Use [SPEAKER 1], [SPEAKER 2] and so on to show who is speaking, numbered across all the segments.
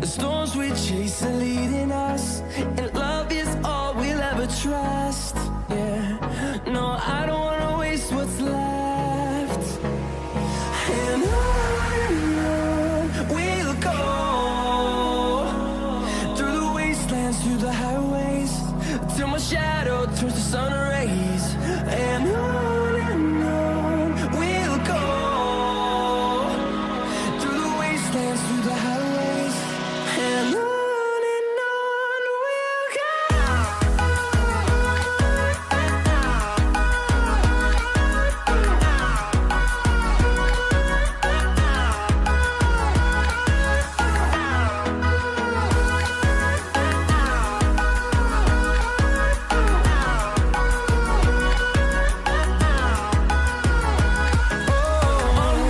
[SPEAKER 1] storms we chase are leading us, and love is all we'll ever trust. Yeah, no, I don't wanna waste what's left. And on we'll go, through the wastelands, through the highways, till my shadow turns to sun rays. And on we'll go, through the wastelands, through the highways, and on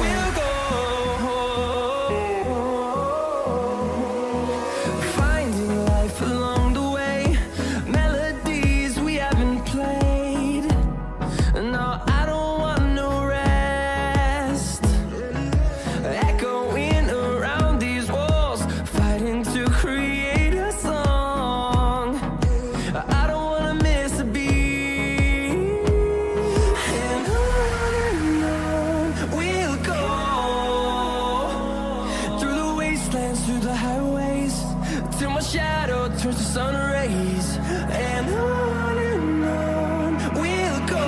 [SPEAKER 1] we'll go. Finding life along the way, melodies we haven't played. No, I don't want no rest. Echoing around these walls, fighting to create a song. I don't wanna miss a beat. And on we'll go, through the wastelands, through the highways, till my shadow turns to sun rays. And on we'll go,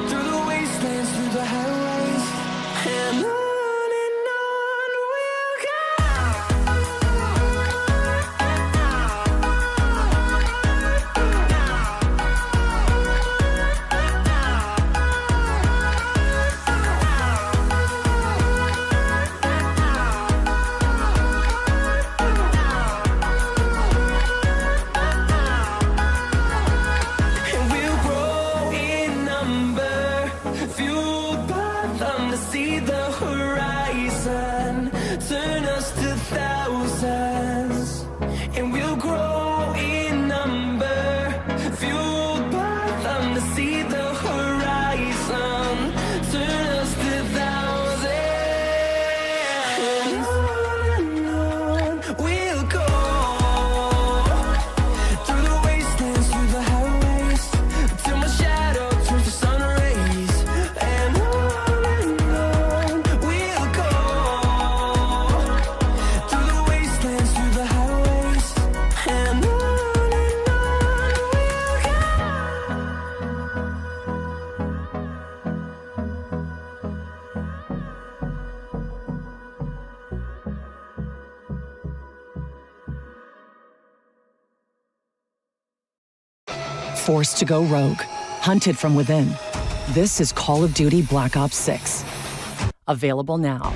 [SPEAKER 1] through the wastelands, through the highways, and on we'll go. And we'll grow in number, fueled by them to see the horizon, turn us to thousands. And we'll grow in number, fueled by them to see the horizon, turn us to thousands. And on we'll go, through the wastelands, through the highways, till my shadow turns to sun rays. And on we'll go, through the wastelands, through the highways, and on we'll go.
[SPEAKER 2] Forced to go rogue, hunted from within. This is Call of Duty Black Ops 6. Available now.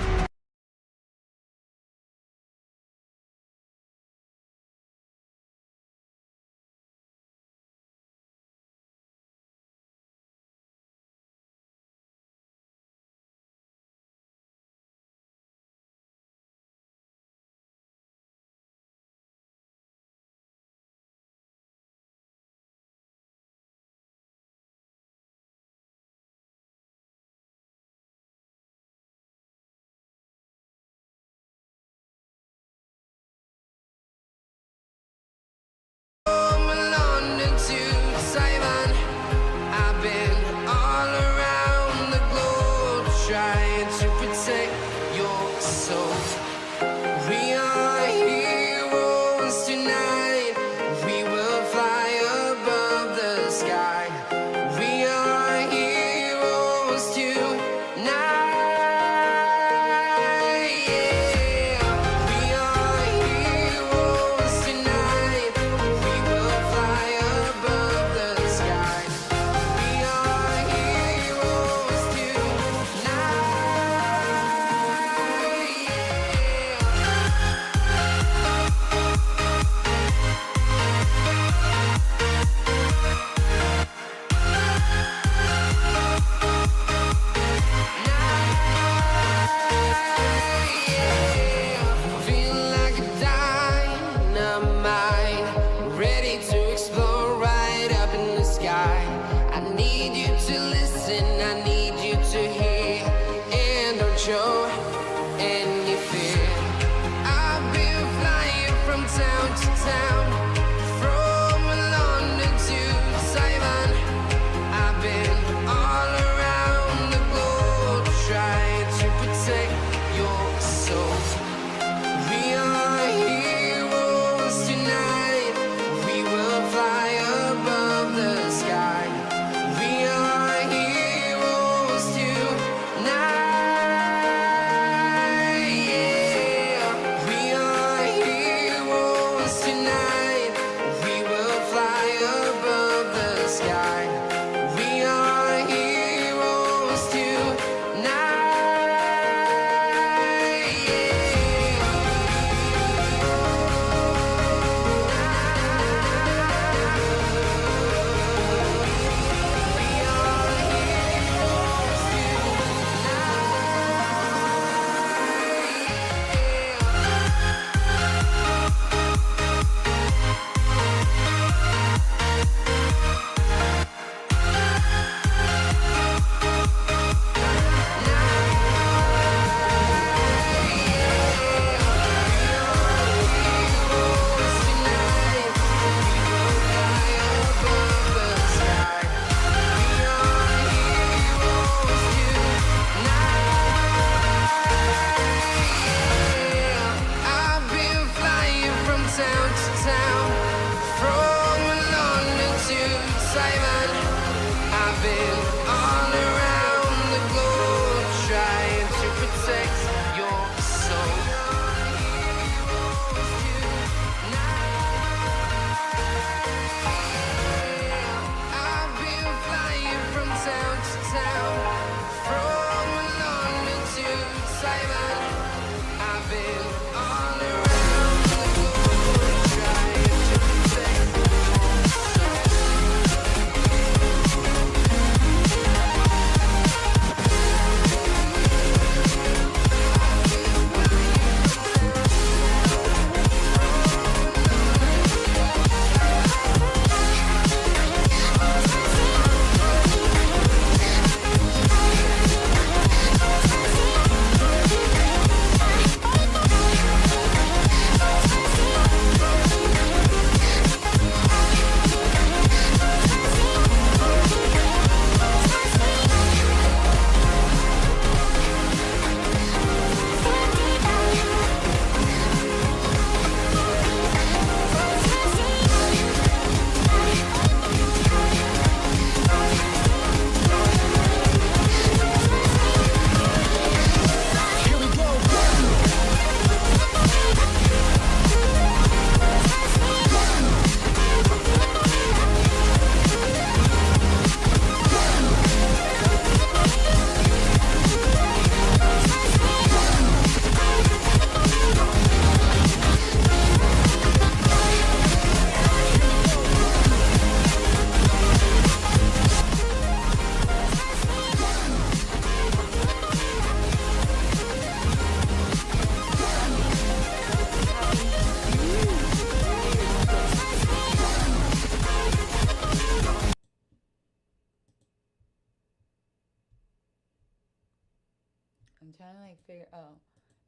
[SPEAKER 3] trying to like figure. Oh,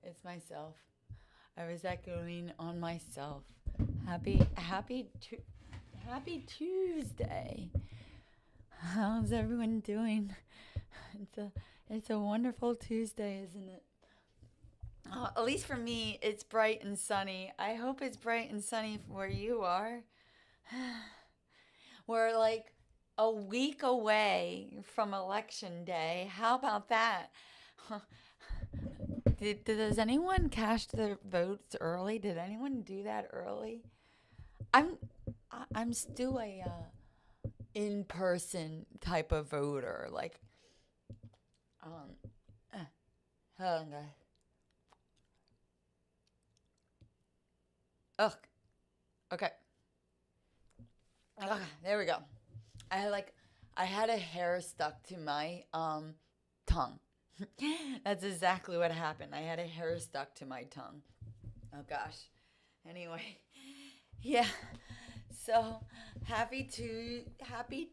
[SPEAKER 3] it's myself. I was echoing on myself. Happy Tuesday. How's everyone doing? It's a wonderful Tuesday, isn't it? At least for me, it's bright and sunny. I hope it's bright and sunny where you are. We're like a week away from election day. How about that? Does anyone cast their votes early? Did anyone do that early? I'm I'm still a in-person type of voter. Like, hold on, guys. Ugh. Okay. Ugh, there we go. I had a hair stuck to my tongue. That's exactly what happened. I had a hair stuck to my tongue. Oh gosh. Anyway, yeah. So happy Tuesday.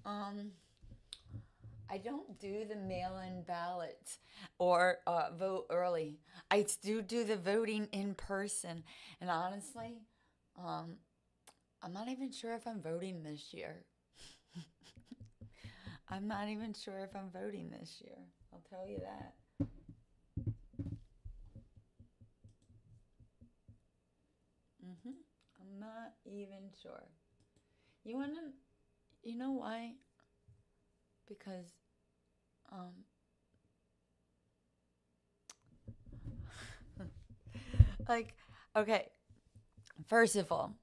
[SPEAKER 3] I don't do the mail-in ballots or vote early. I do the voting in person, and honestly, I'm not even sure if I'm voting this year. I'm not even sure if I'm voting this year. I'll tell you that. I'm not even sure. You know why? Because, like, okay, first of all,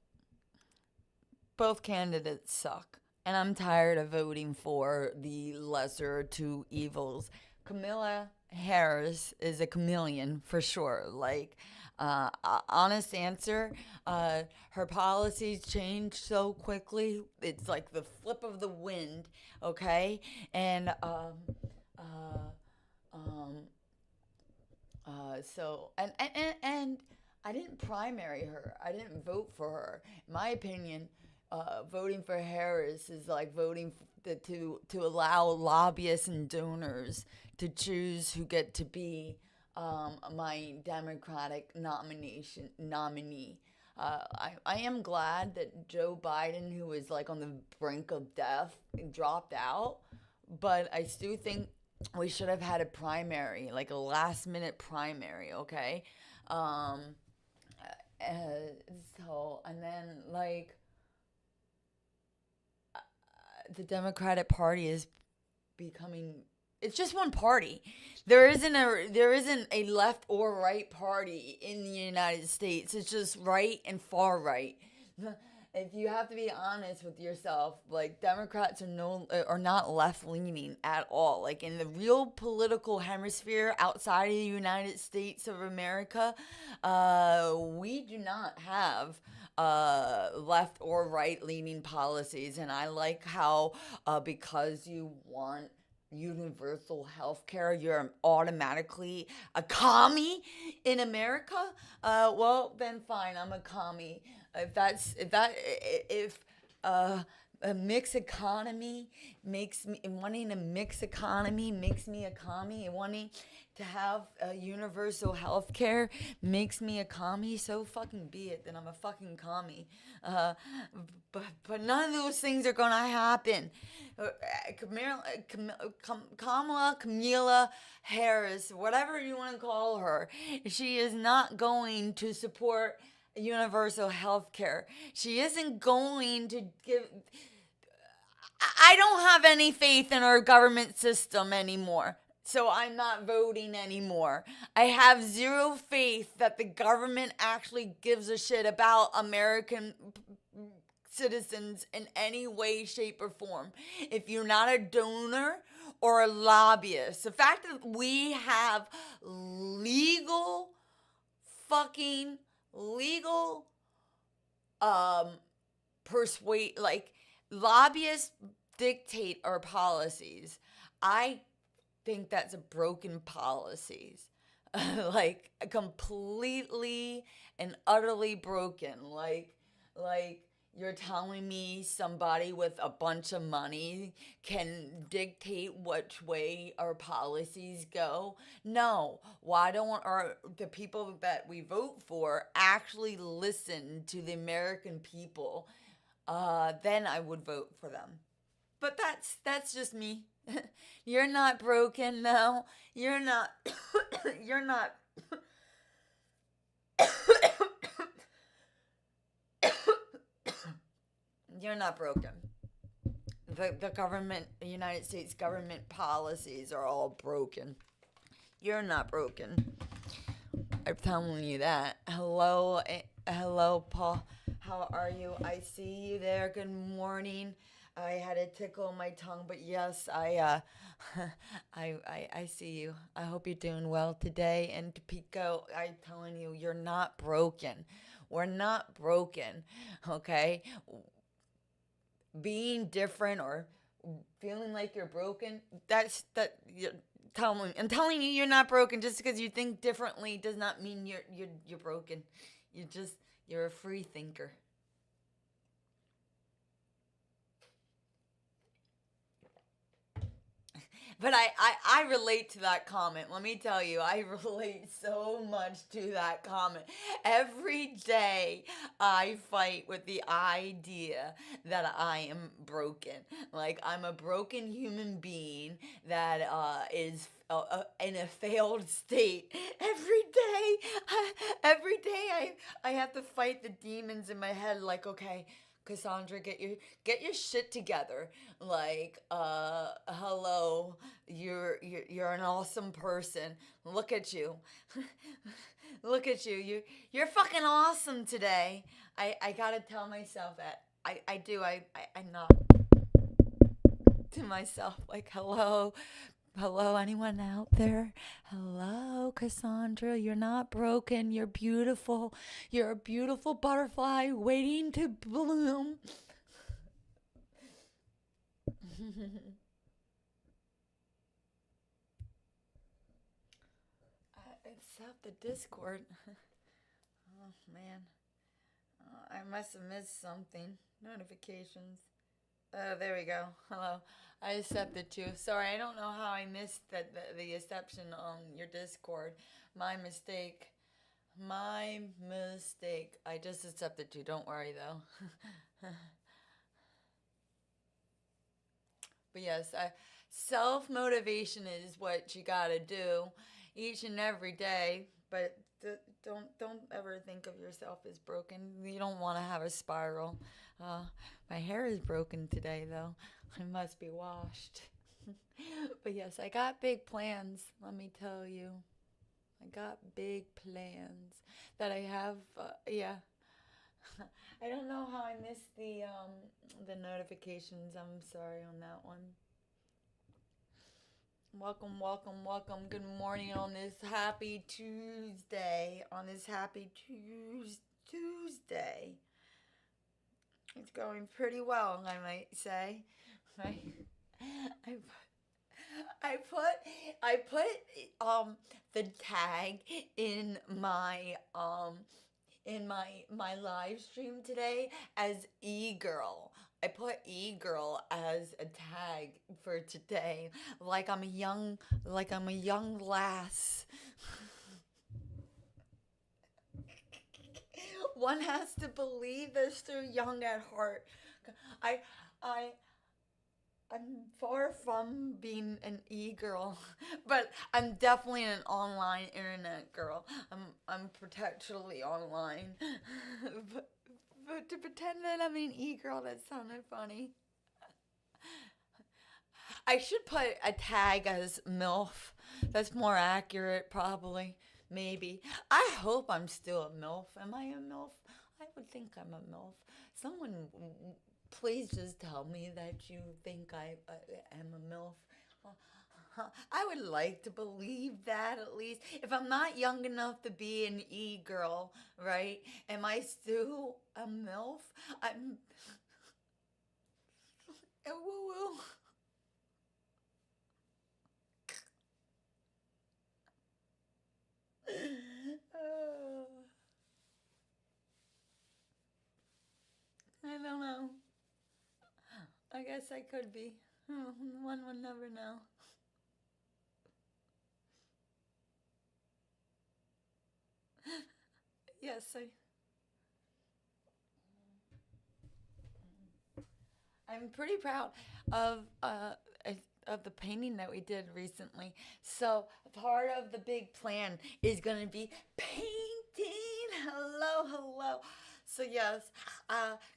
[SPEAKER 3] both candidates suck. And I'm tired of voting for the lesser of two evils. Kamala Harris is a chameleon for sure. Like, honest answer, her policies change so quickly. It's like the flip of the wind, okay? And so and I didn't primary her. I didn't vote for her. In my opinion, voting for Harris is like voting to allow lobbyists and donors to choose who get to be my Democratic nominee. I am glad that Joe Biden, who was like on the brink of death, dropped out, but I still think we should have had a primary, like a last minute primary, okay? Uh, and then like the Democratic Party is becoming, it's just one party. There isn't a left or right party in the United States. It's just right and far right. If you have to be honest with yourself, like Democrats are not left leaning at all. Like in the real political hemisphere outside of the United States of America, we do not have left or right leaning policies. And I like how because you want universal health care, you're automatically a commie in America. Well, then fine, I'm a commie. If a mixed economy wanting a mixed economy makes me a commie, and wanting to have universal health care makes me a commie, so fucking be it. Then I'm a fucking commie. But none of those things are gonna happen. Kamala Harris, whatever you want to call her, she is not going to support universal health care. She isn't going to give. I don't have any faith in our government system anymore. So I'm not voting anymore. I have zero faith that the government actually gives a shit about American citizens in any way, shape, or form. If you're not a donor or a lobbyist, the fact that we have fucking legal persuade, like, lobbyists dictate our policies. I think that's a broken policies. Like completely and utterly broken. Like You're telling me somebody with a bunch of money can dictate which way our policies go? No. Why don't the people that we vote for actually listen to the American people? Then I would vote for them. But that's just me. You're not broken, no. You're not. You're not. You're not broken. The government, the United States government policies are all broken. You're not broken. I'm telling you that. Hello, hello, Paul. How are you? I see you there. Good morning. I had a tickle in my tongue, but yes, I see you. I hope you're doing well today. And Pico, I'm telling you, you're not broken. We're not broken, okay? Being different or feeling like you're broken, I'm telling you, you're not broken. Just because you think differently does not mean you're broken. You're a free thinker. But I relate to that comment. Let me tell you, I relate so much to that comment. Every day I fight with the idea that I am broken. Like I'm a broken human being that is in a failed state. Every day I have to fight the demons in my head. Like, okay, Cassandra, get your shit together. Like, hello, you're an awesome person. Look at you. Look at you. You're fucking awesome today. I gotta tell myself that. I do. I knock to myself like, hello. Hello, anyone out there? Hello, Cassandra. You're not broken. You're beautiful. You're a beautiful butterfly waiting to bloom. Except the Discord. Oh, man. I must have missed something. Notifications. Oh, there we go. Hello. I accepted you. Sorry, I don't know how I missed the exception on your Discord. My mistake. My mistake. I just accepted you. Don't worry, though. But yes, self-motivation is what you gotta do each and every day. But don't ever think of yourself as broken. You don't want to have a spiral. My hair is broken today, though. I must be washed. But yes, I got big plans, let me tell you. I got big plans that I have, yeah. I don't know how I missed the notifications. I'm sorry on that one. Welcome, welcome, welcome. Good morning on this happy Tuesday. Tuesday. It's going pretty well, I might say. Right? I put the tag in my live stream today as e-girl. I put e-girl as a tag for today, like I'm a young lass. One has to believe they're still young at heart. I'm far from being an e-girl, but I'm definitely an online internet girl. I'm perpetually online. but to pretend that I'm an e-girl, that sounded funny. I should put a tag as MILF. That's more accurate, probably. Maybe. I hope I'm still a MILF. Am I a MILF? I would think I'm a MILF. Someone, please just tell me that you think I am a MILF. I would like to believe that at least. If I'm not young enough to be an e-girl, right? Am I still a MILF? I'm... Woo-woo. don't know. I guess I could be. One would never know. Yes, I'm pretty proud of of the painting that we did recently. So part of the big plan is gonna be painting. Hello, hello. So yes,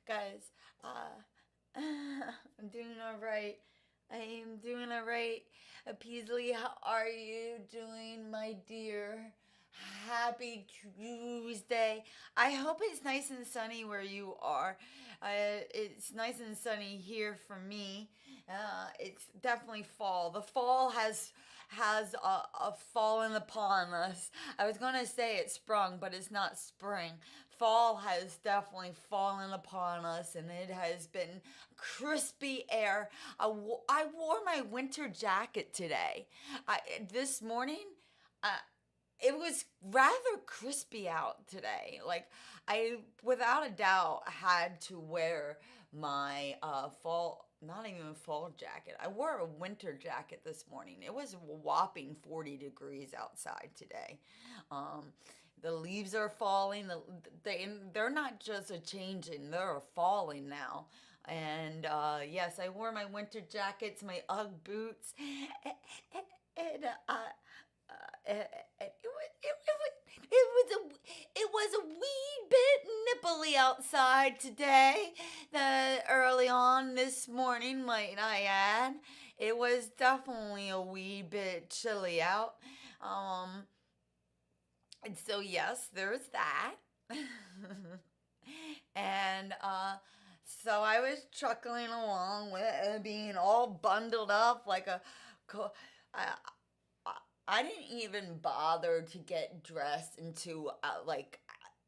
[SPEAKER 3] guys, I'm doing all right. I am doing all right. Peasley, how are you doing, my dear? Happy Tuesday. I hope it's nice and sunny where you are. It's nice and sunny here for me. It's definitely fall. The fall has fallen upon us. I was gonna say it's sprung, but it's not spring. Fall has definitely fallen upon us, and it has been crispy air. I wore my winter jacket today. This morning. It was rather crispy out today. Like, I, without a doubt, had to wear my fall, not even fall jacket. I wore a winter jacket this morning. It was a whopping 40 degrees outside today. The leaves are falling. They're not just a changing, they're falling now. And yes, I wore my winter jackets, my Ugg boots, and it was a wee bit nipply outside today. Early on this morning, might I add, it was definitely a wee bit chilly out. And so yes, there's that. And so I was truckling along with being all bundled up like a. I didn't even bother to get dressed into like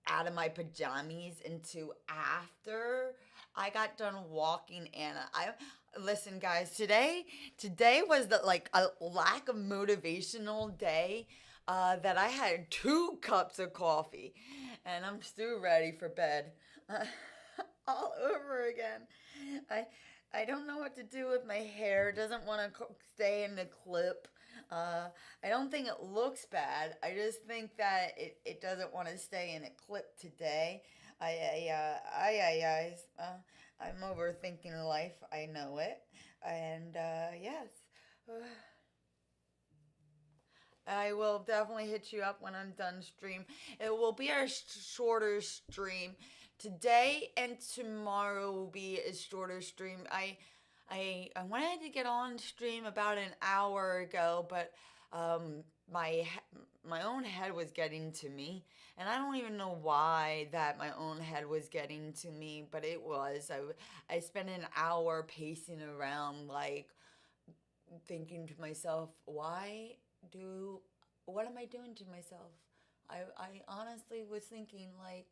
[SPEAKER 3] out of my pajamas into after I got done walking Anna. I listen, guys. Today was the like a lack of motivational day. That I had 2 cups of coffee, and I'm still ready for bed, all over again. I don't know what to do with my hair. It doesn't want to stay in the clip. I don't think it looks bad. I just think that it doesn't want to stay in a clip today. I'm overthinking life. I know it. And yes. I will definitely hit you up when I'm done stream. It will be a shorter stream. Today and tomorrow will be a shorter stream. I wanted to get on stream about an hour ago, but my own head was getting to me, and I don't even know why that my own head was getting to me, but it was. I spent an hour pacing around, like thinking to myself, what am I doing to myself? I honestly was thinking like,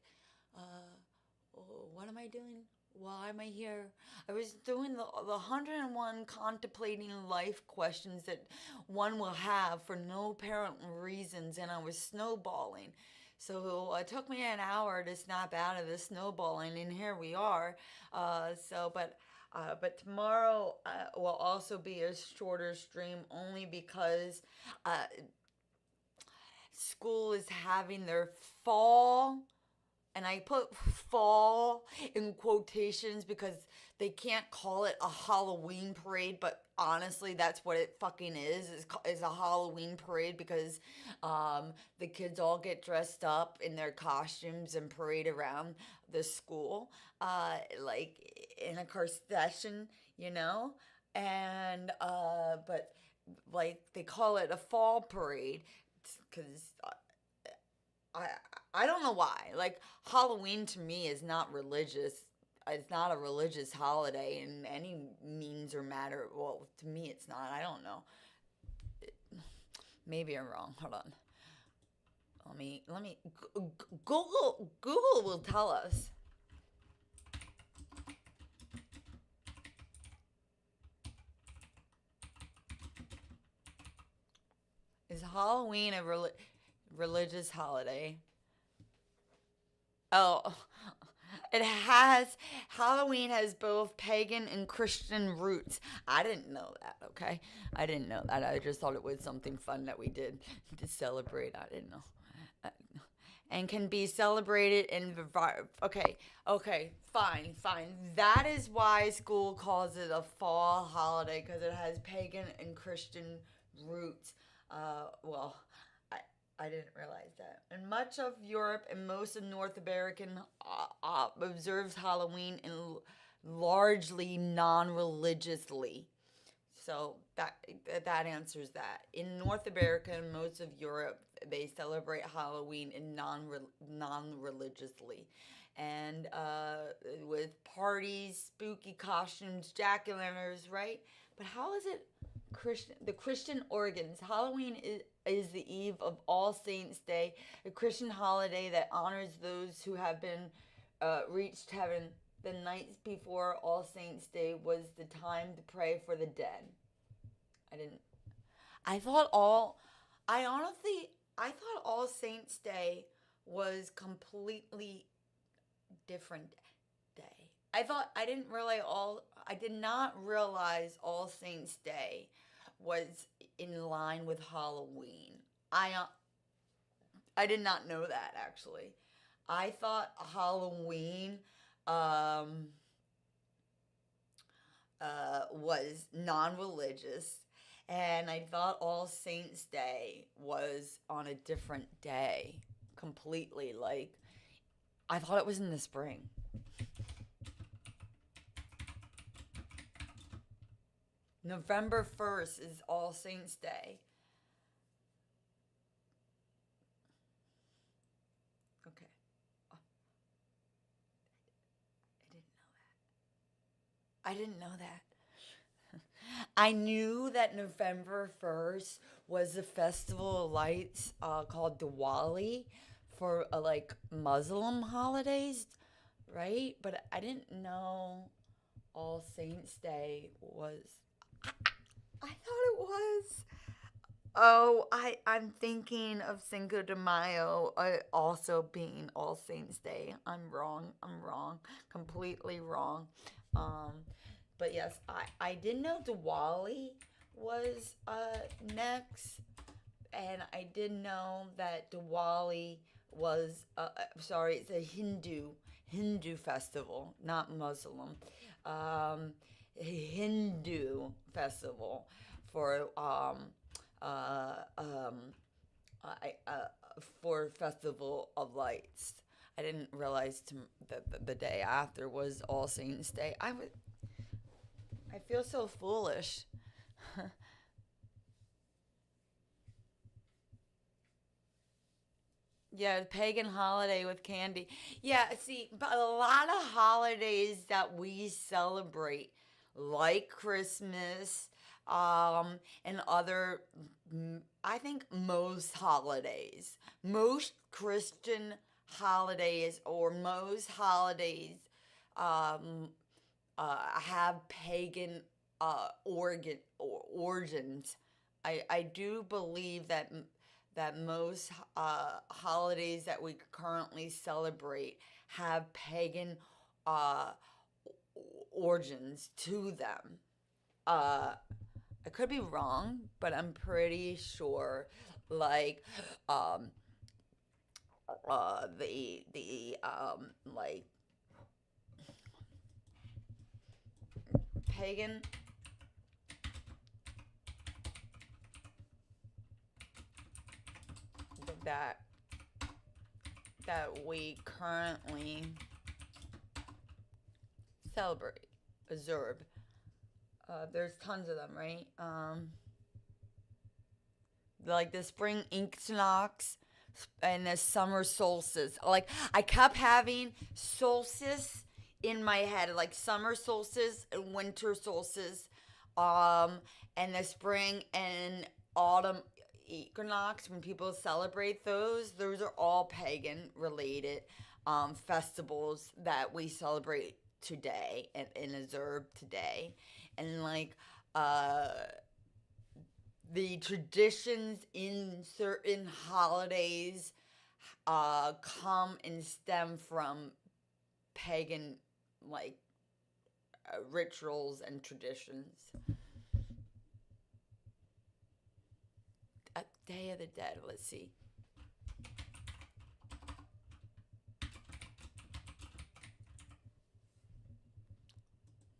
[SPEAKER 3] what am I doing? Why am I here? I was doing the 101 contemplating life questions that one will have for no apparent reasons, and I was snowballing. So it took me an hour to snap out of the snowballing, and here we are. But tomorrow will also be a shorter stream only because school is having their fall, and I put fall in quotations because they can't call it a Halloween parade, but honestly, that's what it fucking is a Halloween parade because the kids all get dressed up in their costumes and parade around the school, like in a procession, you know? And, but like they call it a fall parade because I I don't know why. Like Halloween to me is not religious. It's not a religious holiday in any means or matter. Well, to me it's not. I don't know. Maybe I'm wrong. Hold on. Let me Google will tell us. Is Halloween a religious holiday? Oh, It has Halloween has both pagan and Christian roots. I didn't know that, okay? I didn't know that. I just thought it was something fun that we did to celebrate. I didn't know. Uh, And can be celebrated in okay, fine. That is why school calls it a fall holiday because it has pagan and Christian roots. Well, I didn't realize that. And much of Europe and most of North American observes Halloween in largely non-religiously. So that answers that. In North America and most of Europe, they celebrate Halloween in non-religiously, and with parties, spooky costumes, jack-o'-lanterns, right? But how is it Christian? The Christian organs. Halloween is the eve of All Saints' Day, a Christian holiday that honors those who have been reached heaven. The nights before All Saints' Day was the time to pray for the dead. I didn't. I thought all. I honestly. I thought All Saints' Day was completely different day. I thought. I didn't realize all. I did not realize All Saints' Day was in line with Halloween. I did not know that actually. I thought Halloween was non-religious, and I thought All Saints' Day was on a different day, completely. Like I thought it was in the spring. November 1st is All Saints' Day. Okay. Oh, I didn't know that. I knew that November 1st was a festival of lights called Diwali for like Muslim holidays, right? But I didn't know All Saints' Day was. I thought it was. Oh, I'm thinking of Cinco de Mayo also being All Saints' Day. I'm wrong. I'm wrong. Completely wrong. Um, but yes, I didn't know Diwali was next, and I didn't know that Diwali was sorry, it's a Hindu festival, not Muslim. Hindu festival for uh, um, for Festival of Lights. I didn't realize the day after was All Saints' Day. I feel so foolish. Yeah, pagan holiday with candy. Yeah, see, but a lot of holidays that we celebrate, like Christmas, and other, I think most holidays, most Christian holidays, or most holidays, um, have pagan origins. I do believe that most holidays that we currently celebrate have pagan uh, origins to them. Uh, I could be wrong, but I'm pretty sure. Like, um, the like pagan that we currently celebrate, observe. There's tons of them, right? Like the spring equinox and the summer solstice. Like I kept having solstice in my head, like summer solstice and winter solstice, um, and the spring and autumn equinox. When people celebrate those are all pagan related festivals that we celebrate today and observe today, and like uh the traditions in certain holidays come and stem from pagan, like, rituals and traditions. A Day of the Dead, let's see.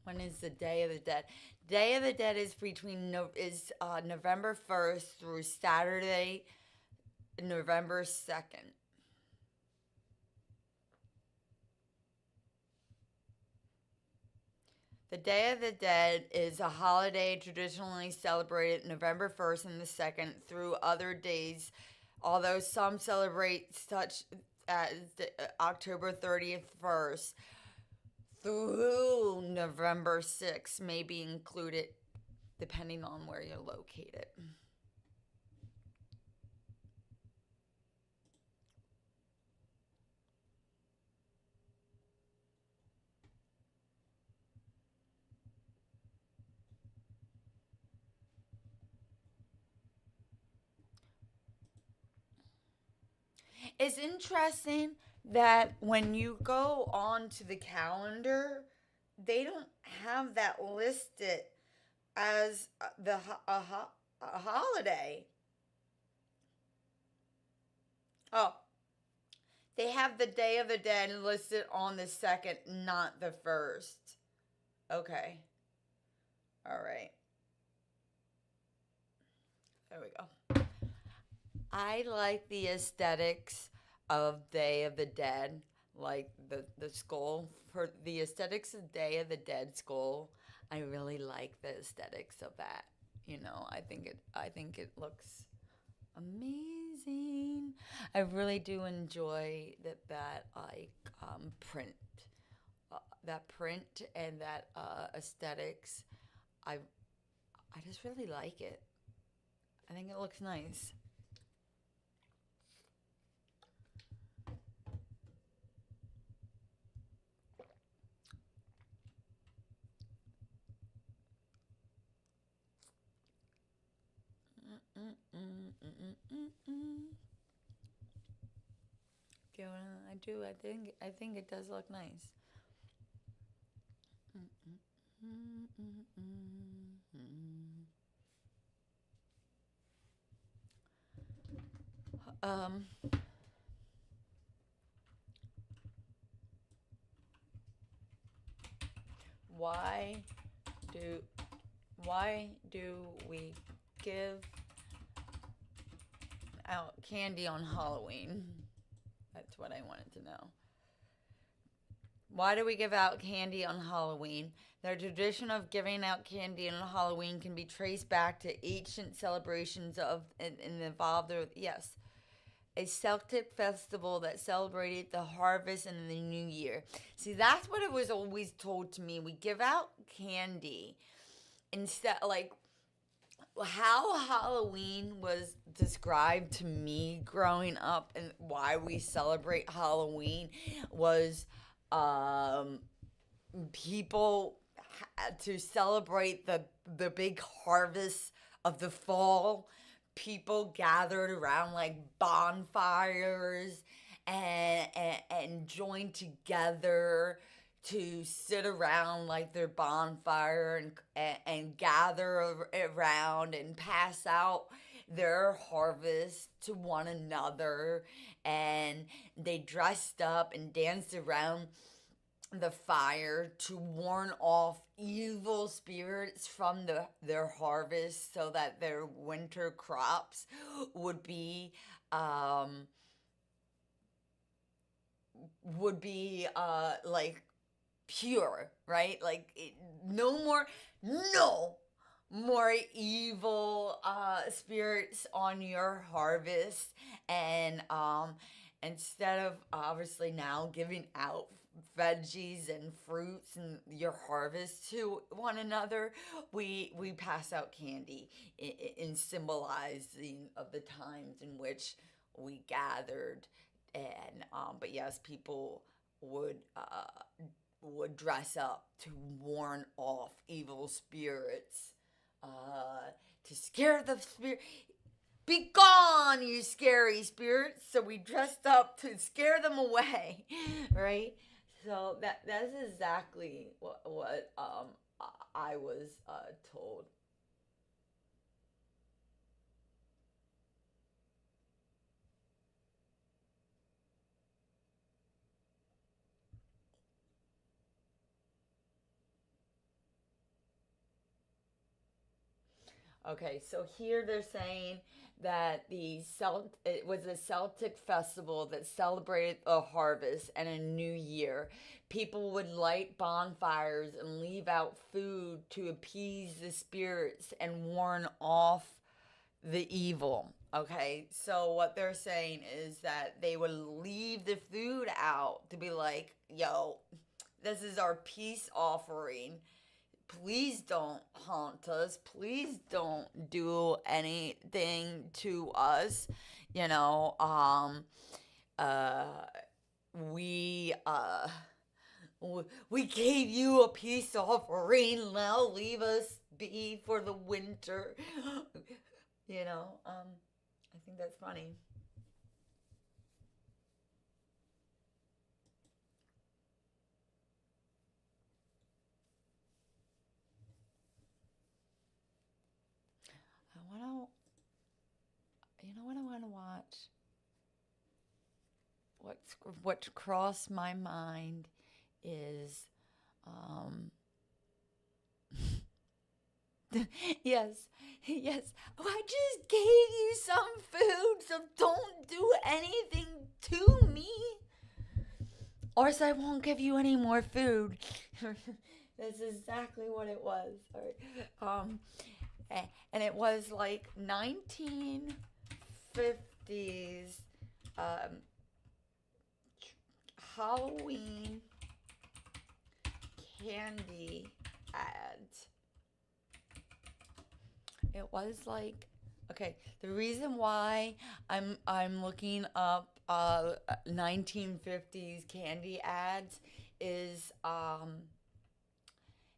[SPEAKER 3] When is the Day of the Dead? Day of the Dead is November 1st through Saturday, November 2nd. The Day of the Dead is a holiday traditionally celebrated November 1st and the 2nd through other days, although some celebrate such as October 30th 1st through November 6th may be included depending on where you're located. It's interesting that when you go on to the calendar, they don't have that listed as a holiday. Oh, they have the Day of the Dead listed on the 2nd, not the 1st. Okay. All right. There we go. I like the aesthetics of Day of the Dead, like the skull. For the aesthetics of Day of the Dead skull, I really like the aesthetics of that. I think it looks amazing. I really do enjoy that print, and that aesthetics. I just really like it. I think it looks nice. I do. I think it does look nice. Um. Why do we give out candy on Halloween? That's what I wanted to know. Why do we give out candy on Halloween? The tradition of giving out candy on Halloween can be traced back to ancient celebrations and involved. Yes, a Celtic festival that celebrated the harvest and the new year. See, that's what it was always told to me. We give out candy instead, like how Halloween was described to me growing up, and why we celebrate Halloween was people to celebrate the big harvest of the fall. People gathered around like bonfires and joined together to sit around like their bonfire and gather around and pass out their harvest to one another, and they dressed up and danced around the fire to warn off evil spirits from their harvest, so that their winter crops would be like pure, right? Like no more evil spirits on your harvest. And instead of obviously now giving out veggies and fruits and your harvest to one another, we pass out candy in symbolizing of the times in which we gathered. And but yes, people would dress up to warn off evil spirits, to scare the spirit. Be gone, you scary spirits. So we dressed up to scare them away, right? So that's exactly what I was told. Okay, so here they're saying that it was a Celtic festival that celebrated a harvest and a new year. People would light bonfires and leave out food to appease the spirits and warn off the evil. Okay, so what they're saying is that they would leave the food out to be like, yo, this is our peace offering. Please don't haunt us. Please don't do anything to us. You know, uh, we, uh, we gave you a peace offering. Now leave us be for the winter. I think that's funny. I want to, you know what I want to watch? What crossed my mind is, um, yes, yes. Oh, I just gave you some food, so don't do anything to me, or else I won't give you any more food. That's exactly what it was. All right. And it was like 1950s um, Halloween candy ads. It was like, okay, the reason why I'm looking up 1950s candy ads is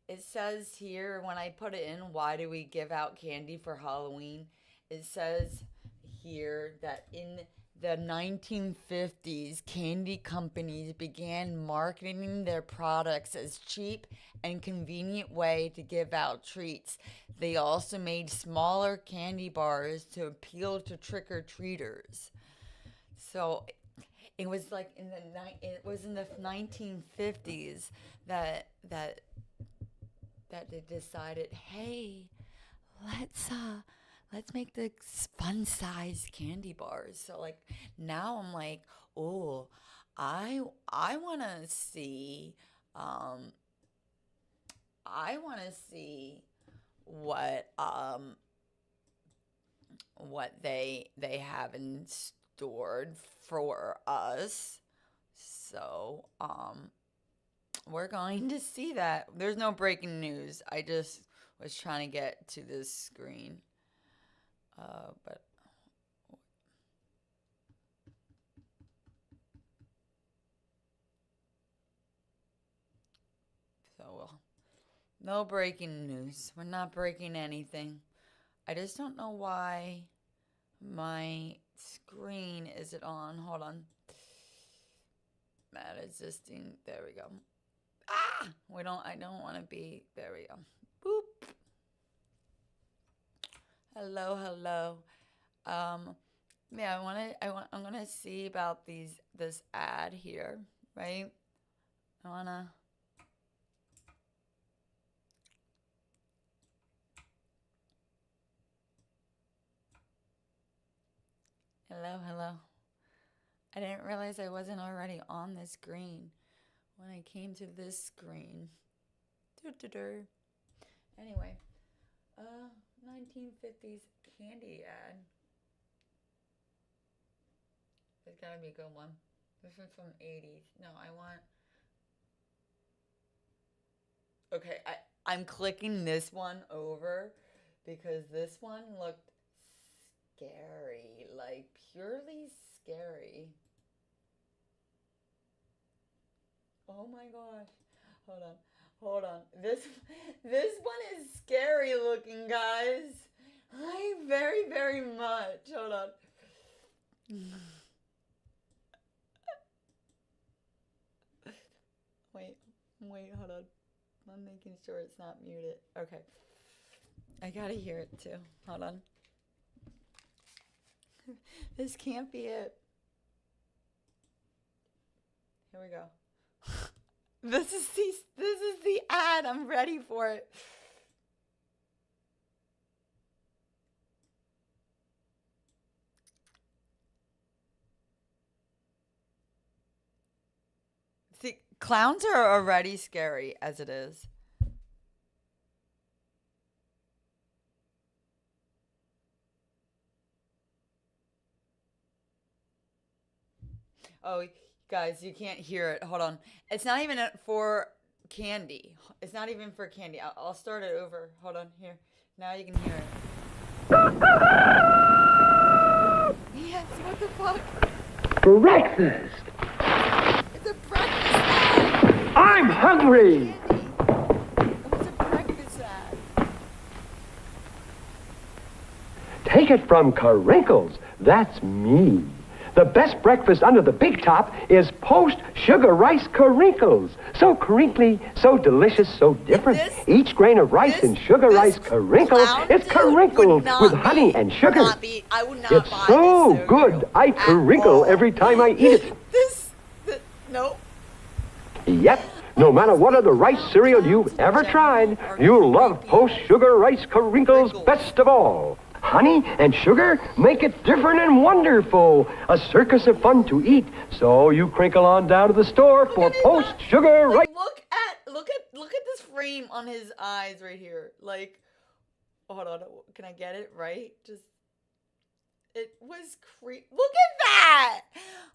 [SPEAKER 3] it says here when I put it in, why do we give out candy for Halloween? It says here that in the 1950s, candy companies began marketing their products as cheap and convenient way to give out treats. They also made smaller candy bars to appeal to trick-or-treaters. So it was like it was in the 1950s that they decided, hey, let's uh let's make the fun size candy bars. So like now I'm like, oh, I want to see um I want to see what what they have in stored for us. So we're going to see that. There's no breaking news. I just was trying to get to this screen. But so well, no breaking news. We're not breaking anything. I just don't know why my screen isn't on. Hold on. Matt existing. There we go. Ah, we don't. I don't want to be. There we go. Boop. Hello, hello. Um, yeah, I want to. I'm gonna see about this ad here, right? I wanna. Hello, hello. I didn't realize I wasn't already on the screen when I came to this screen. Doo-doo-doo. Anyway, 1950s candy ad. It's gotta be a good one. This is from 80s. No, I want. Okay, I'm clicking this one over because this one looked scary, like purely scary. Oh my gosh. Hold on. Hold on. This one is scary looking, guys. Like very, very much. Hold on. Wait, hold on. I'm making sure it's not muted. Okay. I gotta hear it too. Hold on. This can't be it. Here we go. This is the ad. I'm ready for it. See, clowns are already scary as it is. Oh, guys, you can't hear it. Hold on. It's not even for candy. It's not even for candy. I'll start it over. Hold on. Here. Now you can hear it. Yes, what the fuck?
[SPEAKER 4] Breakfast!
[SPEAKER 3] It's a breakfast ad.
[SPEAKER 4] I'm hungry!
[SPEAKER 3] Candy. What's a breakfast ad?
[SPEAKER 4] Take it from Carinkles. That's me. The best breakfast under the big top is post-sugar rice Carinkles. So crinkly, so delicious, so different. Each grain of rice in sugar rice Carinkles is carinkled with honey and sugar.
[SPEAKER 3] I would not
[SPEAKER 4] It's
[SPEAKER 3] buy
[SPEAKER 4] so
[SPEAKER 3] this
[SPEAKER 4] good, I crinkle every time I eat it.
[SPEAKER 3] Nope.
[SPEAKER 4] Yep. No matter what other rice cereal you've ever tried, you'll love post-sugar rice Carinkles best of all. Honey and sugar make it different and wonderful. A circus of fun to eat. So you crinkle on down to the store for post-sugar rice.
[SPEAKER 3] Look at this frame on his eyes right here. Like, hold on, can I get it right? It was creepy. Look at that!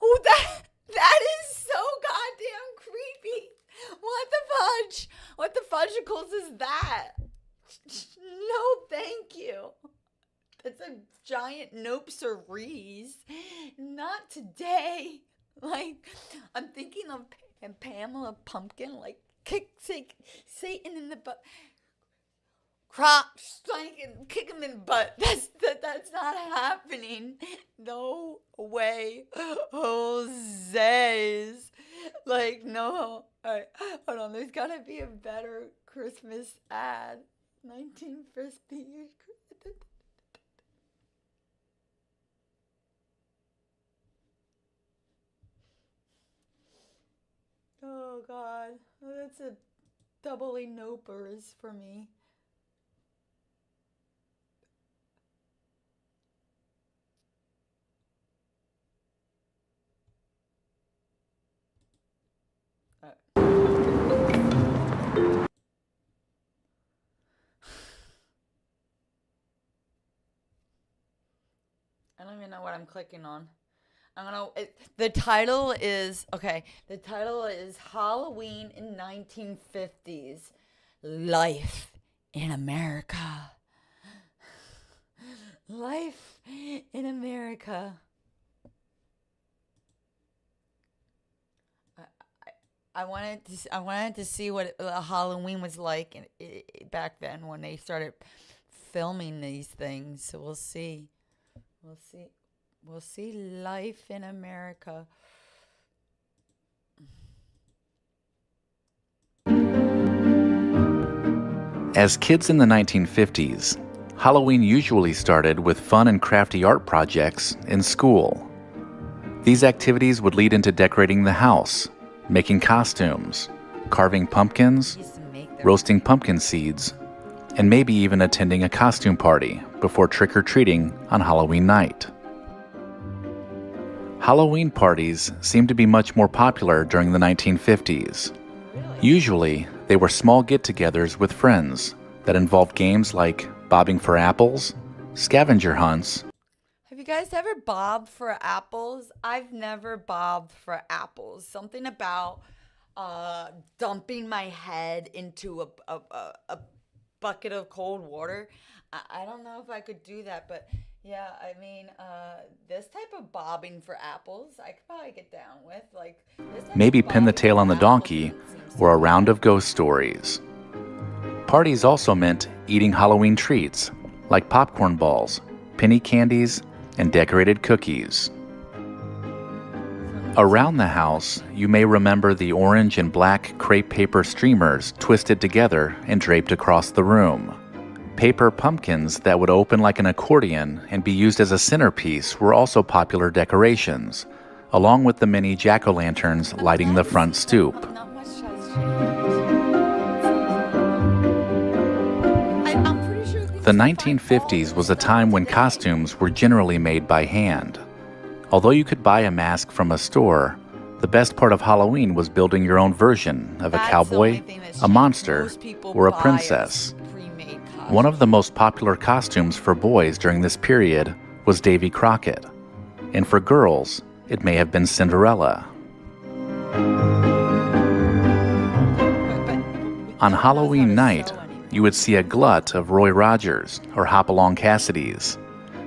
[SPEAKER 3] Oh, that is so goddamn creepy. What the fudge? What the fudgicles is that? No, thank you. It's a giant nope cerise. Not today. Like, I'm thinking of Pamela Pumpkin, like, kick Satan in the butt. Kick him in the butt. That's not happening. No way. Jose's. Like, no. Alright, hold on. There's gotta be a better Christmas ad. 1950. Oh God, that's a doubly nopers for me. I don't even know what I'm clicking on. The title is Halloween in 1950s. Life in America. Life in America. I wanted to see what Halloween was like back then when they started filming these things. So we'll see. We'll see life in America.
[SPEAKER 5] As kids in the 1950s, Halloween usually started with fun and crafty art projects in school. These activities would lead into decorating the house, making costumes, carving pumpkins, roasting pumpkin seeds, and maybe even attending a costume party before trick-or-treating on Halloween night. Halloween parties seemed to be much more popular during the 1950s. Usually, they were small get-togethers with friends that involved games like bobbing for apples, scavenger hunts.
[SPEAKER 3] Have you guys ever bobbed for apples? I've never bobbed for apples. Something about dumping my head into a bucket of cold water. I don't know if I could do that, but yeah, I mean, this type of bobbing for apples, I could probably get down with. Like,
[SPEAKER 5] maybe pin the tail on the donkey or a round of ghost stories. Parties also meant eating Halloween treats like popcorn balls, penny candies, and decorated cookies. Around the house, you may remember the orange and black crepe paper streamers twisted together and draped across the room. Paper pumpkins that would open like an accordion and be used as a centerpiece were also popular decorations, along with the many jack-o'-lanterns lighting the front stoop.
[SPEAKER 3] Not much has changed. I'm pretty sure
[SPEAKER 5] The 1950s was a time when costumes were generally made by hand. Although you could buy a mask from a store, the best part of Halloween was building your own version of a cowboy, a monster, or a princess. One of the most popular costumes for boys during this period was Davy Crockett, and for girls, it may have been Cinderella. On Halloween night, you would see a glut of Roy Rogers or Hopalong Cassidys.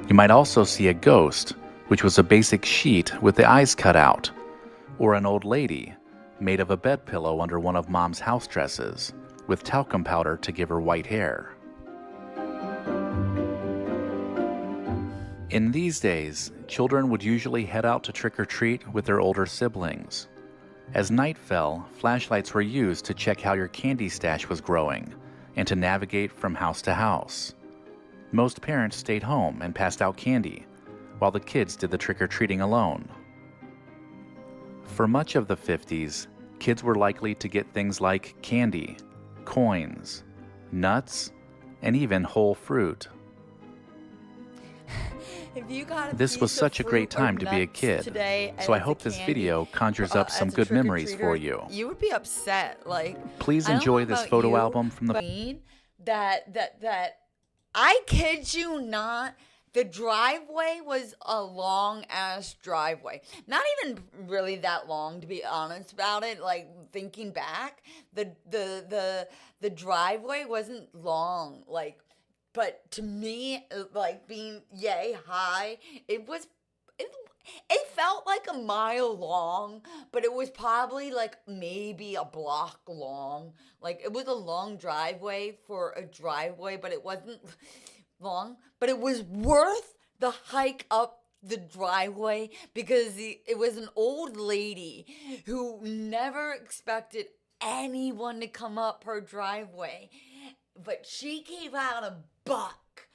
[SPEAKER 5] You might also see a ghost, which was a basic sheet with the eyes cut out, or an old lady made of a bed pillow under one of Mom's house dresses, with talcum powder to give her white hair. In these days, children would usually head out to trick-or-treat with their older siblings. As night fell, flashlights were used to check how your candy stash was growing and to navigate from house to house. Most parents stayed home and passed out candy, while the kids did the trick-or-treating alone. For much of the 50s, kids were likely to get things like candy, coins, nuts, and even whole fruit. This was such a great time to be a kid, so I hope this video conjures up some good memories for you.
[SPEAKER 3] You would be upset, like.
[SPEAKER 5] Please
[SPEAKER 3] I don't
[SPEAKER 5] enjoy
[SPEAKER 3] know
[SPEAKER 5] this
[SPEAKER 3] about
[SPEAKER 5] photo
[SPEAKER 3] you,
[SPEAKER 5] album from the...
[SPEAKER 3] That I kid you not, the driveway was a long ass driveway. Not even really that long, to be honest about it. Like, thinking back, the driveway wasn't long, like. But to me, like, being yay high, it felt like a mile long, but it was probably like maybe a block long. Like, it was a long driveway for a driveway, but it wasn't long. But it was worth the hike up the driveway because it was an old lady who never expected anyone to come up her driveway. But she gave out a buck.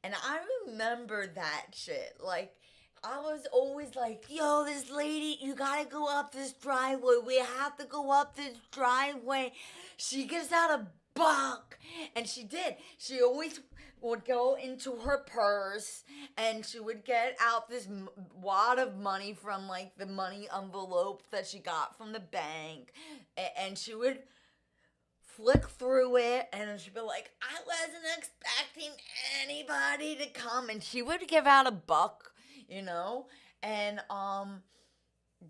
[SPEAKER 3] And I remember that shit. Like, I was always like, yo, this lady, you gotta go up this driveway. We have to go up this driveway. She gives out a buck. And she did. She always would go into her purse and she would get out this wad of money from, like, the money envelope that she got from the bank. And she would flick through it and she'd be like, I wasn't expecting anybody to come, and she would give out a buck, you know, and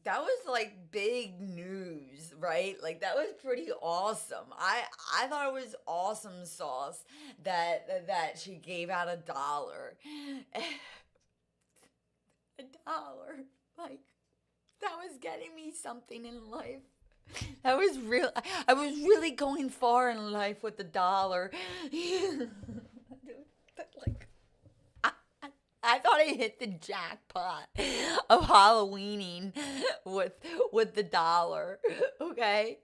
[SPEAKER 3] that was like big news, right? Like, that was pretty awesome. I thought it was awesome sauce that she gave out $1. $1, like, that was getting me something in life. That was real. I was really going far in life with $1. Like, I thought I hit the jackpot of Halloweening with $1. Okay,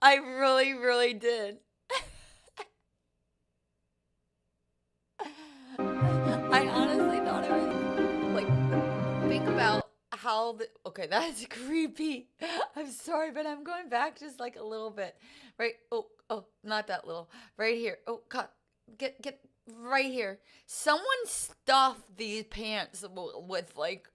[SPEAKER 3] I really, really did. I honestly thought it was like, think about how okay, that's creepy. I'm sorry, but I'm going back just like a little bit. Right? Oh, not that little. Right here. Oh, cut. Get right here. Someone stuffed these pants with like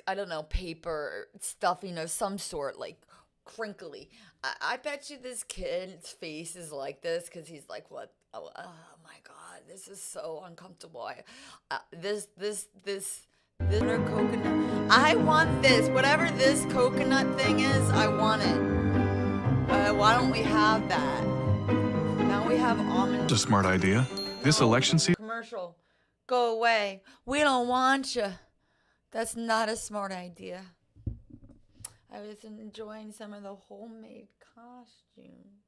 [SPEAKER 3] I don't know, paper stuffing of some sort, like crinkly. I bet you this kid's face is like this because he's like, what? Oh my God, this is so uncomfortable. This coconut. I want this. Whatever this coconut thing is, I want it. Why don't we have that? Now we have almond.
[SPEAKER 6] That's a smart idea. This election season.
[SPEAKER 3] Commercial. Go away. We don't want you. That's not a smart idea. I was enjoying some of the homemade costumes.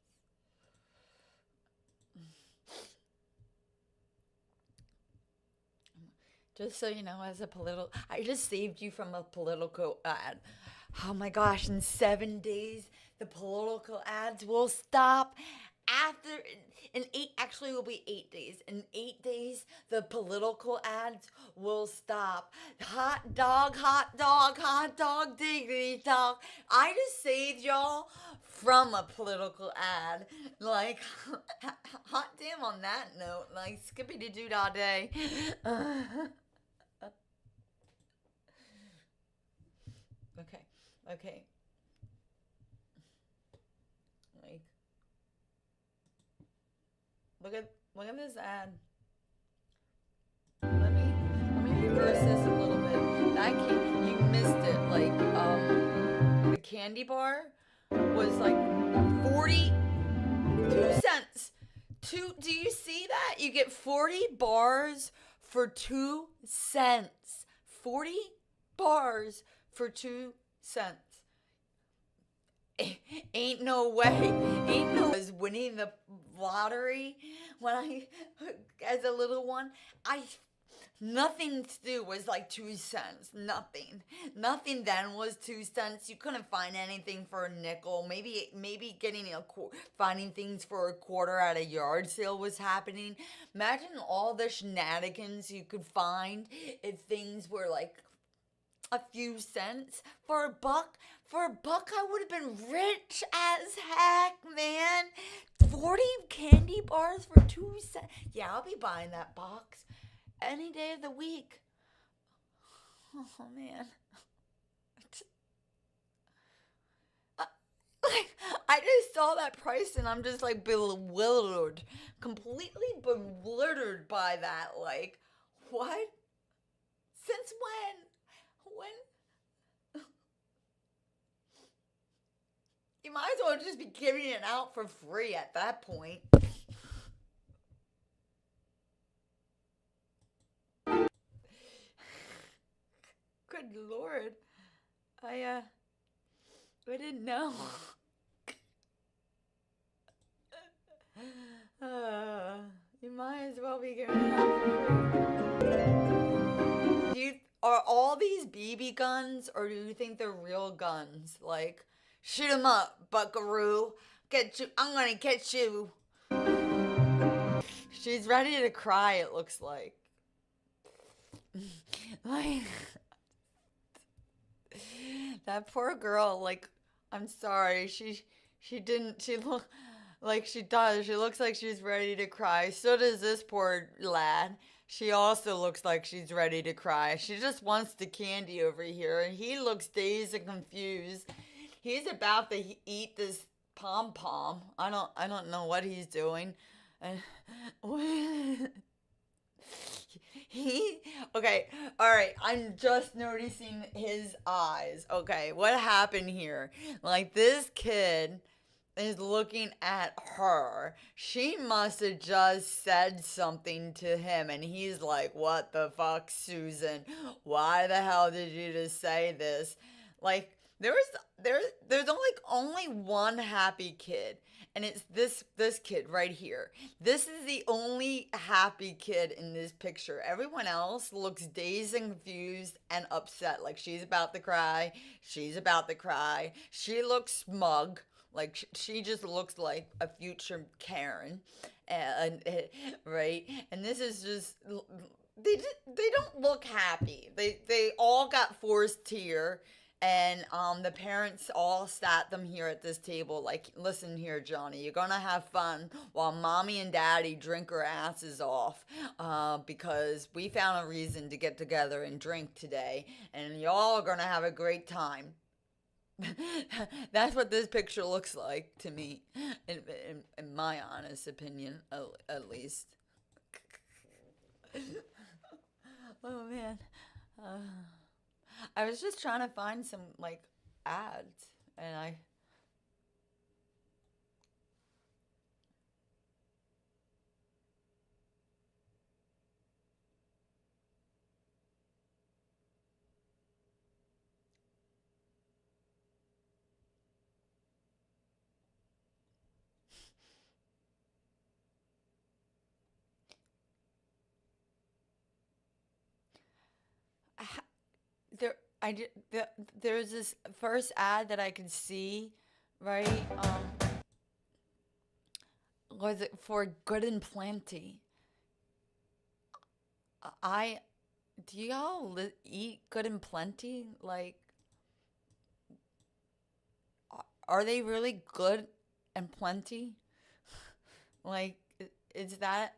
[SPEAKER 3] Just so you know, as a political, I just saved you from a political ad. Oh my gosh, in 7 days, the political ads will stop. After, in eight, actually, it will be 8 days. In 8 days, the political ads will stop. Hot dog, diggity dog. I just saved y'all from a political ad. Like, hot damn on that note. Like, skippity doo dah day. Okay, okay. Like, look at this ad. Let me reverse this a little bit. That you missed it. Like, the candy bar was like 42 cents. Do you see that? You get 40 bars for 2 cents. 40 bars for 2 cents. Ain't no way. Ain't no was winning the lottery when I, as a little one, nothing to do was like 2 cents. Nothing then was 2 cents. You couldn't find anything for a nickel. Maybe getting finding things for a quarter at a yard sale was happening. Imagine all the shenanigans you could find if things were like a few cents. For a buck, I would have been rich as heck, man. 40 candy bars for 2 cents. Yeah, I'll be buying that box any day of the week. Oh, man. Like, I just saw that price and I'm just like bewildered. Completely bewildered by that. Like, what? Since when? You might as well just be giving it out for free at that point. Good Lord. I didn't know. You might as well be giving it out for free. Are all these BB guns, or do you think they're real guns? Like, shoot 'em up, buckaroo. Get you. I'm gonna get you. She's ready to cry, it looks like. Like, that poor girl, like, I'm sorry. She look like she does. She looks like she's ready to cry. So does this poor lad. She also looks like she's ready to cry. She just wants the candy over here, and he looks dazed and confused. He's about to eat this pom-pom. I don't know what he's doing. And okay, all right, I'm just noticing his eyes. Okay, what happened here? Like, this kid is looking at her. She must have just said something to him, and he's like, what the fuck, Susan? Why the hell did you just say this? Like, there's only one happy kid, and it's this kid right here. This is the only happy kid in this picture. Everyone else looks dazed and confused and upset, like she's about to cry. She looks smug. Like, she just looks like a future Karen, and right. And this is just, they don't look happy. They all got forced here. And the parents all sat them here at this table like, listen here, Johnny, you're going to have fun while mommy and daddy drink our asses off because we found a reason to get together and drink today. And y'all are going to have a great time. That's what this picture looks like to me, in my honest opinion, at least. Oh, man. I was just trying to find some, like, ads, and I... there I did there's this first ad that I could see, right? Was it for Good and Plenty? I do y'all eat Good and Plenty? Like, are they really good and plenty? Like, is that?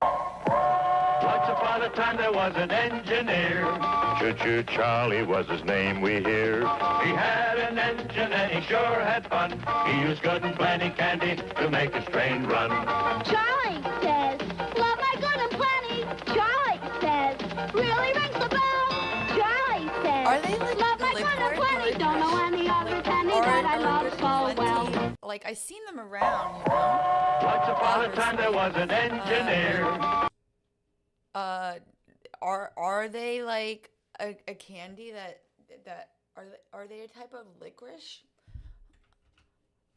[SPEAKER 7] Once upon a time there was an engineer. Choo-choo Charlie was his name, we hear. He had an engine and he sure had fun. He used Good and Plenty candy to make his train run.
[SPEAKER 8] Charlie says, love my Good and Plenty. Charlie says, really rings the bell. Charlie says,
[SPEAKER 3] Are they like
[SPEAKER 8] love my Good and Plenty. Don't know any other penny that I love so well.
[SPEAKER 3] Like, I seen them around, you know.
[SPEAKER 7] Once upon a time there was an engineer.
[SPEAKER 3] Are they like a candy that are they a type of licorice?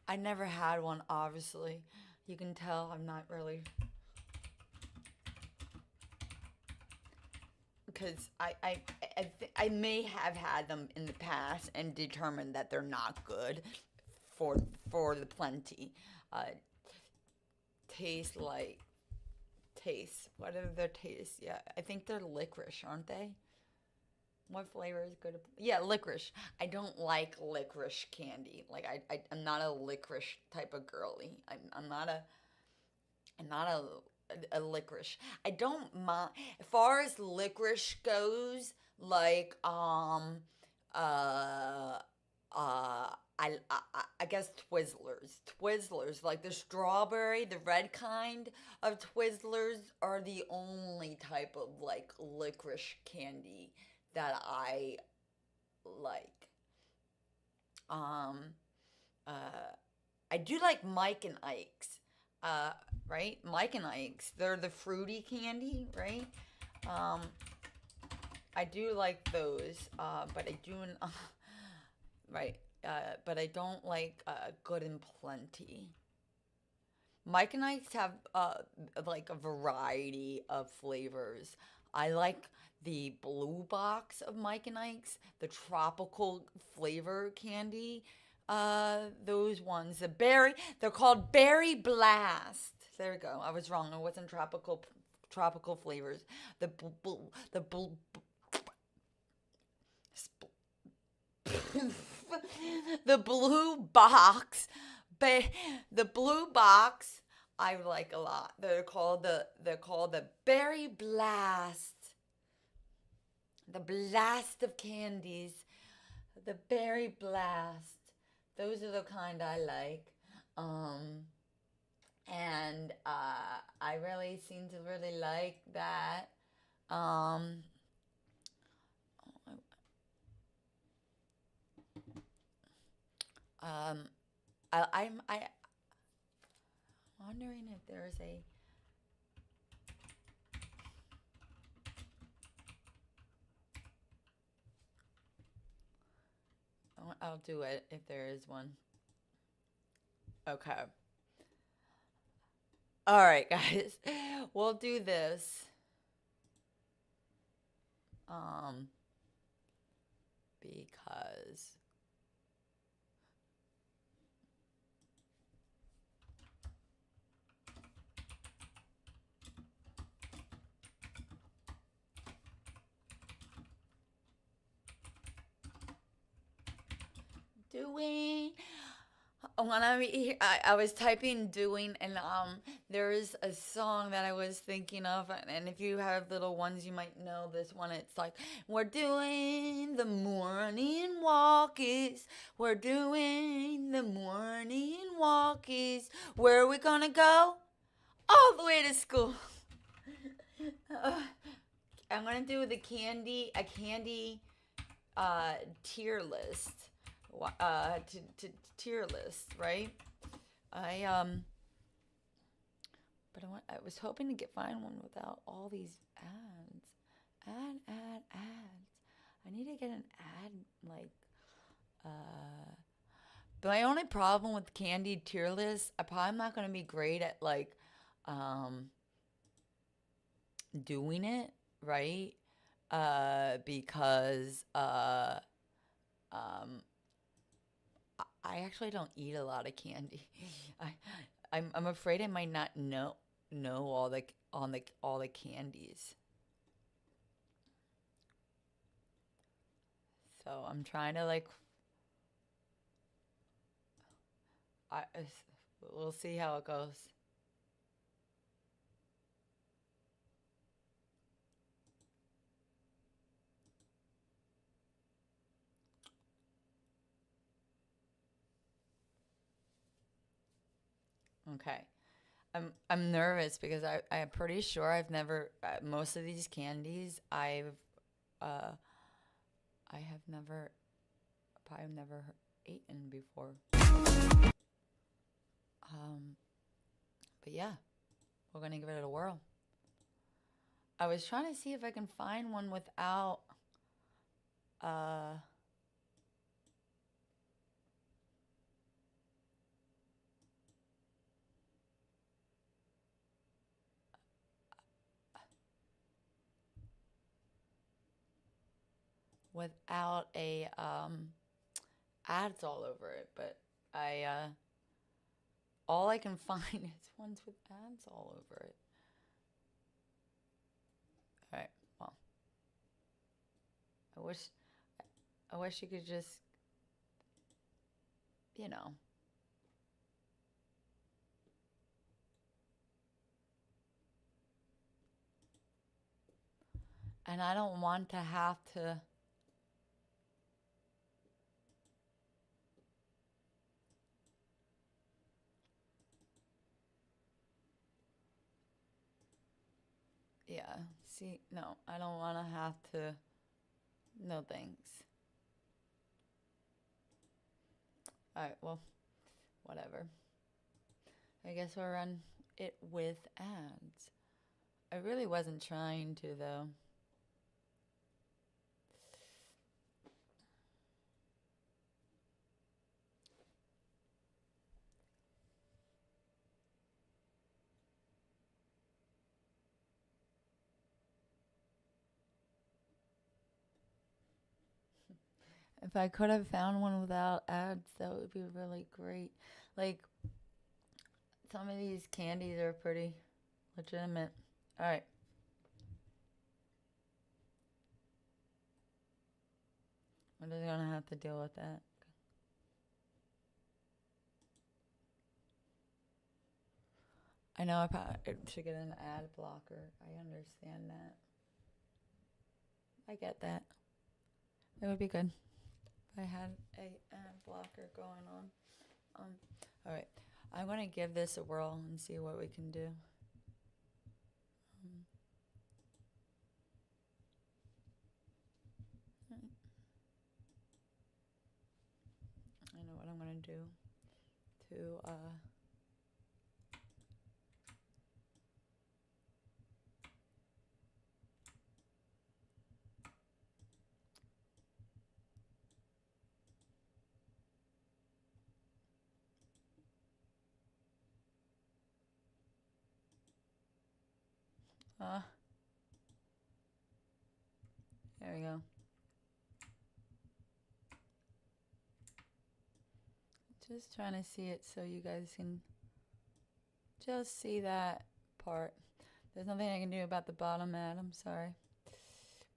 [SPEAKER 3] I never had one, obviously. You can tell I'm not really, because I may have had them in the past and determined that they're not good for the plenty. Taste. What are their tastes? Yeah, I think they're licorice, aren't they? What flavor is good? Yeah, licorice. I don't like licorice candy. Like, I'm not a licorice type of girly. I'm not a licorice. I don't mind as far as licorice goes. Like I guess Twizzlers, like the strawberry, the red kind of Twizzlers are the only type of like licorice candy that I like. I do like Mike and Ike's, right? Mike and Ike's, they're the fruity candy, right? I do like those, but I do, right? But I don't like Good and Plenty. Mike and Ike's have like a variety of flavors. I like the blue box of Mike and Ike's, the tropical flavor candy. Those ones, they're called Berry Blast. There we go. I was wrong. It wasn't tropical flavors. The blue box, the blue box I like a lot. They're called the Berry Blast. The blast of candies. The Berry Blast. Those are the kind I like. And I really seem to really like that. I'm wondering if there's a I'll do it if there is one. Okay. All right, guys. We'll do this. Because doing when I was typing doing, and there is a song that I was thinking of, and if you have little ones you might know this one. It's like, we're doing the morning walkies, we're doing the morning walkies, where are we gonna go? All the way to school. I'm gonna do a candy tier list. Tier list, right? But I was hoping to find one without all these ads. Ads. I need to get an ad like. But my only problem with candy tier list, I'm probably not gonna be great at like, doing it right. because um, I actually don't eat a lot of candy. I'm afraid I might not know all the candies. So I'm trying to like we'll see how it goes. Okay. I'm nervous because I'm pretty sure I've never most of these candies uh I have never probably never eaten before. Um but yeah, we're gonna give it a whirl. I was trying to see if I can find one without uh without a ads all over it, but I all I can find is ones with ads all over it. All right. Well, I wish you could just, you know. And I don't want to have to yeah, see, no, I don't want to have to no thanks. All right, well, whatever. I guess we'll run it with ads. I really wasn't trying to, though. If I could have found one without ads, that would be really great. Like, some of these candies are pretty legitimate. All right. I'm just gonna have to deal with that. I know I probably should get an ad blocker. I understand that. I get that. It would be good if I had a ad blocker going on. All right. I'm gonna give this a whirl and see what we can do. I know what I'm gonna do to there we go. Just trying to see it so you guys can just see that part. There's nothing I can do about the bottom ad, I'm sorry.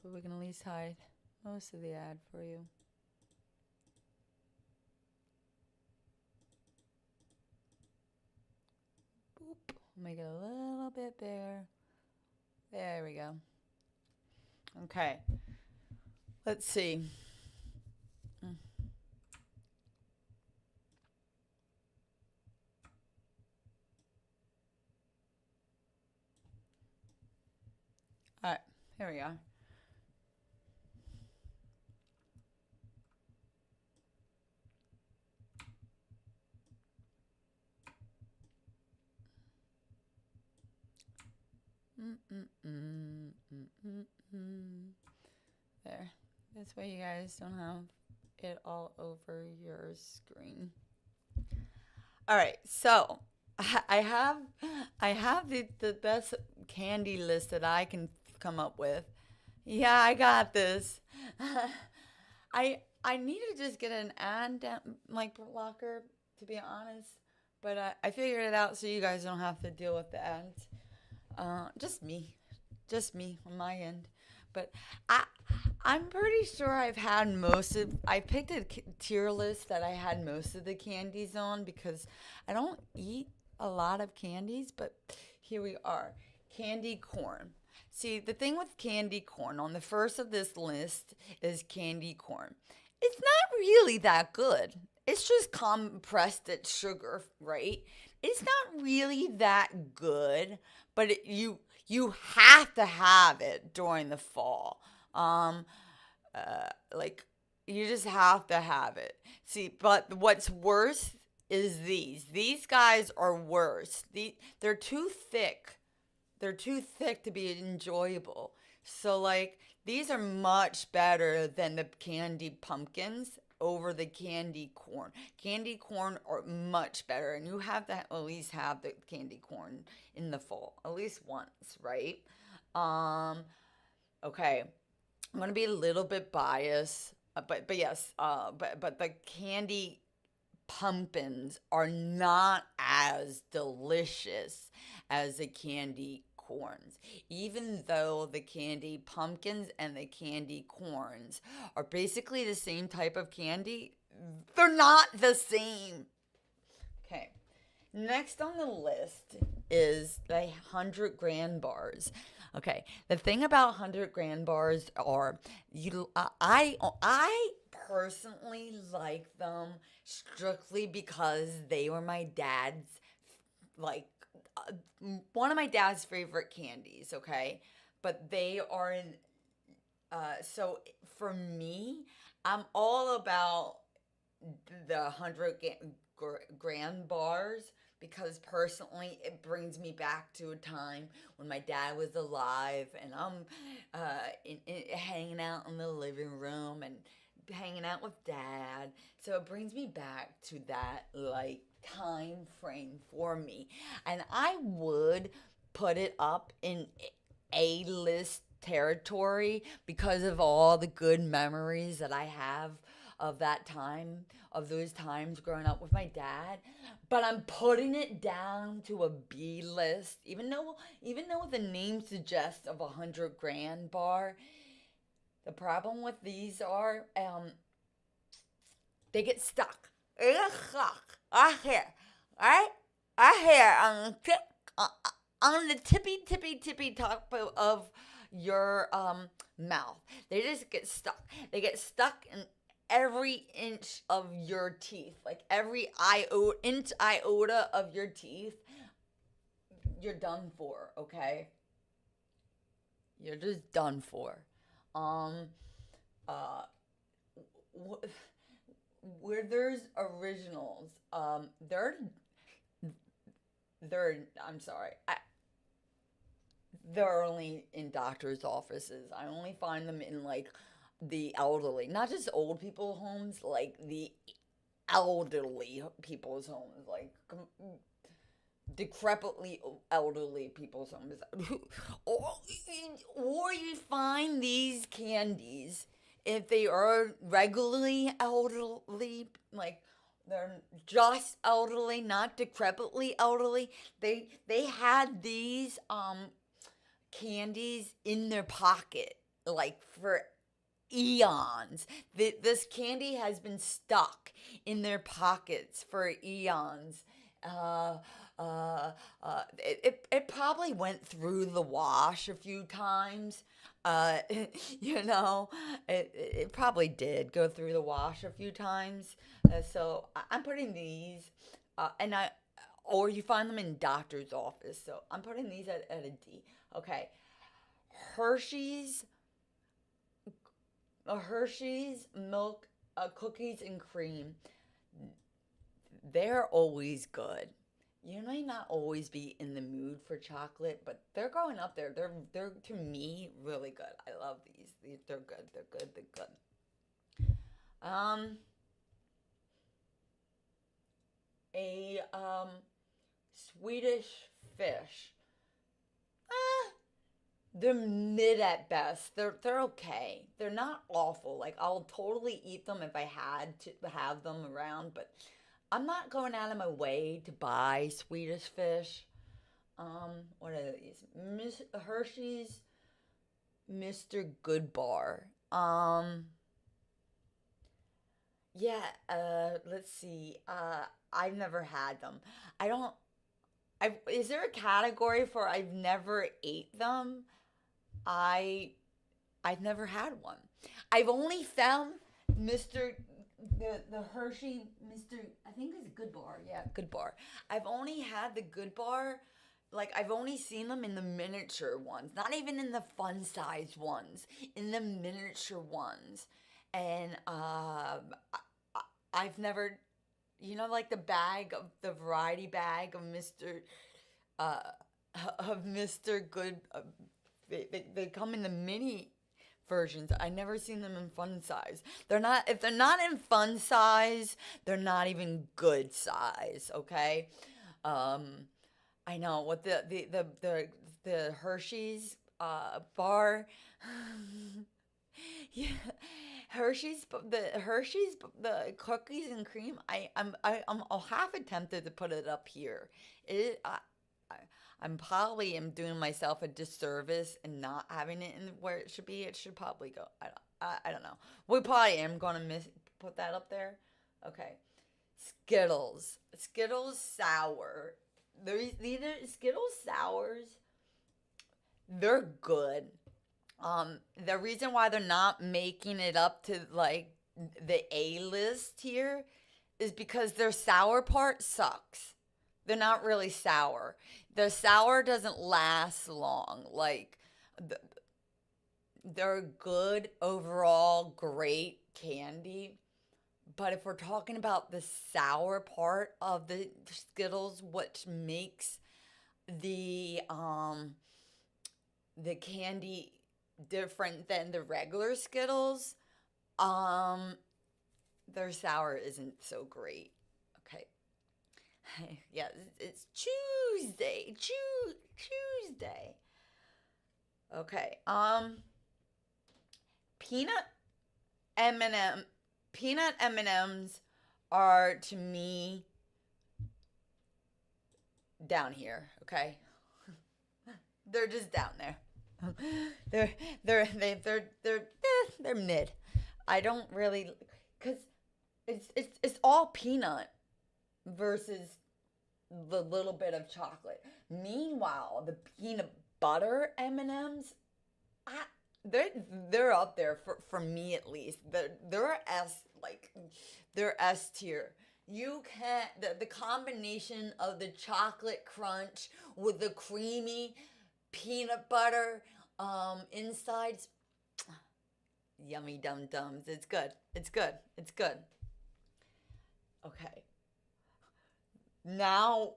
[SPEAKER 3] But we can at least hide most of the ad for you. Boop. Make it a little bit bigger. There we go. Okay. Let's see. All right, here we are. There. This way you guys don't have it all over your screen. All right, so I have the best candy list that I can come up with. Yeah, I got this. I need to just get an ad like blocker, to be honest. But I figured it out so you guys don't have to deal with the ads. Just me, on my end. But I I'm pretty sure I picked a tier list that I had most of the candies on because I don't eat a lot of candies. But here we are, candy corn. See, the thing with candy corn on the first of this list is candy corn. It's not really that good. It's just compressed at sugar, right? It's not really that good, but you have to have it during the fall. Um, like you just have to have it. See, but what's worse is these. These guys are worse. They're too thick. They're too thick to be enjoyable. So like these are much better than the candy pumpkins over the candy corn. Candy corn are much better, and you have to at least have the candy corn in the fall, at least once, right? Um, okay, I'm gonna be a little bit biased, but yes, but the candy pumpkins are not as delicious as the candy corns. Even though the candy pumpkins and the candy corns are basically the same type of candy, they're not the same. Okay. Next on the list is the 100 grand bars. Okay, the thing about 100 grand bars are I personally like them strictly because they were my dad's like uh, one of my dad's favorite candies. Okay, but they are in. So for me, I'm all about the 100 grand bars because personally it brings me back to a time when my dad was alive and I'm hanging out in the living room and hanging out with dad, so it brings me back to that like time frame for me, and I would put it up in A list territory because of all the good memories that I have of that time, of those times growing up with my dad. But I'm putting it down to a B list, even though the name suggests of 100 grand bar. The problem with these are they get stuck. They get stuck. I hear, right? I hear on the tippy top of your mouth. They just get stuck. They get stuck in every inch of your teeth, like every iota of your teeth. You're done for. Okay, you're just done for. Um, uh, where there's originals, they're I'm sorry, they're only in doctors' offices. I only find them in like the elderly, not just old people homes, like the elderly people's homes, like decrepitly elderly people's homes. Or you find these candies if they are regularly elderly, like they're just elderly, not decrepitly elderly. They had these candies in their pocket like for eons. This candy has been stuck in their pockets for eons. It probably went through the wash a few times. Uh, you know, it probably did go through the wash a few times. So I'm putting these, or you find them in doctor's office. So I'm putting these at a D. Okay, Hershey's, Hershey's milk, cookies and cream. They're always good. You may not always be in the mood for chocolate, but they're going up there. They're to me really good. I love these. They're good. They're good. They're good. A Swedish fish. They're mid at best. They're okay. They're not awful. Like I'll totally eat them if I had to have them around, but I'm not going out of my way to buy Swedish fish. What are these? Hershey's Mr. Goodbar. Yeah, let's see. I've never had them. I don't is there a category for I've never ate them? I I've never had one. I've only found Mr. The Hershey Mr. I think it's Good Bar. Yeah, Good Bar. I've only had the Good Bar. Like I've only seen them in the miniature ones, not even in the fun size ones, in the miniature ones, and I've never, like the variety bag of uh, Mr. Good. They come in the mini versions. I never seen them in fun size. If they're not in fun size, they're not even good size. Okay, I know what the Hershey's bar. Yeah, the cookies and cream. I'm half tempted to put it up here. I I'm probably am doing myself a disservice and not having it in where it should be. It should probably go. I don't know. We probably am gonna put that up there. Okay, Skittles sour. These are Skittles sours. They're good. The reason why they're not making it up to like the A list here is because their sour part sucks. They're not really sour. Their sour doesn't last long. Like they're good overall, great candy. But if we're talking about the sour part of the Skittles, which makes the candy different than the regular Skittles, their sour isn't so great. Okay. Yeah, it's Chewsday. Chewsday. Okay. Peanut M&M peanut M&Ms are to me down here, okay? They're just down there. They're mid. I don't really, cuz it's all peanut versus the little bit of chocolate. Meanwhile, the peanut butter M&Ms, they're up there for me at least. They're S tier. You can't the combination of the chocolate crunch with the creamy peanut butter insides, yummy dum dums. It's good. It's good. It's good. Okay. Now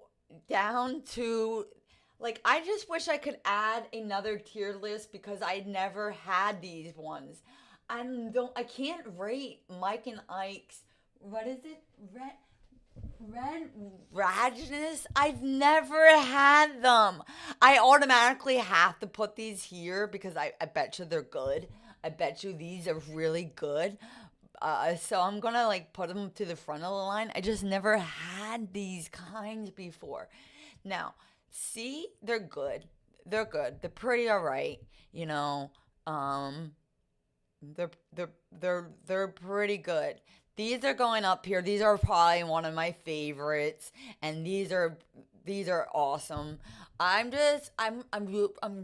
[SPEAKER 3] down to I just wish I could add another tier list because I never had these ones. I can't rate Mike and Ike's, what is it? Red Radness? I've never had them. I automatically have to put these here because I bet you they're good. I bet you these are really good. So I'm gonna put them to the front of the line. I just never had these kinds before. Now, see, they're good. They're good. They're pretty alright. They're pretty good. These are going up here. These are probably one of my favorites, and these are awesome. I'm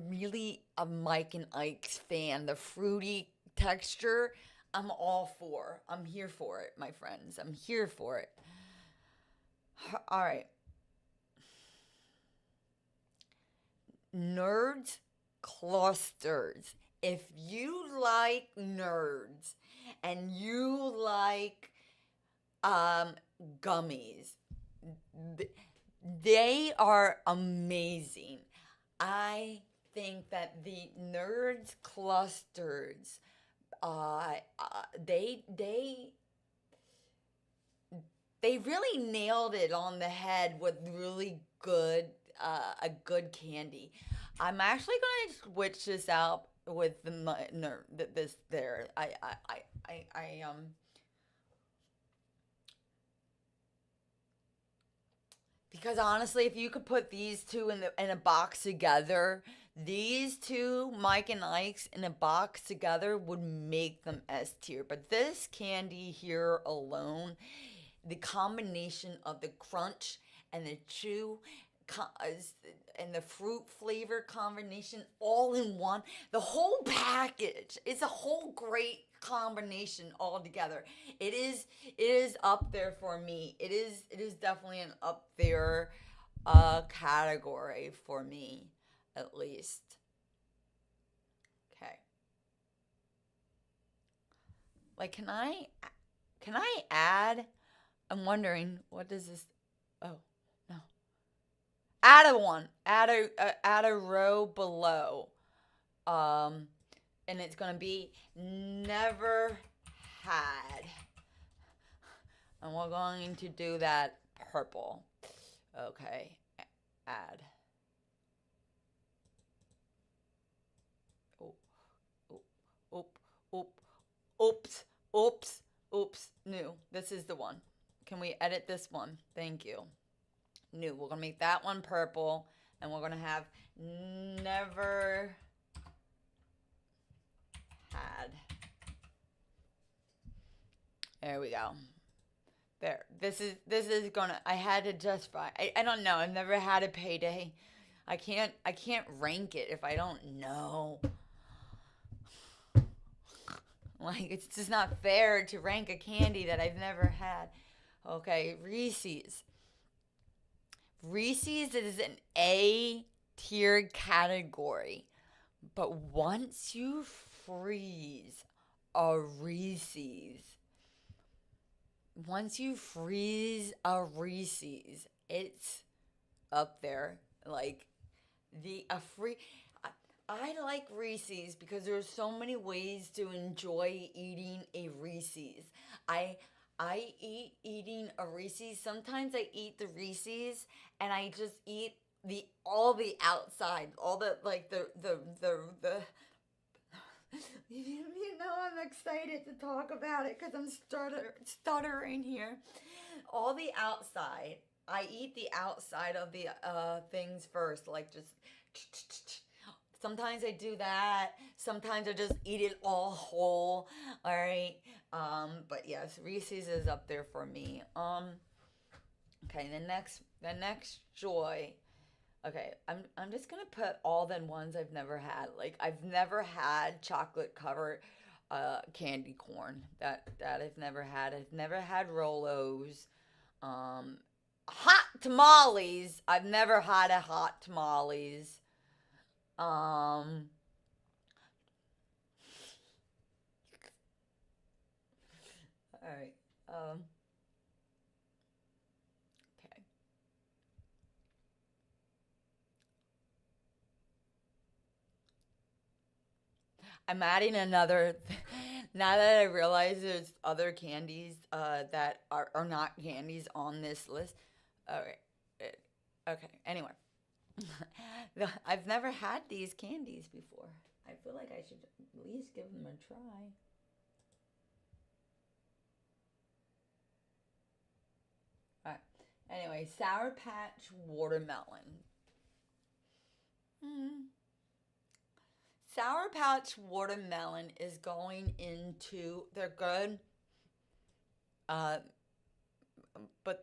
[SPEAKER 3] really a Mike and Ike's fan. The fruity texture, I'm all for. I'm here for it, my friends. I'm here for it. All right. Nerds clusters. If you like nerds and you like gummies, they are amazing. I think that the nerds clusters, they really nailed it on the head with really good a good candy. I'm actually gonna switch this out with this there. Because honestly, if you could put these two in a box together, these two, Mike and Ike's, in a box together would make them S tier. But this candy here alone, the combination of the crunch and the chew and the fruit flavor combination all in one, the whole package, it's a whole great combination all together. It is up there for me. It is definitely an up there category for me, at least. Okay. Like, can I add? I'm wondering, what does this? Oh, no. Add a one. Add a row below. And it's gonna be never had. And we're going to do that purple. Okay. Add. Oh, oh, oops. New. This is the one. Can we edit this one? Thank you. New. We're gonna make that one purple, and we're gonna have never had. There we go. There. This is gonna. I had to justify. I don't know. I've never had a payday. I can't rank it if I don't know. Like, it's just not fair to rank a candy that I've never had. Okay, Reese's. Reese's is an A tier category. But once you freeze a Reese's, it's up there. Like, I like Reese's because there's so many ways to enjoy eating a Reese's. I eating a Reese's. Sometimes I eat the Reese's and I just eat all the outside, all the like the you know, I'm excited to talk about it because I'm stuttering here. All the outside. I eat the outside of the things first, like just. Sometimes I do that. Sometimes I just eat it all whole. All right. But yes, Reese's is up there for me. Okay. The next joy. Okay. I'm just gonna put all the ones I've never had. Like, I've never had chocolate covered candy corn. That I've never had. I've never had Rolos. Hot tamales. I've never had a hot tamales. All right. Okay. I'm adding another. Now that I realize there's other candies that are not candies on this list. All right. Okay. Anyway. I've never had these candies before. I feel like I should at least give them a try. Alright. Anyway, Sour Patch Watermelon. Sour Patch Watermelon is going into... They're good. But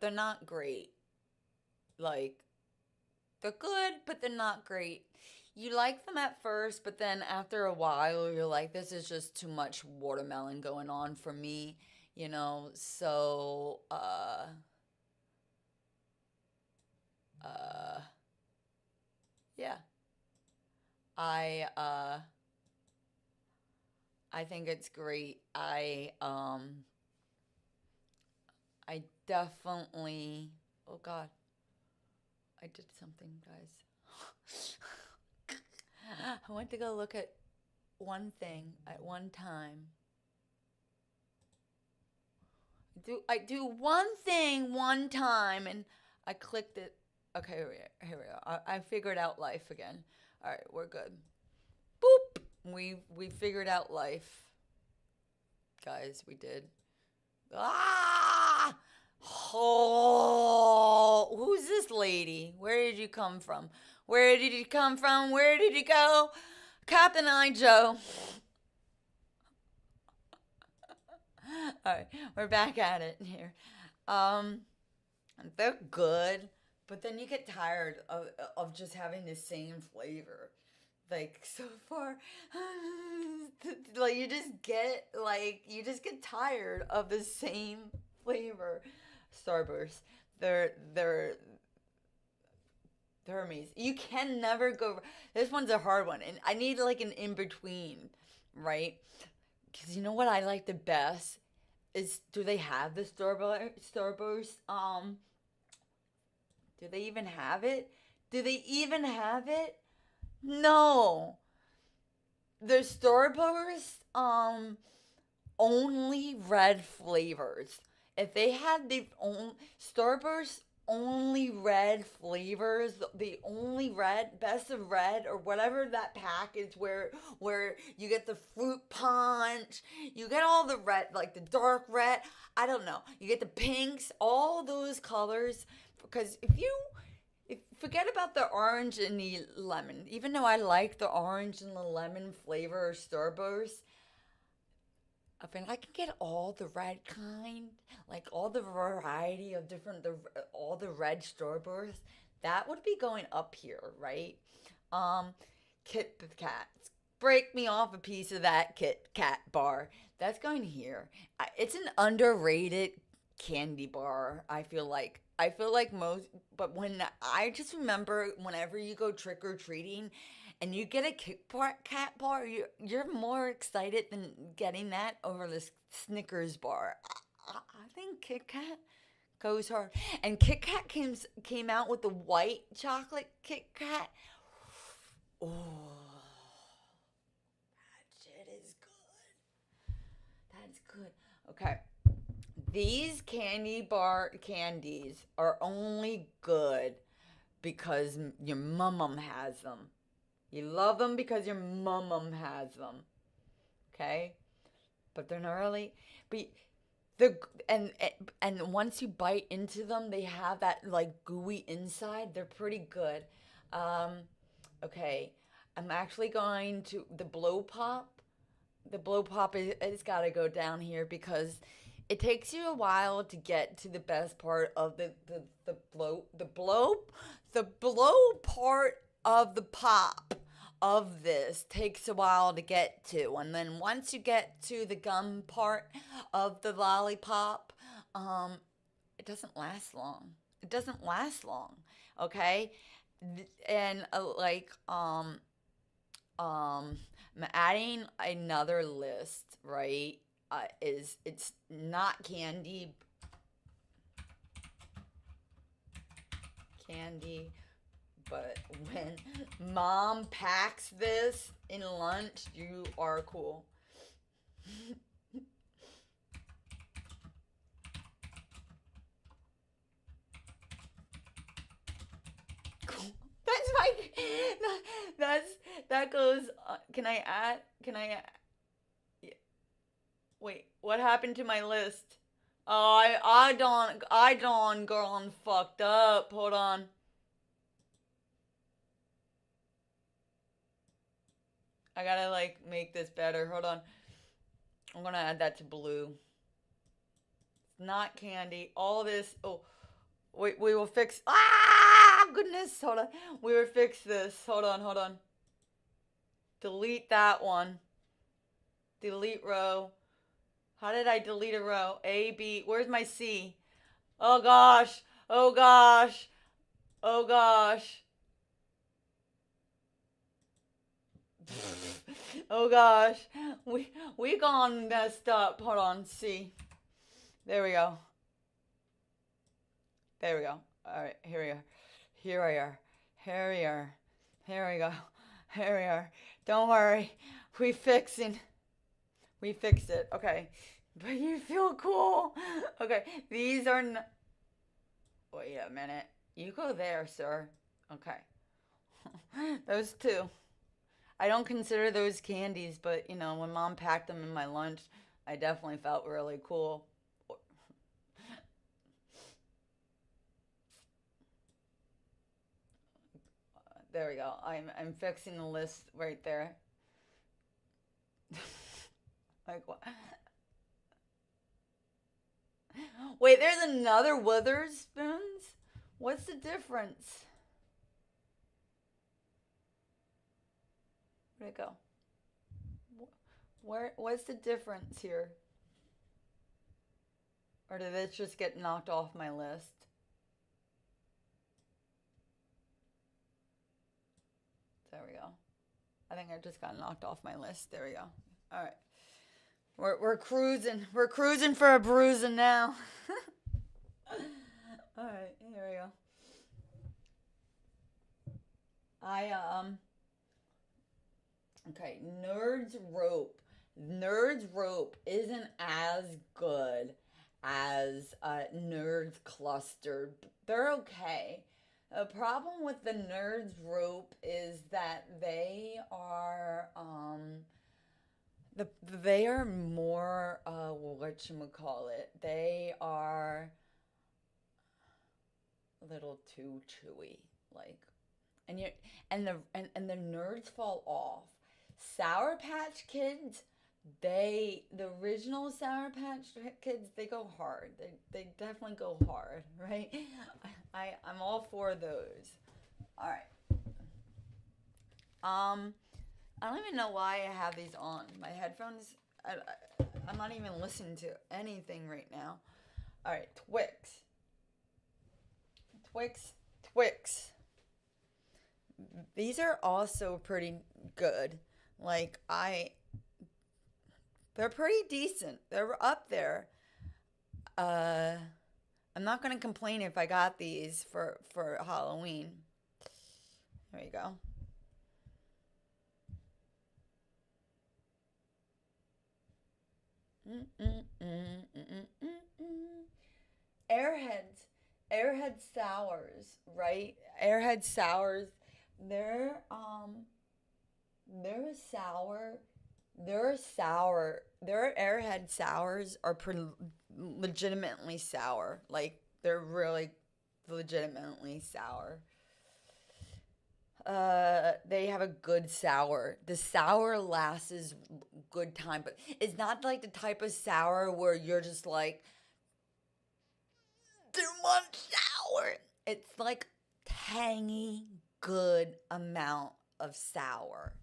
[SPEAKER 3] they're not great. Like... They're good, but they're not great. You like them at first, but then after a while, you're like, this is just too much watermelon going on for me, you know? So, yeah. I think it's great. I definitely, oh God. I did something, guys. I went to go look at one thing at one time. I do one thing one time and I clicked it Okay, here we go. I figured out life again. All right, we're good. Boop. We figured out life, guys. We did. Ah! Oh, who's this lady? Where did you come from? Where did you come from? Where did you go? Captain I Joe. All right, we're back at it here. They're good, but then you get tired of just having the same flavor. Like so far, like you just get tired of the same flavor. Starburst, they're amazing. You can never go. This one's a hard one, and I need like an in between, right? Because you know what I like the best is, do they have the Starburst? Do they even have it? Do they even have it? No. The Starburst only red flavors. If they had the Starburst only red flavors, the only red, best of red, or whatever that pack is, where you get the fruit punch, you get all the red, like the dark red, I don't know, you get the pinks, all those colors. Because if forget about the orange and the lemon, even though I like the orange and the lemon flavor of Starburst, I mean, I can get all the red kind, like all the variety of all the red Starbursts. That would be going up here, right? Kit Kat, break me off a piece of that Kit Kat bar. That's going here. It's an underrated candy bar. I feel like most, but when I just remember whenever you go trick or treating and you get a Kit Kat bar, you're more excited than getting that over the Snickers bar. I think Kit Kat goes hard. And Kit Kat came out with the white chocolate Kit Kat. Oh, that shit is good. That's good. Okay. These candies are only good because your mum has them. You love them because your mum has them. Okay? But they're not really. But and once you bite into them, they have that like gooey inside. They're pretty good. Okay. I'm actually going to the blow pop. The blow pop is got to go down here because it takes you a while to get to the best part of the blow part of the pop of this takes a while to get to, and then once you get to the gum part of the lollipop, it doesn't last long. Okay, and I'm adding another list, right? It's not candy, but when mom packs this in lunch, you are cool. That goes. Can I add? Wait, what happened to my list? Oh, I done gone fucked up. Hold on. I gotta like make this better. Hold on. I'm gonna add that to blue. It's not candy. All this. Oh, wait. We will fix. Ah, goodness. Hold on. We will fix this. Hold on. Delete that one. Delete row. How did I delete a row? A, B. Where's my C? Oh gosh. Oh gosh. Oh gosh. We gone messed up. Hold on. C. There we go. All right. Here we are. Here we go. Don't worry. We fixed it. Okay. But you feel cool. Okay. These are wait a minute. You go there, sir. Okay. Those two. I don't consider those candies, but you know, when Mom packed them in my lunch, I definitely felt really cool. There we go. I'm fixing the list right there. Like what? Wait, there's another Witherspoons? What's the difference? Where'd it go? What's the difference here? Or did it just get knocked off my list? There we go. I think I just got knocked off my list. There we go. All right. We're cruising. We're cruising for a bruising now. All right, here we go. Okay, Nerds Rope. Nerds Rope isn't as good as Nerds Clustered. They're okay. The problem with the Nerds Rope is that they are they are more whatchamacallit. They are a little too chewy, like, and the nerds fall off. Sour Patch Kids, the original Sour Patch Kids, they go hard. They definitely go hard, right? I'm all for those. All right. I don't even know why I have these on. My headphones, I'm not even listening to anything right now. All right, Twix. These are also pretty good. Like, they're pretty decent. They're up there. I'm not going to complain if I got these for Halloween. There you go. Airhead sours, right? Airhead sours, they're sour. Their Airhead sours are legitimately sour. Like, they're really legitimately sour. They have a good sour. The sour lasts good time, but it's not like the type of sour where you're just like, too much sour. It's like tangy, good amount of sour.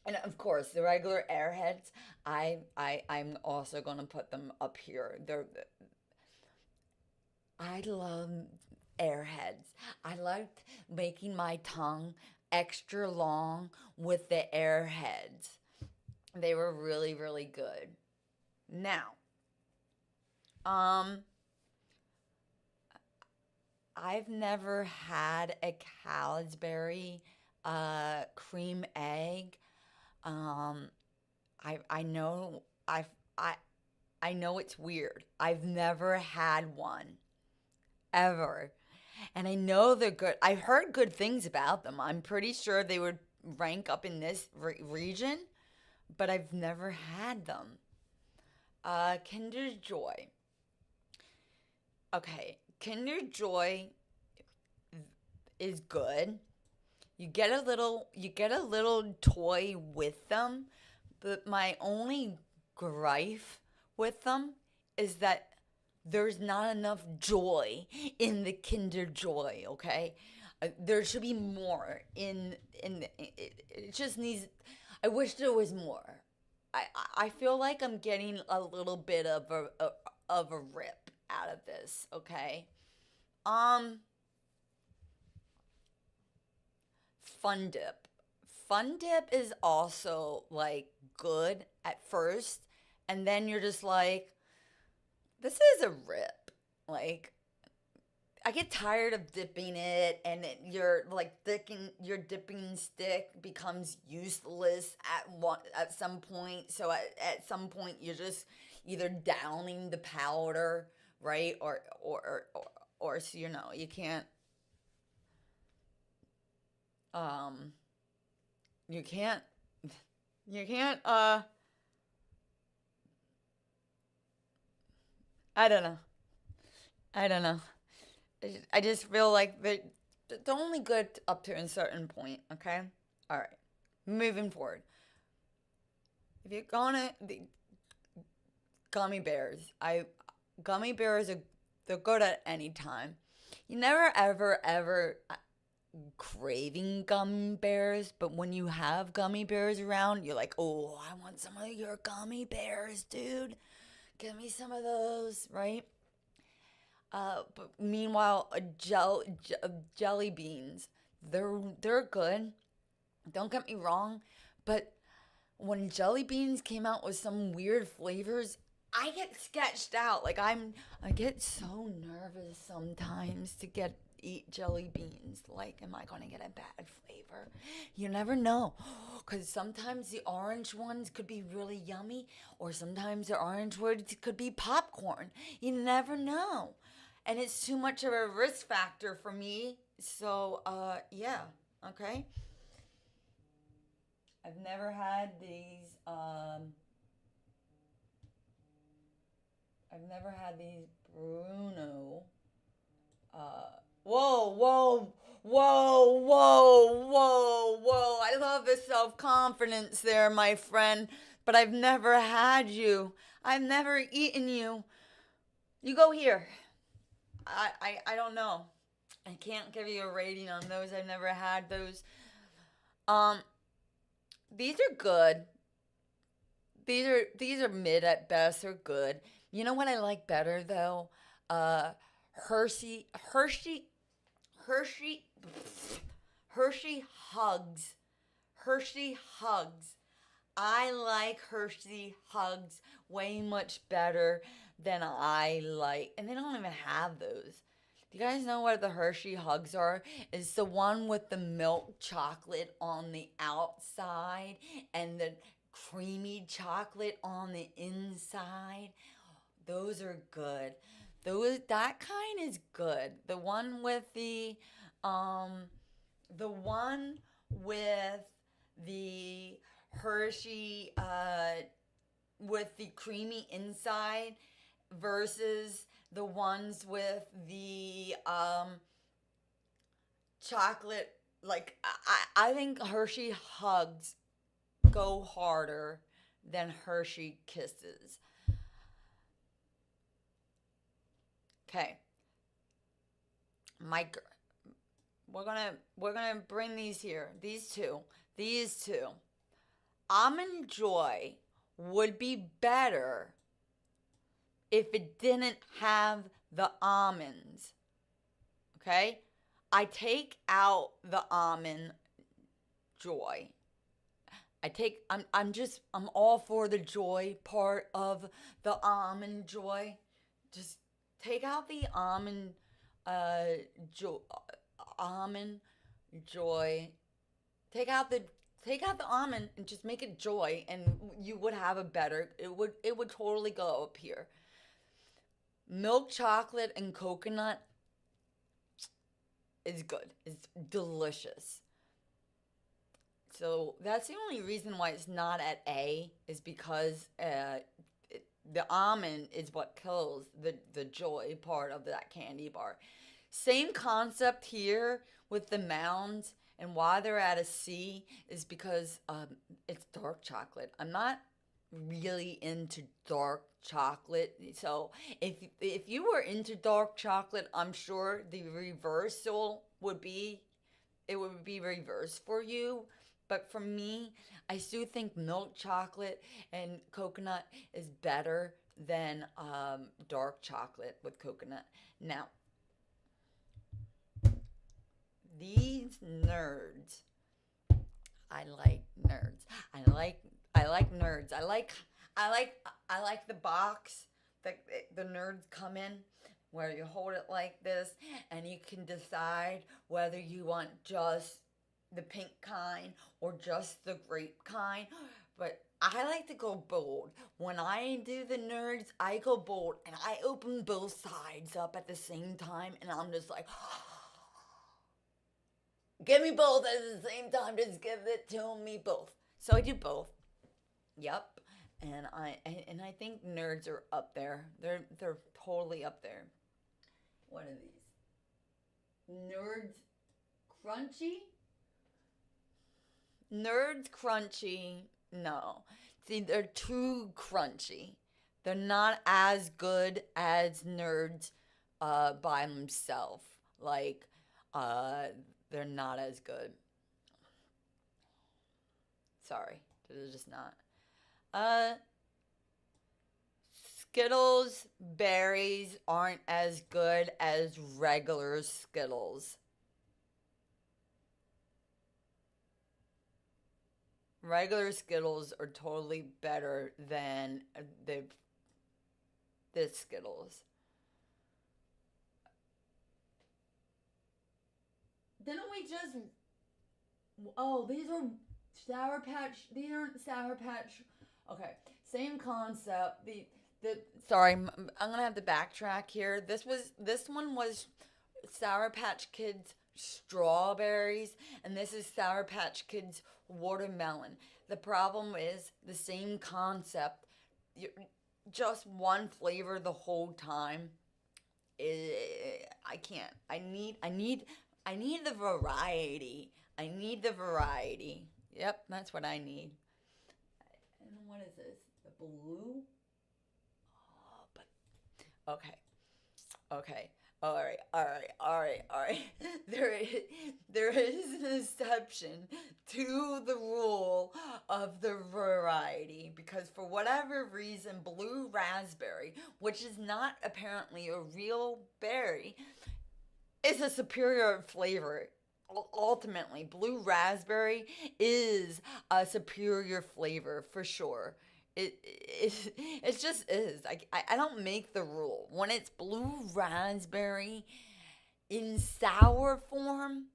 [SPEAKER 3] And of course, the regular Airheads, I'm also gonna put them up here. I love Airheads. I liked making my tongue extra long with the Airheads. They were really, really good. Now, I've never had a Salisbury cream egg. I know I know it's weird. I've never had one ever. And I know they're good. I've heard good things about them. I'm pretty sure they would rank up in this region, but I've never had them. Kinder Joy. Okay, Kinder Joy is good. You get a little toy with them, but my only gripe with them is that there's not enough joy in the Kinder Joy, okay? There should be more it just needs. I wish there was more. I feel like I'm getting a little bit of a rip out of this, okay? Fun Dip. Fun Dip is also like good at first, and then you're just like, this is a rip. Like, I get tired of dipping it, and your dipping stick becomes useless at some point. So at some point, you're just either downing the powder, right, course, you know, you can't you can't you can't I don't know. I don't know. I just feel like they're only good up to a certain point, okay? All right. Moving forward. If you're gonna gummy bears, gummy bears are they're good at any time. You never ever craving gummy bears, but when you have gummy bears around, you're like, "Oh, I want some of your gummy bears, dude. Give me some of those," right? But meanwhile, jelly beans, they're good. Don't get me wrong, but when jelly beans came out with some weird flavors, I get sketched out. Like I get so nervous sometimes to eat jelly beans. Like, am I gonna get a bad flavor? You never know, because sometimes the orange ones could be really yummy, or sometimes the orange ones could be popcorn. You never know, and it's too much of a risk factor for me. So, yeah, okay. I've never had these. I've never had these Bruno. Whoa, whoa, whoa, whoa, whoa, whoa. I love the self-confidence there, my friend. But I've never had you. I've never eaten you. You go here. I don't know. I can't give you a rating on those. I've never had those. These are good. These are mid at best. They're good. You know what I like better though? Hershey Hershey Hershey Hugs. Hershey Hugs. I like Hershey Hugs way much better than I like, and they don't even have those. Do you guys know what the Hershey Hugs are? It's the one with the milk chocolate on the outside and the creamy chocolate on the inside. Those are good. That kind is good. The one with the Hershey with the creamy inside versus the ones with the chocolate. Like I think Hershey Hugs go harder than Hershey Kisses. Okay. We're gonna bring these here. These two. Almond Joy would be better if it didn't have the almonds. Okay? I take out the almond Joy. I'm all for the joy part of the almond Joy. Just take out the almond almond Joy. Take out the almond and just make it Joy, and you would have a better. It would totally go up here. Milk chocolate and coconut is good. It's delicious. So that's the only reason why it's not at A, is because the almond is what kills the joy part of that candy bar. Same concept here with the mounds, and why they're at a C is because it's dark chocolate. I'm not really into dark chocolate. So if you were into dark chocolate, I'm sure the reversal would be reversed for you. But for me, I still think milk chocolate and coconut is better than dark chocolate with coconut. Now, these nerds, I like nerds. I like nerds. I like the box that the nerds come in, where you hold it like this and you can decide whether you want just the pink kind or just the grape kind. But I like to go bold. When I do the nerds, I go bold and I open both sides up at the same time, and I'm just like, give me both at the same time. Just give it to me both. So I do both. Yep. And I think nerds are up there. They're totally up there. What are these? Nerds crunchy? Nerds crunchy. No. See, they're too crunchy. They're not as good as nerds by themselves. Like, they're not as good. Sorry. They're just not. Skittles berries aren't as good as regular Skittles. Regular Skittles are totally better than the Skittles. Didn't we just... Oh, these are Sour Patch... These aren't Sour Patch... Okay, same concept. Sorry, I'm gonna have to backtrack here. This one was Sour Patch Kids strawberries, and this is Sour Patch Kids watermelon. The problem is the same concept, just one flavor the whole time. I can't. I need the variety. I need the variety. Yep, that's what I need. And what is this? The blue? Oh, but okay. All right. There is an exception to the rule of the variety, because for whatever reason, blue raspberry, which is not apparently a real berry, is a superior flavor. Ultimately, blue raspberry is a superior flavor for sure. It just is. I don't make the rule. When it's blue raspberry in sour form,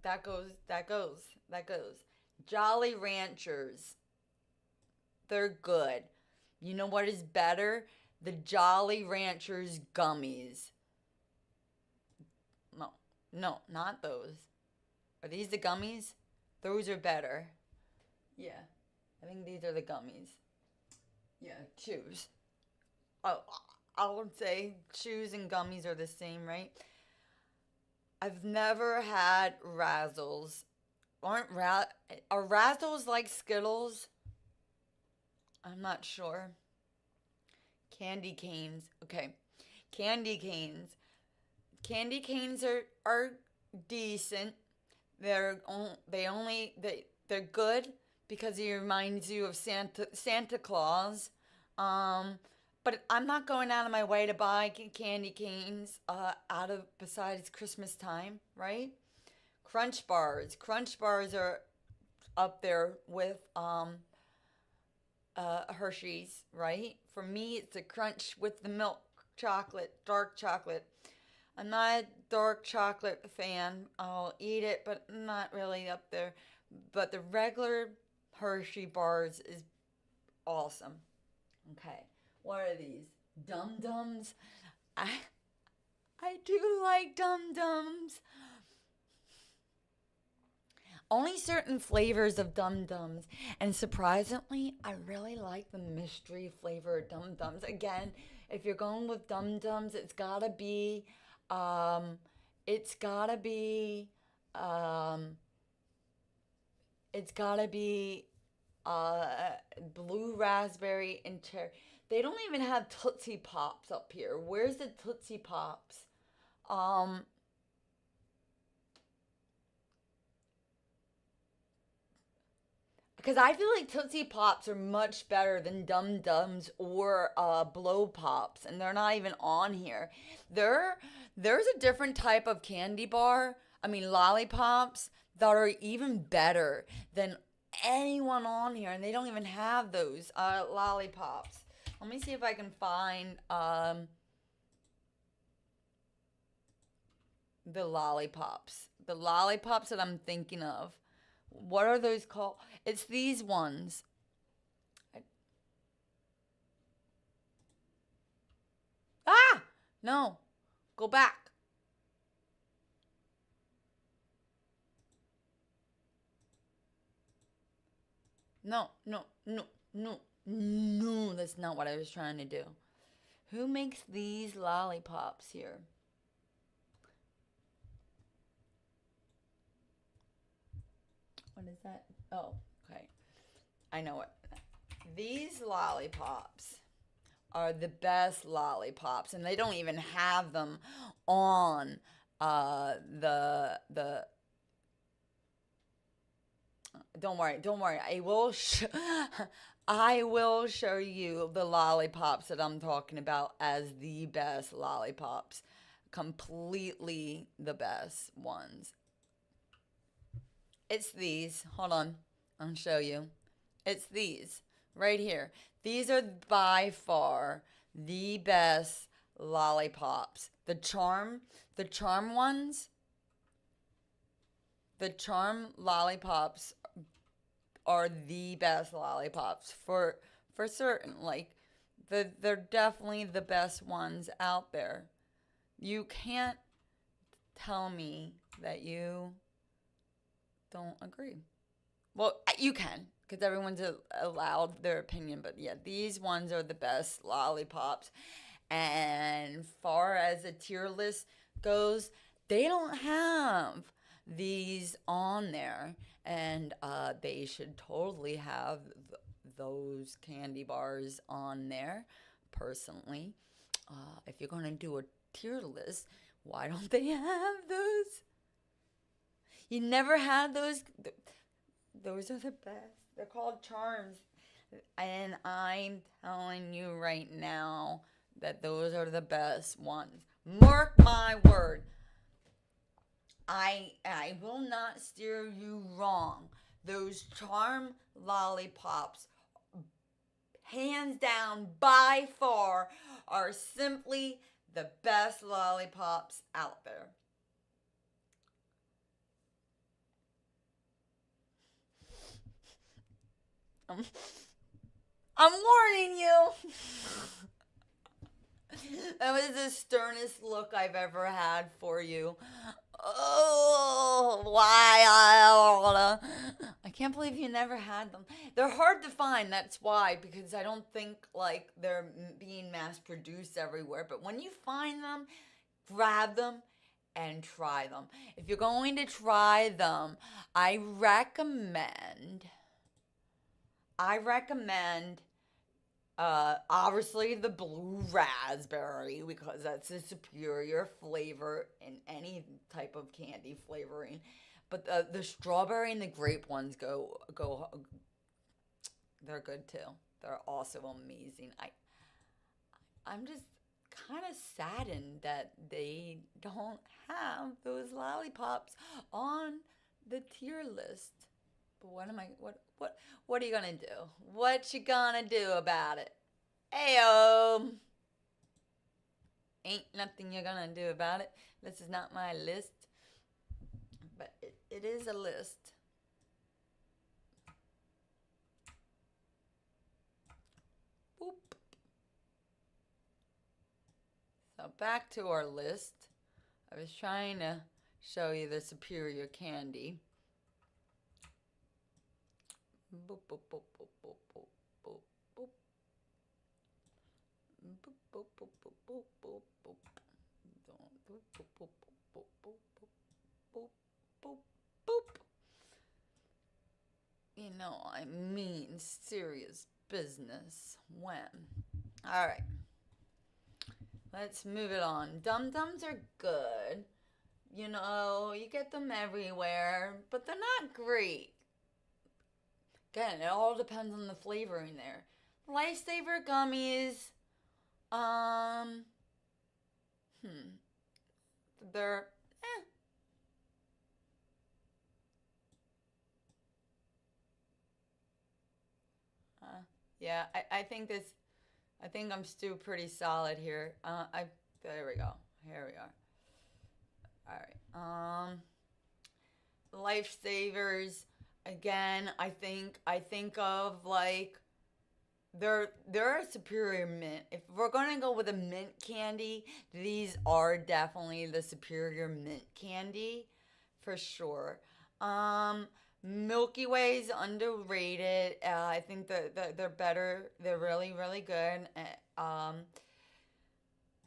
[SPEAKER 3] that goes. Jolly Ranchers, they're good. You know what is better? The Jolly Ranchers gummies. No, not those. Are these the gummies? Those are better. Yeah. I think these are the gummies. Yeah, chews. Oh, I would say chews and gummies are the same, right? I've never had Razzles. Are Razzles like Skittles? I'm not sure. Candy canes. Okay. Candy canes. Candy canes are decent. They're good because it reminds you of Santa Claus. But I'm not going out of my way to buy candy canes besides Christmas time, right? Crunch bars. Crunch bars are up there with Hershey's, right? For me, it's a crunch with the milk chocolate, dark chocolate. I'm not a dark chocolate fan. I'll eat it, but not really up there. But the regular Hershey bars is awesome. Okay, what are these? Dum Dums. I do like Dum Dums. Only certain flavors of Dum Dums, and surprisingly, I really like the mystery flavor of Dum Dums. Again, if you're going with Dum Dums, it's gotta be blue raspberry and cherry. They don't even have Tootsie Pops up here. Where's the Tootsie Pops? Because I feel like Tootsie Pops are much better than Dum Dums or Blow Pops, and they're not even on here. There's a different type of candy bar, lollipops, that are even better than anyone on here, and they don't even have those lollipops. Let me see if I can find the lollipops that I'm thinking of. What are those called? It's these ones. Ah! No. Go back. No, no, no, no, no. That's not what I was trying to do. Who makes these lollipops here? What is that? Oh, okay. I know it. These lollipops are the best lollipops, and they don't even have them on the. Don't worry. I will show you the lollipops that I'm talking about as the best lollipops, completely the best ones. It's these. Hold on, I'll show you. It's these right here. These are by far the best lollipops. The charm ones, the charm lollipops are the best lollipops for certain. Like they're definitely the best ones out there. You can't tell me that you don't agree. Well, you can, because everyone's allowed their opinion. But yeah, these ones are the best lollipops. And far as the tier list goes, they don't have these on there. And they should totally have those candy bars on there, personally. If you're going to do a tier list, why don't they have those? You never had those? Those are the best. They're called charms. And I'm telling you right now that those are the best ones. Mark my word. I will not steer you wrong. Those charm lollipops, hands down, by far, are simply the best lollipops out there. I'm warning you. That was the sternest look I've ever had for you. Oh, why? I can't believe you never had them. They're hard to find, that's why, because I don't think like they're being mass produced everywhere. But when you find them, grab them and try them. If you're going to try them, I recommend obviously the blue raspberry, because that's a superior flavor in any type of candy flavoring. But the strawberry and the grape ones go. They're good too. They're also amazing. I'm just kind of saddened that they don't have those lollipops on the tier list. But what are you gonna do? What you gonna do about it? Ayo! Ain't nothing you're gonna do about it. This is not my list. But it is a list. Boop. So back to our list. I was trying to show you the superior candy. Boop, boop, boop, boop, boop, boop, boop, boop. Boop, boop, boop, boop, boop, boop, boop. Boop, boop, boop, boop, boop, boop, boop, boop. You know, I mean serious business when. All right. Let's move it on. Dum-Dums are good. You know, you get them everywhere, but they're not great. Again, it all depends on the flavoring there. Lifesaver gummies, they're, yeah, I think I'm still pretty solid here. There we go. Here we are. All right. Lifesavers, Again, I think of like they're a superior mint. If we're gonna go with a mint candy, these are definitely the superior mint candy, for sure. Um, Milky Way's underrated. I think that they're better. They're really really good.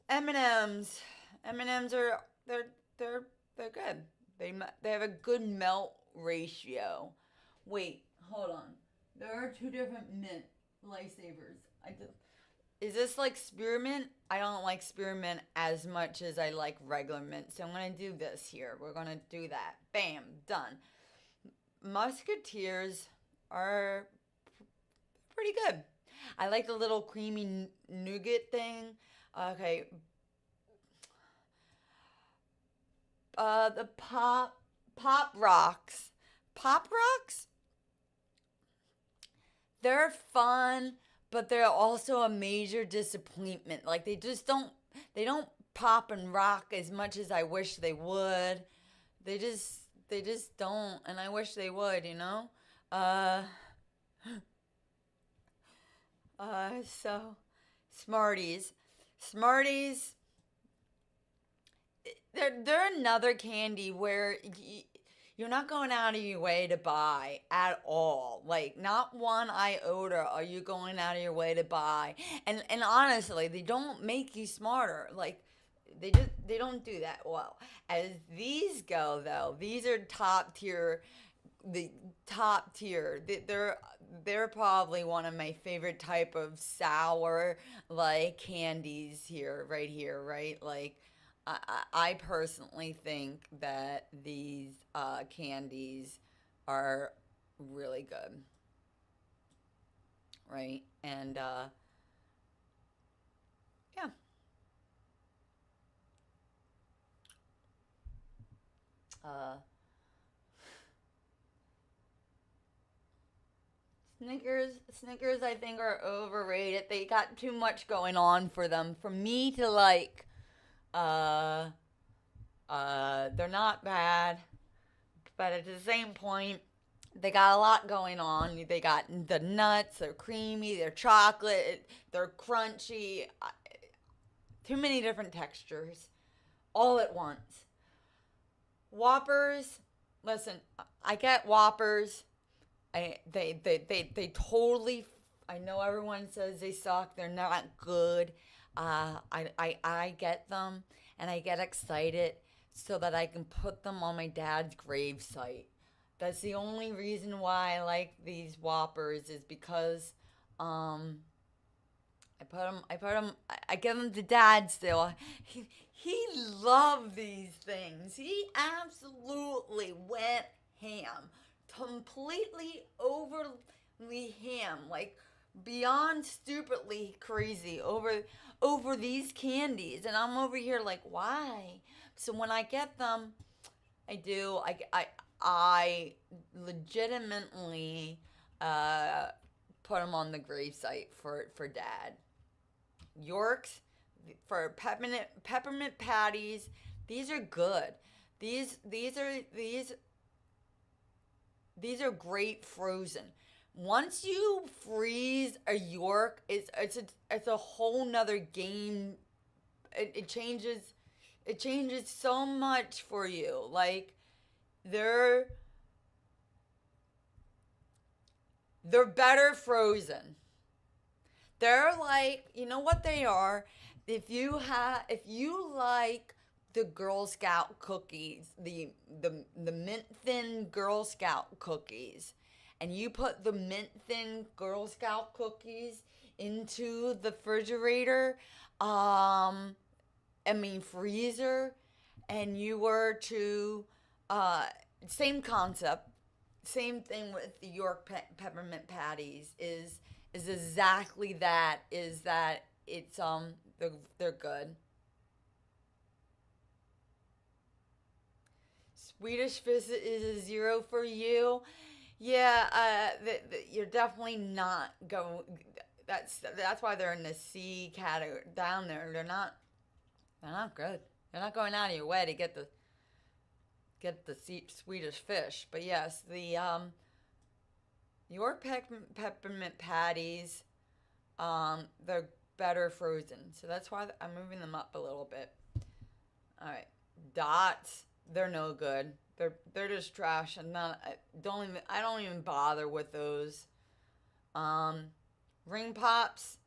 [SPEAKER 3] M&Ms, M&Ms are they're they're good. They have a good melt ratio. Wait, hold on. There are two different mint lifesavers. Is this like spearmint? I don't like spearmint as much as I like regular mint. So I'm gonna do this here. We're gonna do that. Bam, done. Musketeers are pretty good. I like the little creamy nougat thing. Okay. The pop rocks. Pop rocks? They're fun, but they're also a major disappointment. Like they don't pop and rock as much as I wish they would. They just don't, and I wish they would, you know? Uh so Smarties. Smarties, they're another candy where you're not going out of your way to buy at all. Like not one iota are you going out of your way to buy. And honestly, they don't make you smarter. Like they don't do that well. As these go though, these are top tier. The top tier. They're probably one of my favorite type of sour like candies here, right here, right? Like I personally think that these candies are really good, right? And yeah. Uh, Snickers, I think are overrated. They got too much going on for them. For me to like, uh, they're not bad, but at the same point, they got a lot going on. They got the nuts. They're creamy. They're chocolate. They're crunchy. Too many different textures, all at once. Whoppers. Listen, I get Whoppers. They totally. I know everyone says they suck. They're not good. I get them and I get excited so that I can put them on my dad's grave site. That's the only reason why I like these Whoppers is because I give them to dad still. He loved these things. He absolutely went ham. Completely overly ham. Like beyond stupidly crazy over these candies. And I'm over here like, why? So when I get them, I do. I legitimately put them on the gravesite for dad. Yorks for peppermint patties. These are good. These are great frozen. Once you freeze a York, it's a whole nother game. It changes so much for you. Like they're better frozen. They're like, you know what they are? If you like the Girl Scout cookies, the mint thin Girl Scout cookies, and you put the mint thin Girl Scout cookies into the refrigerator, freezer, and you were to, same concept, same thing with the York peppermint patties is exactly that. Is that it's they're good. Swedish Fish is a 0 for you. Yeah, you're definitely not going. That's why they're in the C category down there. They're not good. They're not going out of your way to get the Swedish Fish. But yes, Your peppermint patties, they're better frozen. So that's why I'm moving them up a little bit. All right. Dots, they're no good. They're just trash. And I don't even bother with those. Ring pops,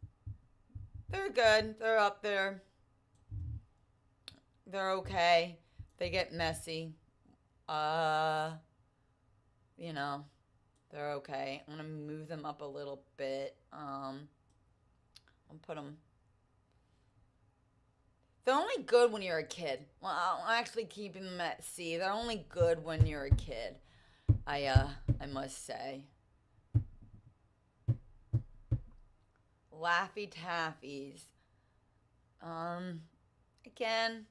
[SPEAKER 3] they're good. They're up there. They're okay. They get messy. You know, they're okay. I'm gonna move them up a little bit. I'll put them. They're only good when you're a kid. Well, I'm actually keeping them at C. They're only good when you're a kid. I must say. Laffy Taffies. Again,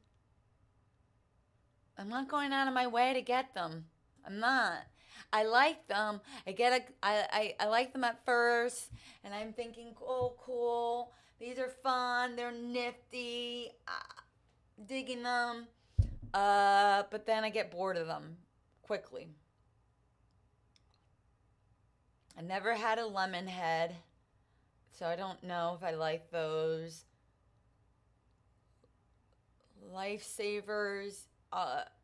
[SPEAKER 3] I'm not going out of my way to get them. I'm not. I like them. I like them at first, and I'm thinking, oh, cool. These are fun. They're nifty. Digging them. But then I get bored of them quickly. I never had a lemon head, so I don't know if I like those. Lifesavers.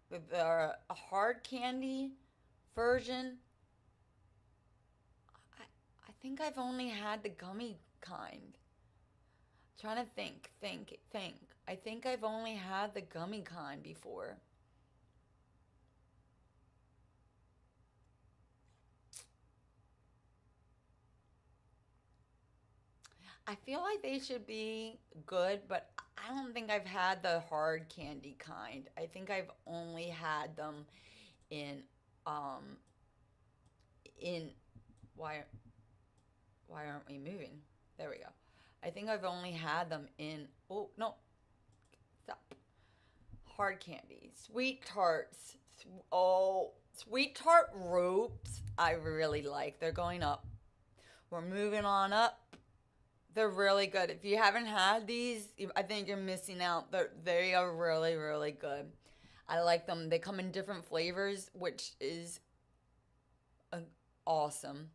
[SPEAKER 3] The hard candy version. I think I've only had the gummy kind. Trying to think. I think I've only had the gummy kind before. I feel like they should be good, but I don't think I've had the hard candy kind. I think I've only had them in why aren't we moving? There we go. I think I've only had them in stop. Hard candy. Sweet tarts. Sweet tart ropes I really like. They're going up. We're moving on up. They're really good. If you haven't had these, I think you're missing out. They are really, really good. I like them. They come in different flavors, which is awesome.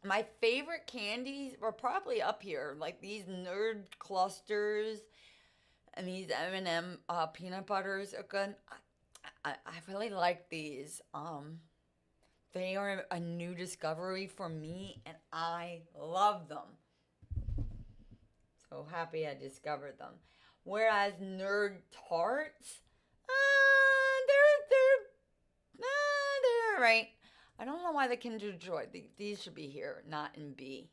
[SPEAKER 3] My favorite candies were probably up here, like these nerd clusters and these M&M peanut butters are good. I really like these. They are a new discovery for me, and I love them. So happy I discovered them. Whereas nerd tarts, they're alright. I don't know why the Kinder Joy. These should be here, not in B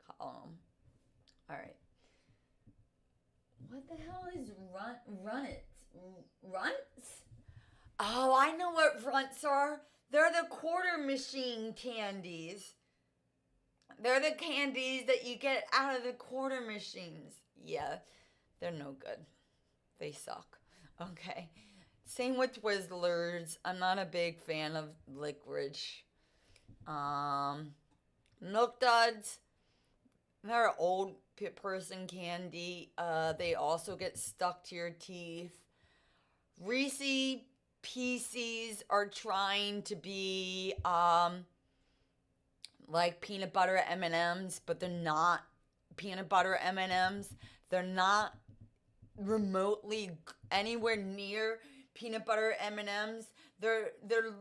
[SPEAKER 3] column. Alright. What the hell is runts? Oh, I know what runts are. They're the quarter machine candies. They're the candies that you get out of the quarter machines. Yeah, they're no good. They suck. Okay. Same with Twizzlers. I'm not a big fan of licorice. Milk Duds. They're old person candy. They also get stuck to your teeth. Reese Pieces are trying to be like peanut butter M&Ms, but they're not peanut butter M&Ms. They're not remotely anywhere near peanut butter M&Ms. They're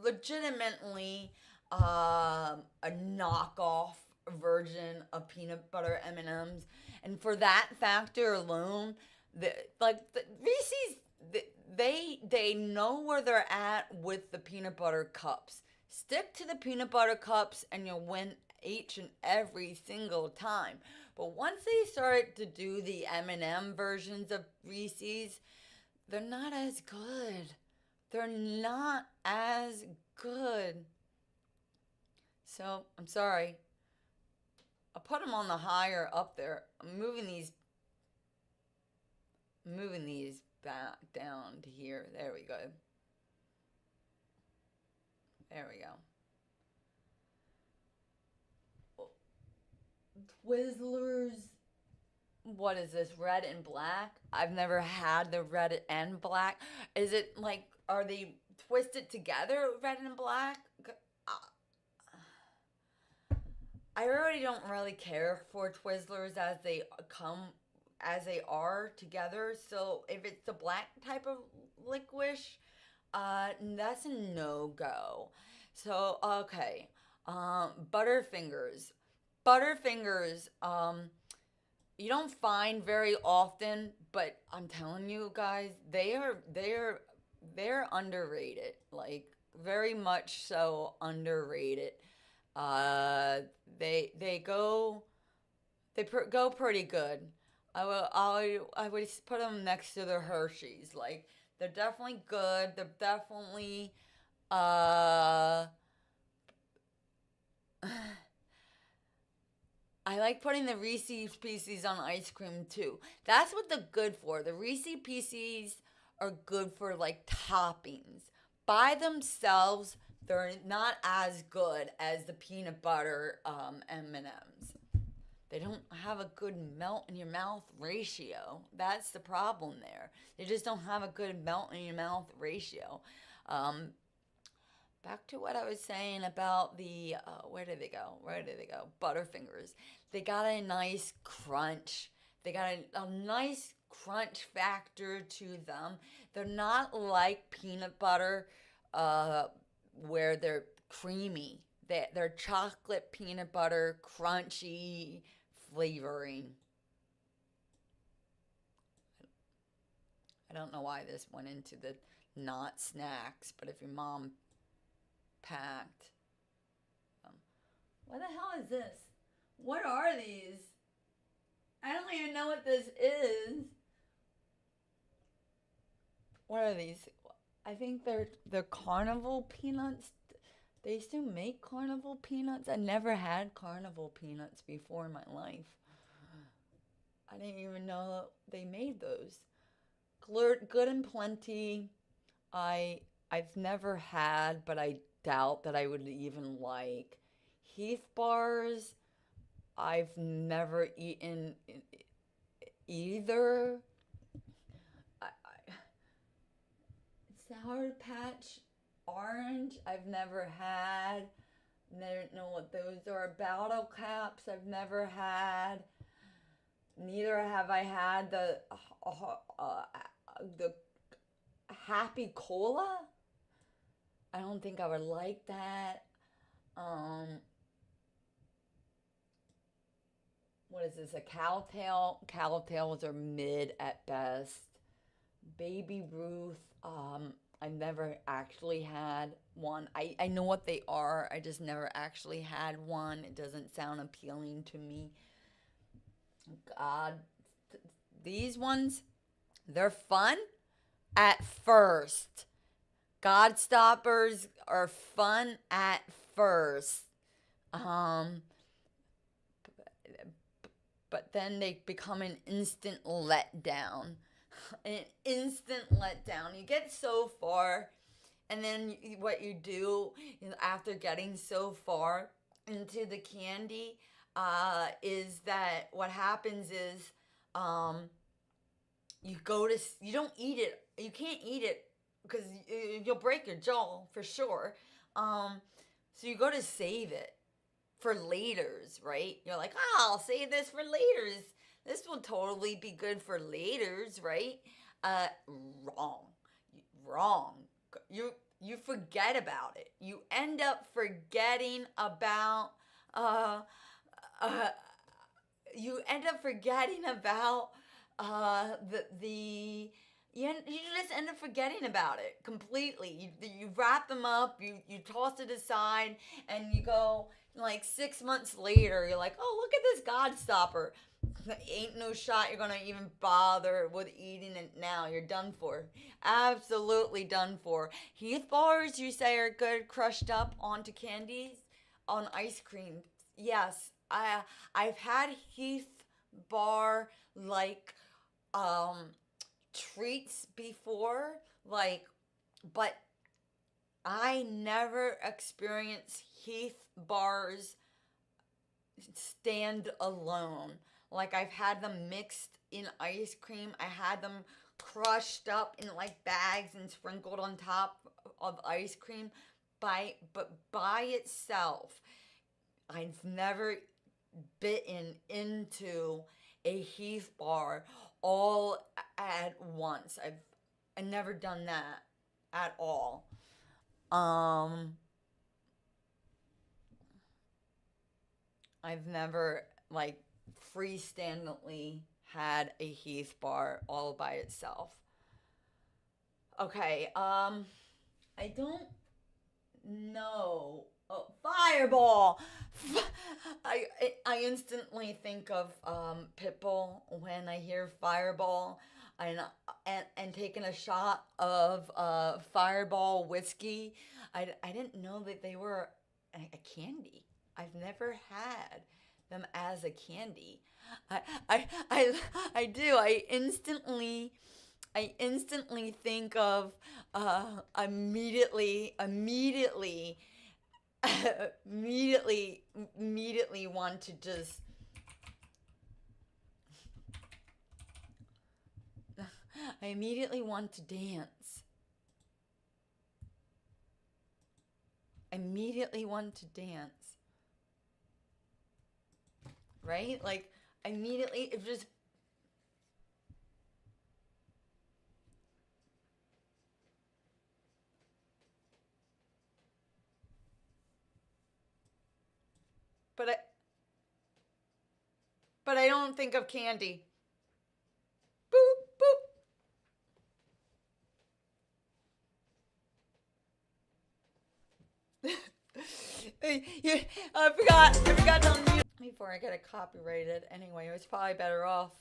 [SPEAKER 3] legitimately a knockoff version of peanut butter M&Ms, and for that factor alone, Reese's, they know where they're at with the peanut butter cups. Stick to the peanut butter cups and you'll win each and every single time. But once they start to do the M&M versions of Reese's, they're not as good. They're not as good. So, I'm sorry. I'll put them on the higher up there. I'm moving these back down to here. There we go. There we go. Twizzlers. What is this? Red and black? I've never had the red and black. Is it like, are they twisted together, red and black? I already don't really care for Twizzlers as they are together. So if it's the black type of licorice, that's a no go. So okay, Butterfingers. Butterfingers, you don't find very often, but I'm telling you guys, they're underrated. Like very much so underrated. Uh, they go go pretty good. I would put them next to the Hershey's. Like they're definitely good. They're definitely uh I like putting the Reese's Pieces on ice cream too. That's what they're good for. The Reese's Pieces are good for like toppings. By themselves, they're not as good as the peanut butter M&Ms. They don't have a good melt in your mouth ratio. That's the problem there. They just don't have a good melt in your mouth ratio. Um, Back to what I was saying about the where did they go? Where did they go? Butterfingers. They got a nice crunch. They got a nice crunch factor to them. They're not like peanut butter, where they're creamy. They're chocolate peanut butter, crunchy flavoring. I don't know why this went into the not snacks, but if your mom packed. What the hell is this? What are these? I don't even know what this is. What are these? I think they're carnival peanuts. They used to make carnival peanuts. I never had carnival peanuts before in my life. I didn't even know they made those. Good and Plenty. I've never had, but I doubt that I would even like. Heath bars, I've never eaten either. Sour Patch Orange, I've never had. Don't know what those are. Battle Caps, I've never had. Neither have I had the Happy Cola. I don't think I would like that. What is this? A Cowtail? Cowtails are mid at best. Baby Ruth. I've never actually had one. I know what they are. I just never actually had one. It doesn't sound appealing to me. God, these ones, they're fun at first. God stoppers are fun at first. But then they become an instant letdown. An instant letdown. You get so far, and then what you do after getting so far into the candy is that what happens is you don't eat it. You can't eat it because you'll break your jaw for sure. So you go to save it for laters, right? You're like, I'll save this for laters. This will totally be good for laters, right? Wrong. Wrong. You forget about it. You end up forgetting about you end up forgetting about the you just end up forgetting about it completely. You wrap them up, you toss it aside, and you go like 6 months later, you're like, oh, look at this God stopper. Ain't no shot you're gonna even bother with eating it now. You're done for. Absolutely done for. Heath bars, you say, are good crushed up onto candies, on ice cream. Yes, I've had Heath bar like treats before, like, but I never experienced Heath bars stand alone. Like, I've had them mixed in ice cream. I had them crushed up in like bags and sprinkled on top of ice cream. But by itself, I've never bitten into a Heath bar all at once. I've never done that at all. I've never like freestandingly had a Heath bar all by itself. Okay, I don't know. Oh, Fireball! I instantly think of Pitbull when I hear Fireball, and taking a shot of Fireball whiskey. I didn't know that they were a candy. I've never had them as a candy. I do. I instantly think of immediately want to just I immediately want to dance. Right? Like immediately it just but I don't think of candy. Boop boop. I forgot to unmute before I get it copyrighted. Anyway, it was probably better off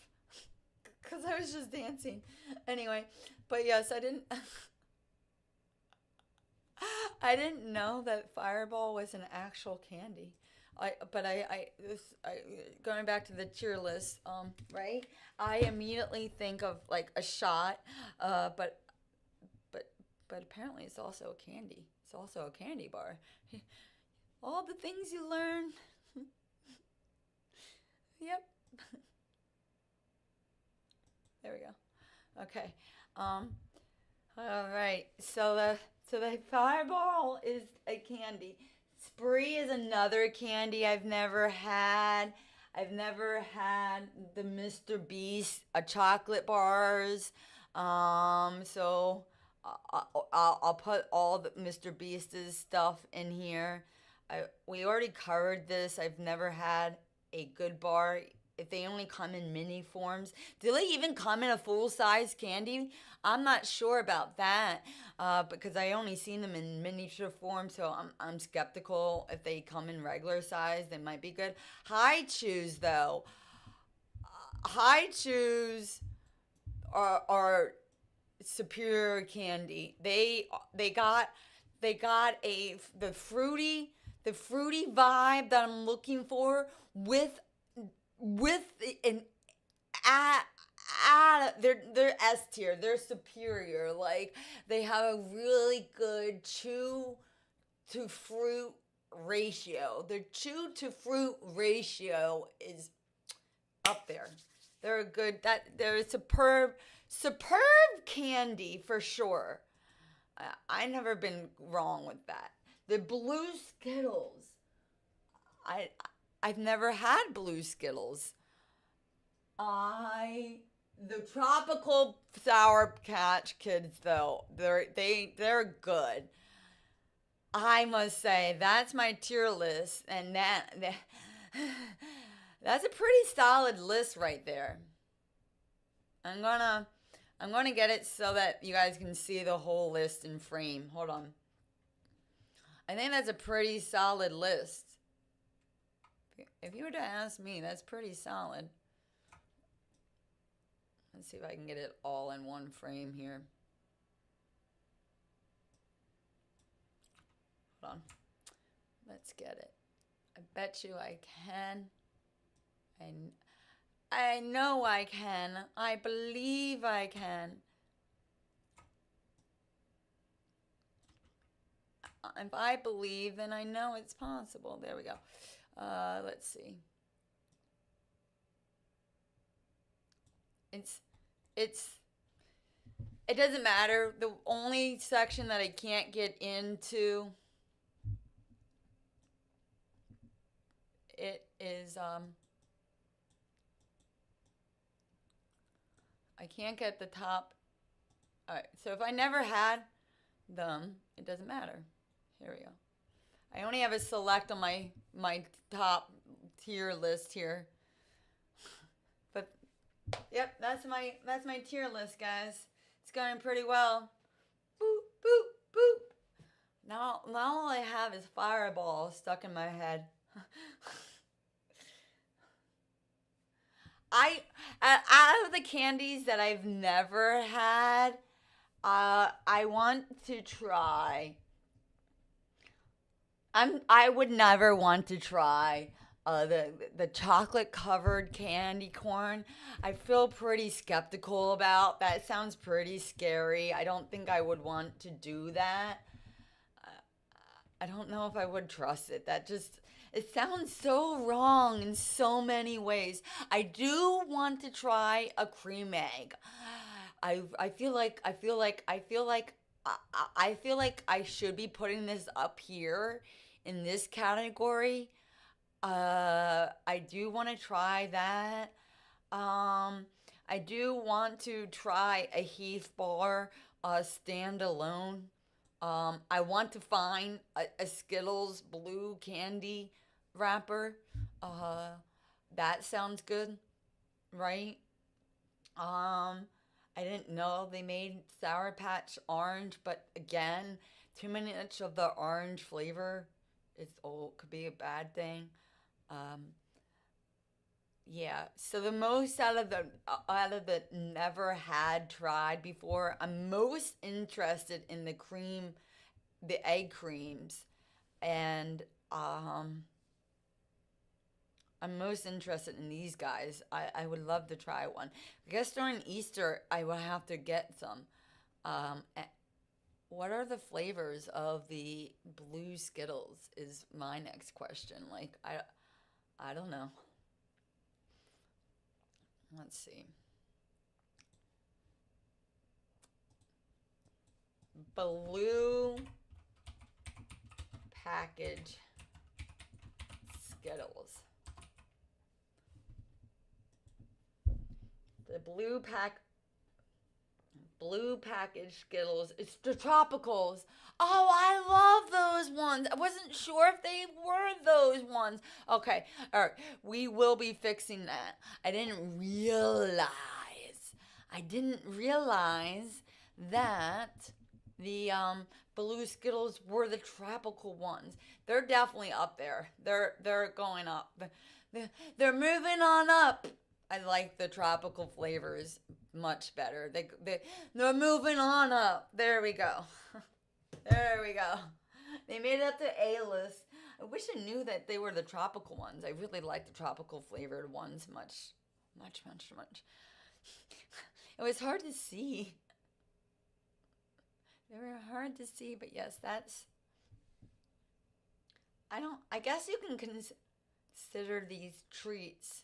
[SPEAKER 3] because I was just dancing. Anyway, but yes, I didn't know that Fireball was an actual candy. Going back to the tier list, right? I immediately think of like a shot, but apparently it's also a candy. It's also a candy bar. All the things you learn. Yep. There we go. Okay. All right. So the Fireball is a candy. Spree is another candy I've never had. I've never had the Mr. Beast chocolate bars. So I'll put all the Mr. Beast's stuff in here. We already covered this. I've never had a good bar. If they only come in mini forms, do they even come in a full-size candy? I'm not sure about that because I only seen them in miniature form, so I'm skeptical. If they come in regular size, they might be good. High Chews, though. High Chews are superior candy. They got the fruity vibe that I'm looking for with an they're S tier. They're superior. Like they have a really good chew to fruit ratio. Their chew to fruit ratio is up there. They're a good they're a superb candy for sure. I never been wrong with that. The blue Skittles. I've never had blue Skittles. The tropical Sour Patch Kids though, they're good. I must say that's my tier list, and that's a pretty solid list right there. I'm gonna get it so that you guys can see the whole list in frame. Hold on. I think that's a pretty solid list. If you were to ask me, that's pretty solid. Let's see if I can get it all in one frame here. Hold on. Let's get it. I bet you I can. I know I can. I believe I can. If I believe, then I know it's possible. There we go. Let's see. It doesn't matter. The only section that I can't get into it is I can't get the top. All right, so if I never had them, it doesn't matter. Here we go. I only have a select on my top tier list here. But yep, that's my tier list, guys. It's going pretty well. Boop boop boop. Now all I have is Fireball stuck in my head. Out of the candies that I've never had, I want to try. I would never want to try the chocolate covered candy corn. I feel pretty skeptical about that. Sounds pretty scary. I don't think I would want to do that. I don't know if I would trust it. It sounds so wrong in so many ways. I do want to try a cream egg. I feel like I should be putting this up here in this category. I do want to try that. I do want to try a Heath bar standalone. I want to find a Skittles blue candy wrapper. That sounds good, right? I didn't know they made Sour Patch Orange, but again, too much of the orange flavor could be a bad thing. Yeah, so the most out of the never had tried before, I'm most interested in the egg creams, and I'm most interested in these guys. I would love to try one. I guess during Easter I will have to get some. What are the flavors of the blue Skittles is my next question. Like, I don't know. Let's see. Blue package Skittles. The blue package Skittles. It's the tropicals. Oh, I love those ones. I wasn't sure if they were those ones. Okay, all right. We will be fixing that. I didn't realize that the blue Skittles were the tropical ones. They're definitely up there. They're going up. They're moving on up. I like the tropical flavors much better. They're moving on up. There we go. There we go. They made it up to A-list. I wish I knew that they were the tropical ones. I really like the tropical flavored ones much. It was hard to see. They were hard to see, but yes, I guess you can consider these treats.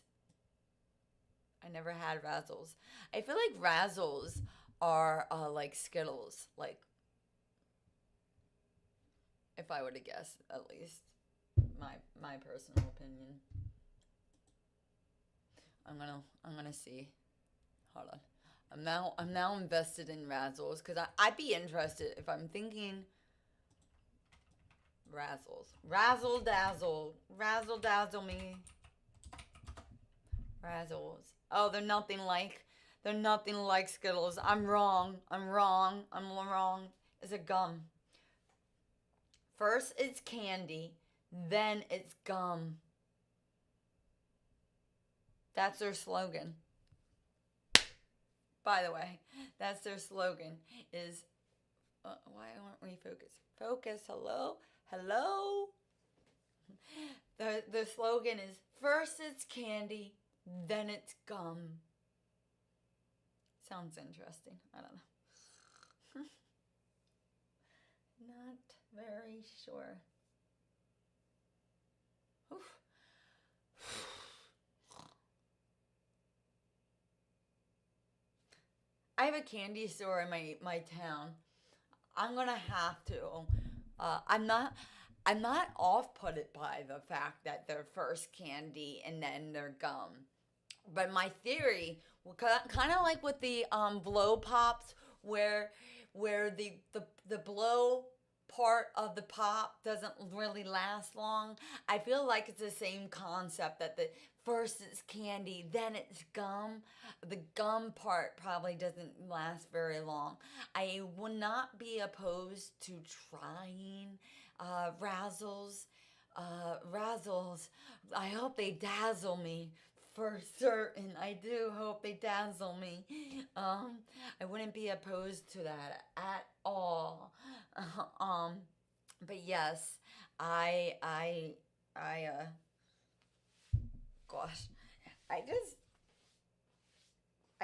[SPEAKER 3] I never had Razzles. I feel like Razzles are like Skittles, like, if I were to guess, at least my personal opinion. I'm gonna see. Hold on. I'm now invested in Razzles because I'd be interested if I'm thinking Razzles. Razzle dazzle me. Razzles. Oh, they're nothing like Skittles. I'm wrong. It's a gum. First it's candy, then it's gum. That's their slogan. By the way, that's their slogan is, why aren't we focused? Focus, hello? The slogan is, first it's candy, then it's gum. Sounds interesting. I don't know. Not very sure. Oof. I have a candy store in my town. I'm gonna have to. I'm not off-putted by the fact that they're first candy and then they're gum. But my theory, kind of like with the blow pops, where the blow part of the pop doesn't really last long. I feel like it's the same concept, that the first it's candy, then it's gum. The gum part probably doesn't last very long. I will not be opposed to trying Razzles. Razzles, I hope they dazzle me. For certain, I do hope they dazzle me. I wouldn't be opposed to that at all. But yes, gosh, I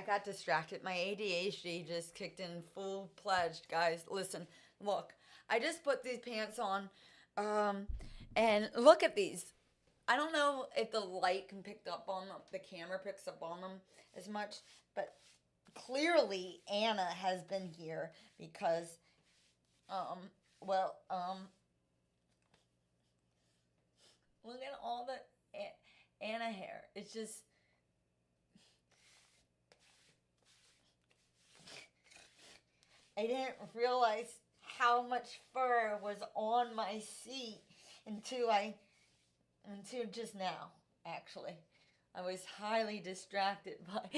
[SPEAKER 3] got distracted. My ADHD just kicked in full-fledged, guys. Listen, look, I just put these pants on, and look at these. I don't know if the light can pick up on them, the camera picks up on them as much, but clearly Anna has been here because, look at all the Anna hair. It's just, I didn't realize how much fur was on my seat until just now, actually. I was highly distracted by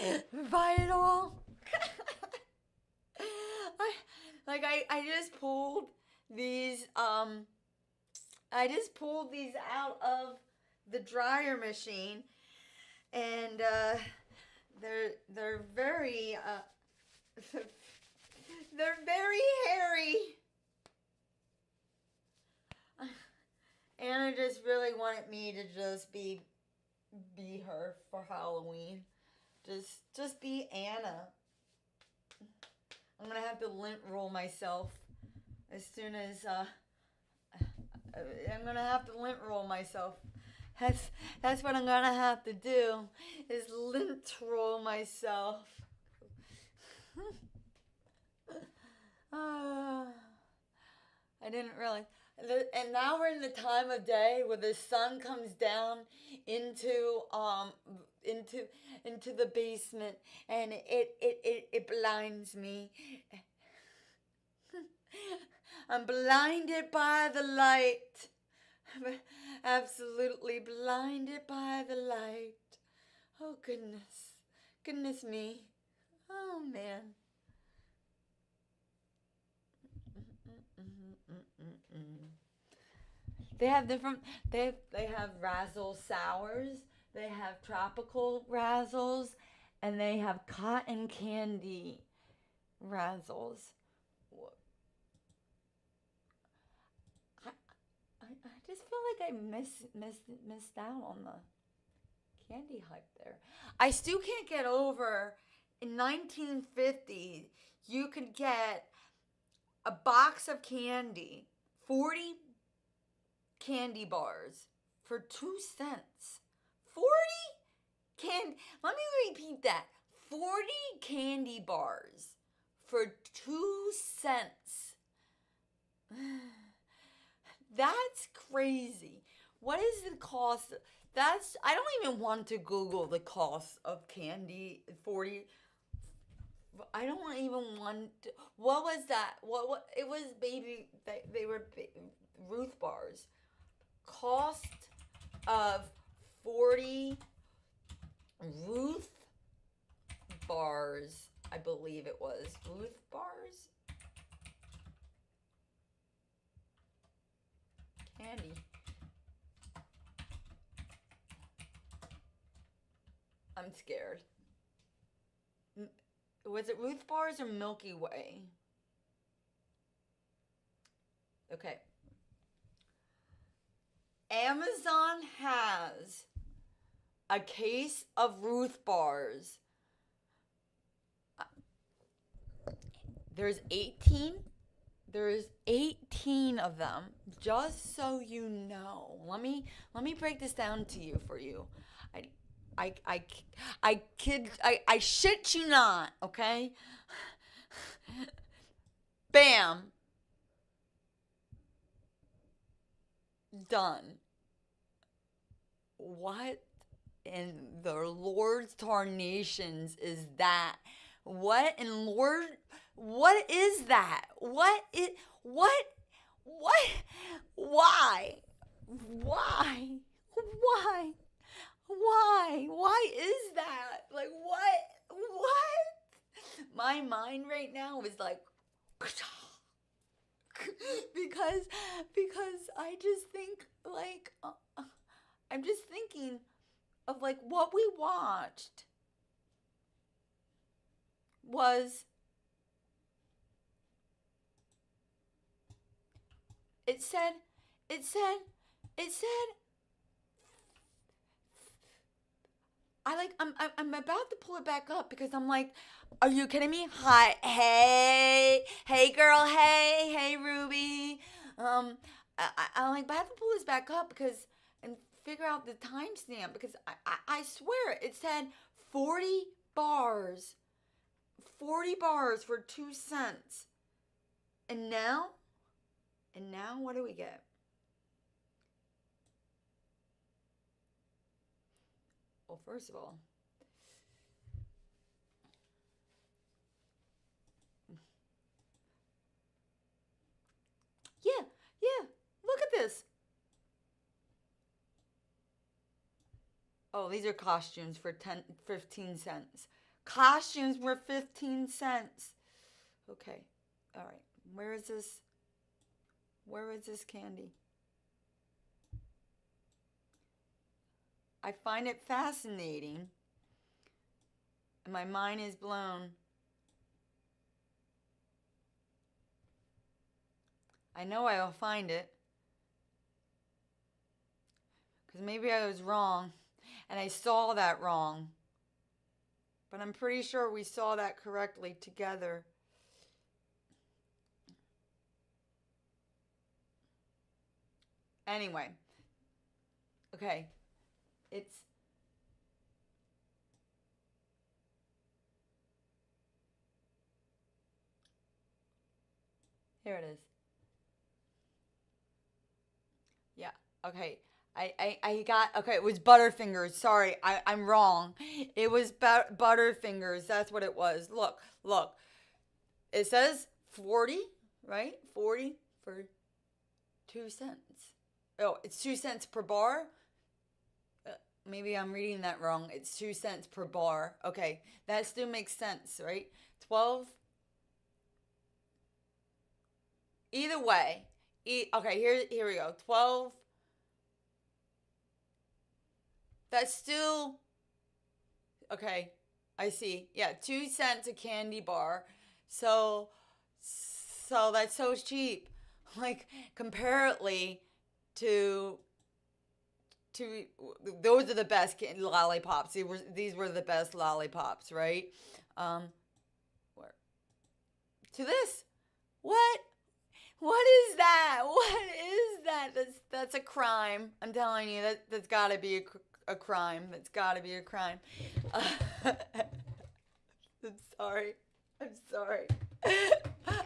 [SPEAKER 3] it all. I just pulled these out of the dryer machine, and they're very they're very hairy. Anna just really wanted me to just be her for Halloween. Just be Anna. I'm gonna have to lint roll myself as soon as I'm gonna have to lint roll myself. That's what I'm gonna have to do, is lint roll myself. I didn't realize. And now we're in the time of day where the sun comes down into the basement, and it blinds me. I'm blinded by the light. I'm absolutely blinded by the light. Oh goodness me. Oh man. They have different. They have Razzle Sours. They have tropical Razzles, and they have cotton candy Razzles. I just feel like I missed out on the candy hype there. I still can't get over. In 1950, you could get a box of candy, 40 candy bars for 2 cents. 40 let me repeat that. 40 candy bars for 2 cents. That's crazy. What is the cost? I don't even want to Google the cost of candy. 40. I don't even want to. What was that? What it was, baby. They were Ruth bars. Cost of 40 Ruth bars, I believe it was. Ruth bars? Candy. I'm scared. Was it Ruth bars or Milky Way? Okay. Amazon has a case of Ruth bars. There's 18 of them, just so you know. Let me break this down to you for you. I shit you not, okay? Bam. done. What in the Lord's tarnations is that? What in Lord? What is that? What? Why? Why? Why? Why is that? Like, what? My mind right now is like, because I just think like, I'm just thinking of like what we watched was, it said, I'm about to pull it back up because I'm like, are you kidding me? Hi, hey girl, hey Ruby. I'm like about to pull this back up because and figure out the timestamp because I swear it said 40 bars. 40 bars for 2 cents. And now what do we get? Well, first of all, yeah, look at this. Oh, these are costumes for 15 cents. Costumes were 15 cents. Okay, all right. Where is this candy? I find it fascinating. And my mind is blown. I know I'll find it. Because maybe I was wrong. And I saw that wrong. But I'm pretty sure we saw that correctly together. Anyway. Okay. It's... Here it is. Yeah. Okay. I got, okay, it was Butterfingers. Sorry, I'm wrong. It was Butterfingers. That's what it was. Look. It says 40, right? 40 for 2 cents. Oh, it's 2 cents per bar? Maybe I'm reading that wrong. It's 2 cents per bar. Okay, that still makes sense, right? 12. Either way. Okay, here we go. 12. That's still, okay, I see. Yeah, 2 cents a candy bar. So that's so cheap. Like, comparatively to those are the best lollipops. These were the best lollipops, right? Where? To this. What is that? What is that? That's a crime. I'm telling you, that's got to be a crime. That's got to be a crime. I'm sorry.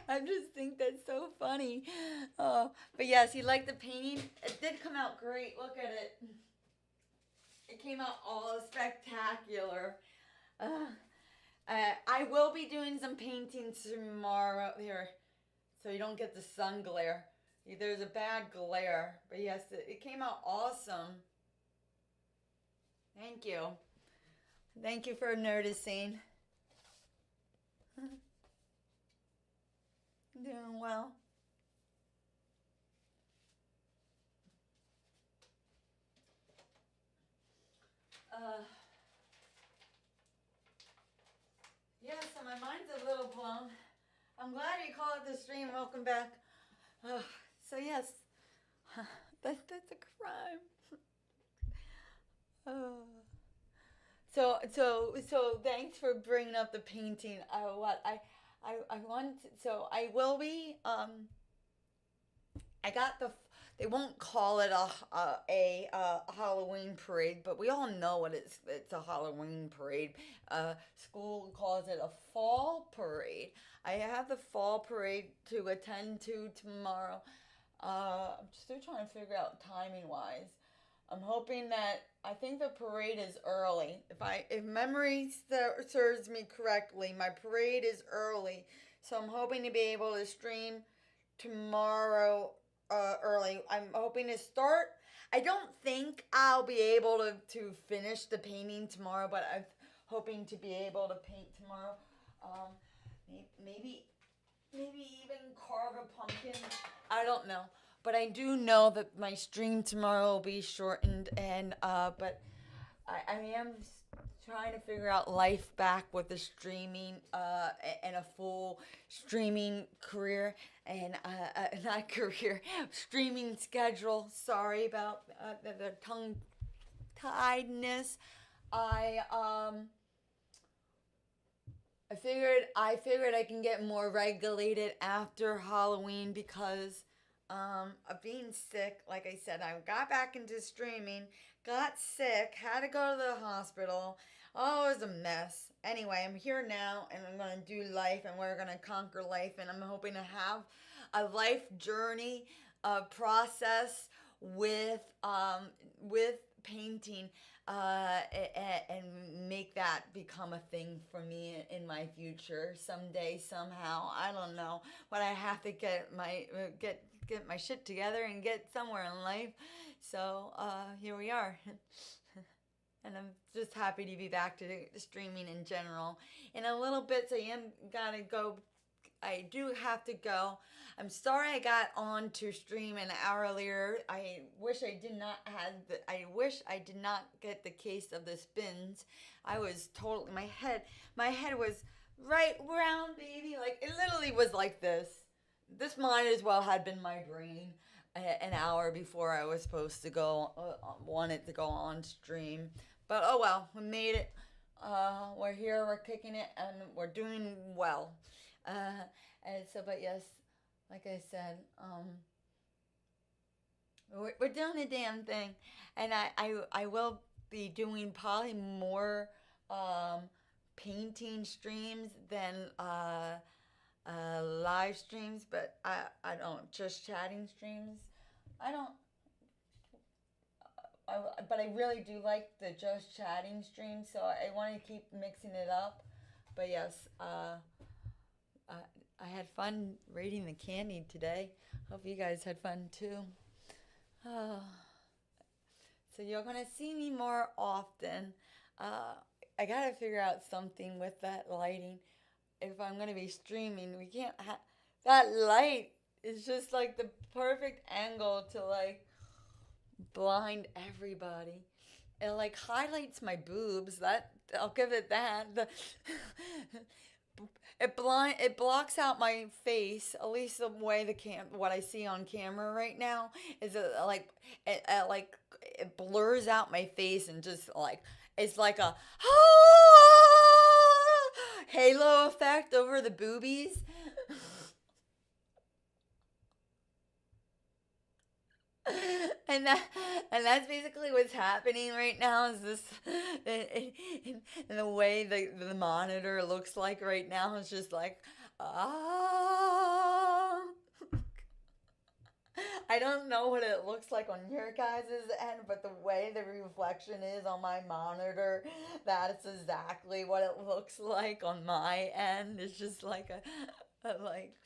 [SPEAKER 3] I just think that's so funny. Oh, but yes, you like the painting? It did come out great. Look at it. It came out all spectacular. I will be doing some painting tomorrow here, so you don't get the sun glare. There's a bad glare, but yes, it came out awesome. Thank you. Thank you for noticing. Doing well. Yeah, so my mind's a little blown. I'm glad you called it the stream. Welcome back. So yes, that's a crime. So thanks for bringing up the painting. I want, so I will be, I got they won't call it a Halloween parade, but we all know what it's a Halloween parade. School calls it a fall parade. I have the fall parade to attend to tomorrow. I'm still trying to figure out timing wise. I'm hoping that I think the parade is early. If memory serves me correctly, my parade is early, so I'm hoping to be able to stream tomorrow early. I'm hoping to start. I don't think I'll be able to finish the painting tomorrow, but I'm hoping to be able to paint tomorrow. Maybe even carve a pumpkin. I don't know. But I do know that my stream tomorrow will be shortened, and but I am trying to figure out life back with the streaming and a full streaming career and not career, streaming schedule. Sorry about the tongue tiedness. I figured I can get more regulated after Halloween because of being sick. Like I said, I got back into streaming, got sick, had to go to the hospital. Oh, it was a mess. Anyway, I'm here now and I'm going to do life and we're going to conquer life, and I'm hoping to have a life journey process with painting and make that become a thing for me in my future someday, somehow. I don't know, but I have to get my shit together and get somewhere in life. So here we are. And I'm just happy to be back to streaming in general. In a little bit, I do have to go. I'm sorry I got on to stream an hour earlier. I wish I did not get the case of the spins. I was totally, my head was right round, baby. Like, it literally was like this. This might as well had been my brain an hour before I was supposed to wanted to go on stream. But oh well, we made it. We're here, we're kicking it, and we're doing well. And so, but yes, like I said, we're doing the damn thing, and I will be doing probably more painting streams than live streams, but I don't just chatting streams. But I really do like the just chatting stream, so I want to keep mixing it up. But yes, I had fun raiding the candy today. Hope you guys had fun too. So you're gonna see me more often. I gotta figure out something with that lighting. If I'm gonna be streaming, we can't have that light. Is just like the perfect angle to like blind everybody. It like highlights my boobs. That I'll give it that. It blocks out my face. At least the way what I see on camera right now is it blurs out my face and just like it's like a halo effect over the boobies. And that's basically what's happening right now. Is this and the way the monitor looks like right now is just like I don't know what it looks like on your guys' end, but the way the reflection is on my monitor, that's exactly what it looks like on my end. It's just like a like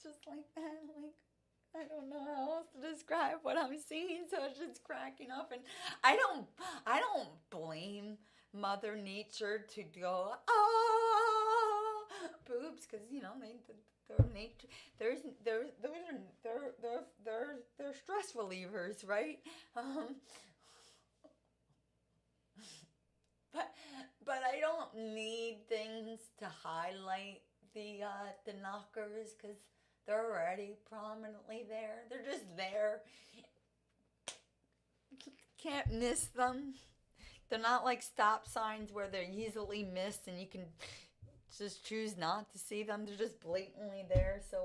[SPEAKER 3] just like that, like I don't know how else to describe what I'm seeing, so it's just cracking up, and I don't blame Mother Nature to go boobs, because you know they're nature. They're stress relievers, right? But I don't need things to highlight the knockers, because they're already prominently there. They're just there. Can't miss them. They're not like stop signs where they're easily missed and you can just choose not to see them. They're just blatantly there. So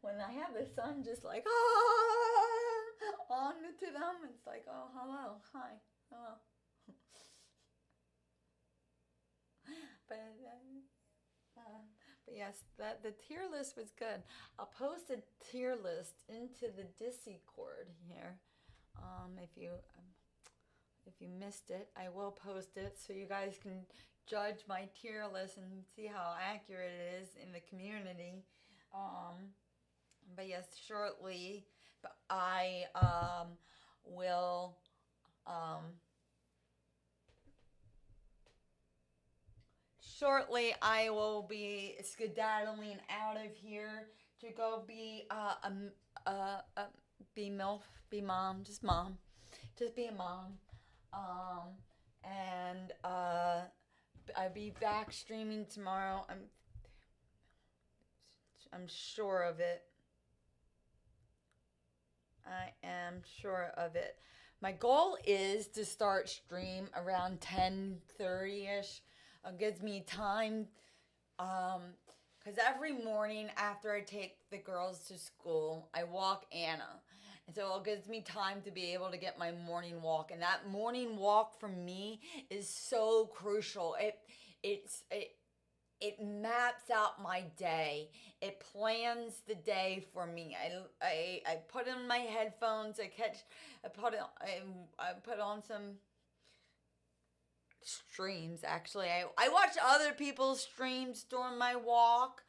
[SPEAKER 3] when I have the sun just like on to them, it's like, oh, hello, hi, hello. But yes, the tier list was good. I'll post a tier list into the Discord here. If you missed it, I will post it so you guys can judge my tier list and see how accurate it is in the community. But yes, shortly, I will. Shortly, I will be skedaddling out of here to go be be MILF, be mom, just be a mom, and I'll be back streaming tomorrow. I'm sure of it. I am sure of it. My goal is to start stream around 10:30ish. It gives me time, because every morning after I take the girls to school, I walk Anna. And so it gives me time to be able to get my morning walk. And that morning walk for me is so crucial. It maps out my day. It plans the day for me. I put in my headphones. I put on some streams. Actually, I watch other people's streams during my walk.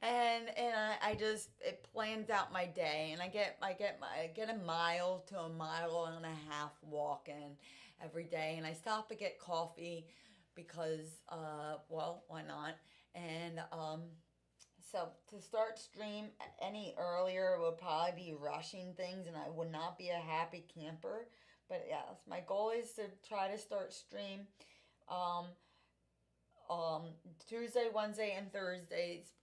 [SPEAKER 3] and it plans out my day, and I get a mile to a mile and a half walking every day, and I stop to get coffee because well, why not? And so to start stream any earlier would probably be rushing things, and I would not be a happy camper. But yes, my goal is to try to start stream Tuesday, Wednesday, and Thursdays.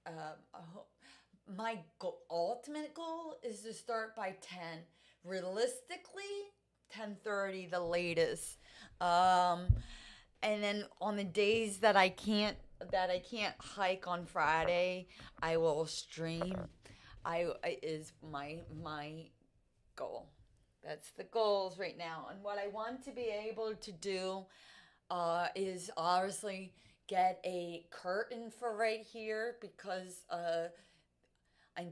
[SPEAKER 3] My ultimate goal is to start by 10. Realistically, 10:30 the latest. And then on the days that I can't hike on Friday, I will stream. Is my goal. That's the goals right now. And what I want to be able to do is obviously get a curtain for right here, because I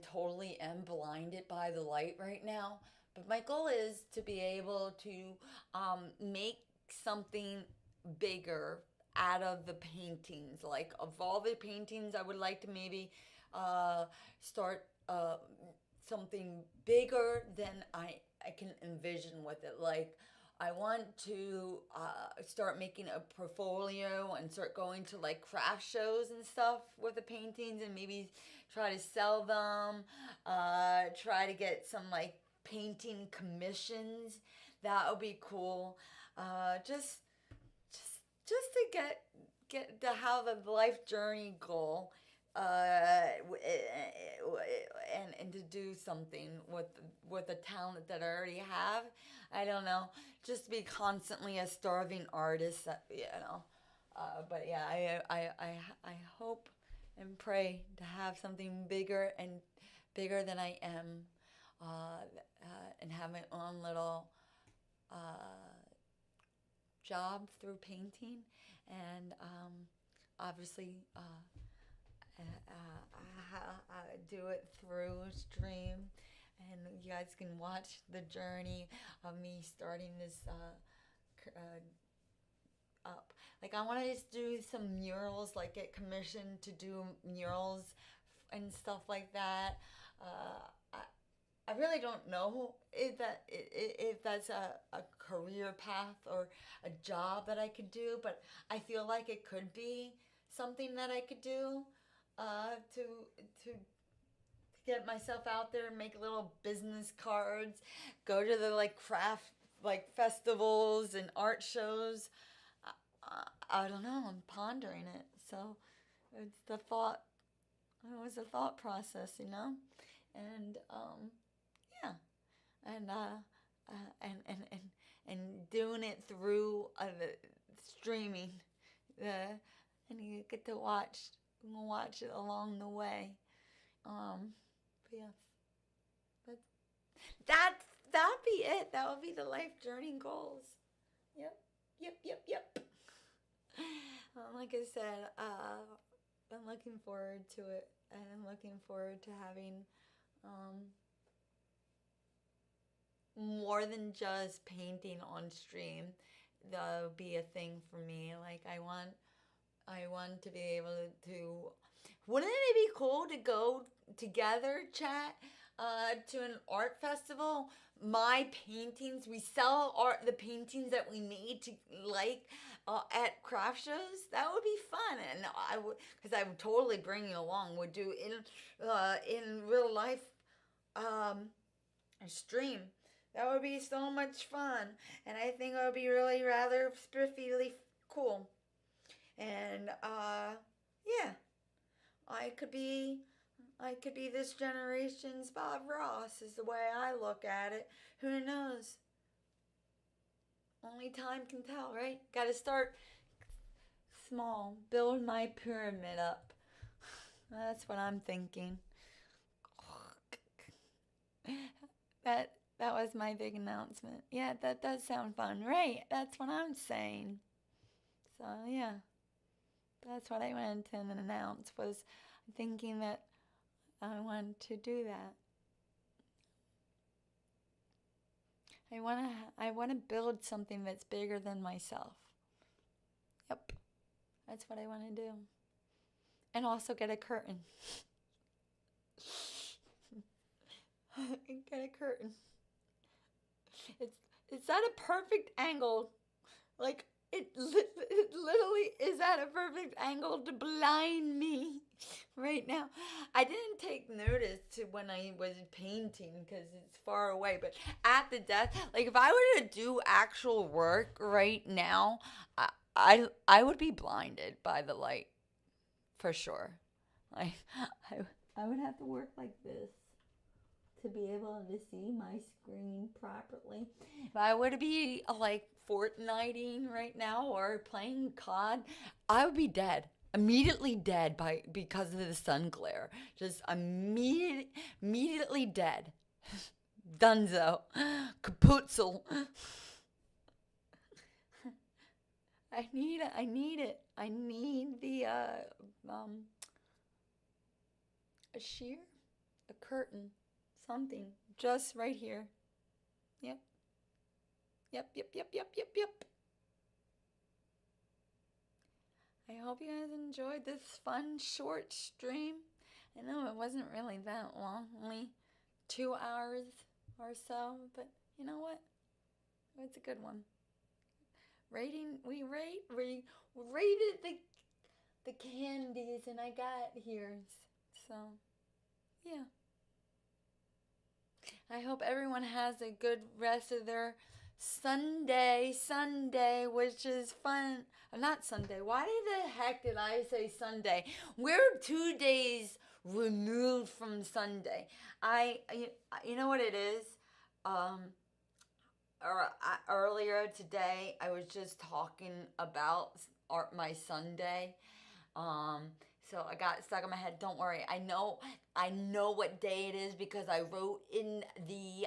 [SPEAKER 3] totally am blinded by the light right now. But my goal is to be able to make something bigger out of the paintings. Like, of all the paintings, I would like to maybe start something bigger than I can envision with it. Like, I want to start making a portfolio and start going to like craft shows and stuff with the paintings, and maybe try to sell them, try to get some like painting commissions. That would be cool. Just to get to have a life journey goal, and to do something with the talent that I already have. I don't know, just be constantly a starving artist, you know. But yeah, I hope and pray to have something bigger than I am, and have my own little job through painting, and obviously I do it through stream, and you guys can watch the journey of me starting this up. Like, I want to just do some murals, like get commissioned to do murals and stuff like that. I really don't know if that's a career path or a job that I could do, but I feel like it could be something that I could do, to get myself out there and make little business cards, go to the like craft like festivals and art shows. I don't know, I'm pondering it. So it's the thought. It was a thought process, you know, and yeah, and doing it through the streaming, and you get to watch it along the way. But yes, but that'd be it. That would be the life journey goals. Yep. Like I said, been looking forward to it, and I'm looking forward to having more than just painting on stream. That'll be a thing for me. Like I want to be able to. Wouldn't it be cool to go together, chat, to an art festival? My paintings, we sell the paintings that we made to at craft shows. That would be fun, and I would, because I would totally bring you along. Would do in real life, stream. That would be so much fun, and I think it would be really rather spiffily cool. And yeah, I could be this generation's Bob Ross is the way I look at it. Who knows? Only time can tell, right? Got to start small, build my pyramid up. That's what I'm thinking. That was my big announcement. Yeah, that does sound fun, right? That's what I'm saying. So yeah, that's what I wanted to announce, was thinking that I wanted to do that. I want to build something that's bigger than myself. Yep, that's what I want to do. And also get a curtain. Get a curtain. It's at a perfect angle. Like, it literally is at a perfect angle to blind me right now. I didn't take notice to when I was painting because it's far away, but at the desk, like if I were to do actual work right now, I would be blinded by the light for sure. Like I would have to work like this to be able to see my screen properly. If I were to be like Fortniting right now or playing COD, I would be dead. Immediately dead because of the sun glare. Just immediately dead. Dunzo. Kaputzel. I need it. I need the a sheer, a curtain. Something just right here. Yep. I hope you guys enjoyed this fun short stream. I know it wasn't really that long, only 2 hours or so, but you know what? It's a good one. We rated the candies, and I got here. So yeah. I hope everyone has a good rest of their Sunday, which is fun. Not Sunday. Why the heck did I say Sunday? We're 2 days removed from Sunday. You know what it is? Earlier today, I was just talking about my Sunday. So I got stuck in my head. Don't worry. I know what day it is because I wrote in the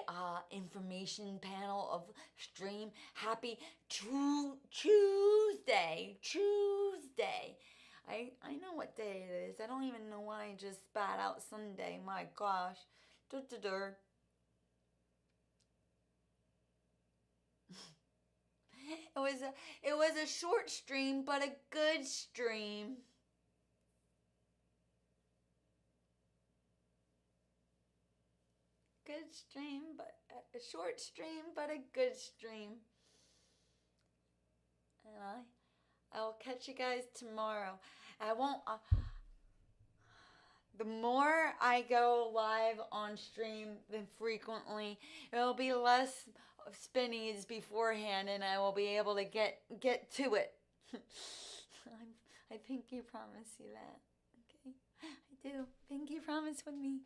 [SPEAKER 3] information panel of stream. Happy Chewsday. I know what day it is. I don't even know why I just spat out Sunday. My gosh. It was a short stream, but a good stream. Good stream, but a short stream, but a good stream. And I'll catch you guys tomorrow. I won't. The more I go live on stream than frequently, it'll be less spinnies beforehand, and I will be able to get to it. I pinky promise you that. Okay, I do. Pinky promise with me.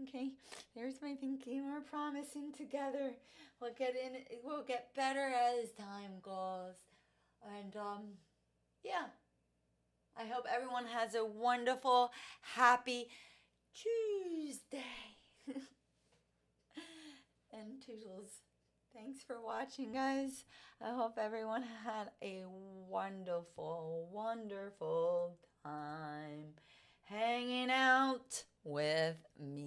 [SPEAKER 3] Okay, there's my pinky. We're promising together. We'll get better as time goes. And yeah. I hope everyone has a wonderful, happy Tuesday. And toodles. Thanks for watching, guys. I hope everyone had a wonderful, wonderful time hanging out with me.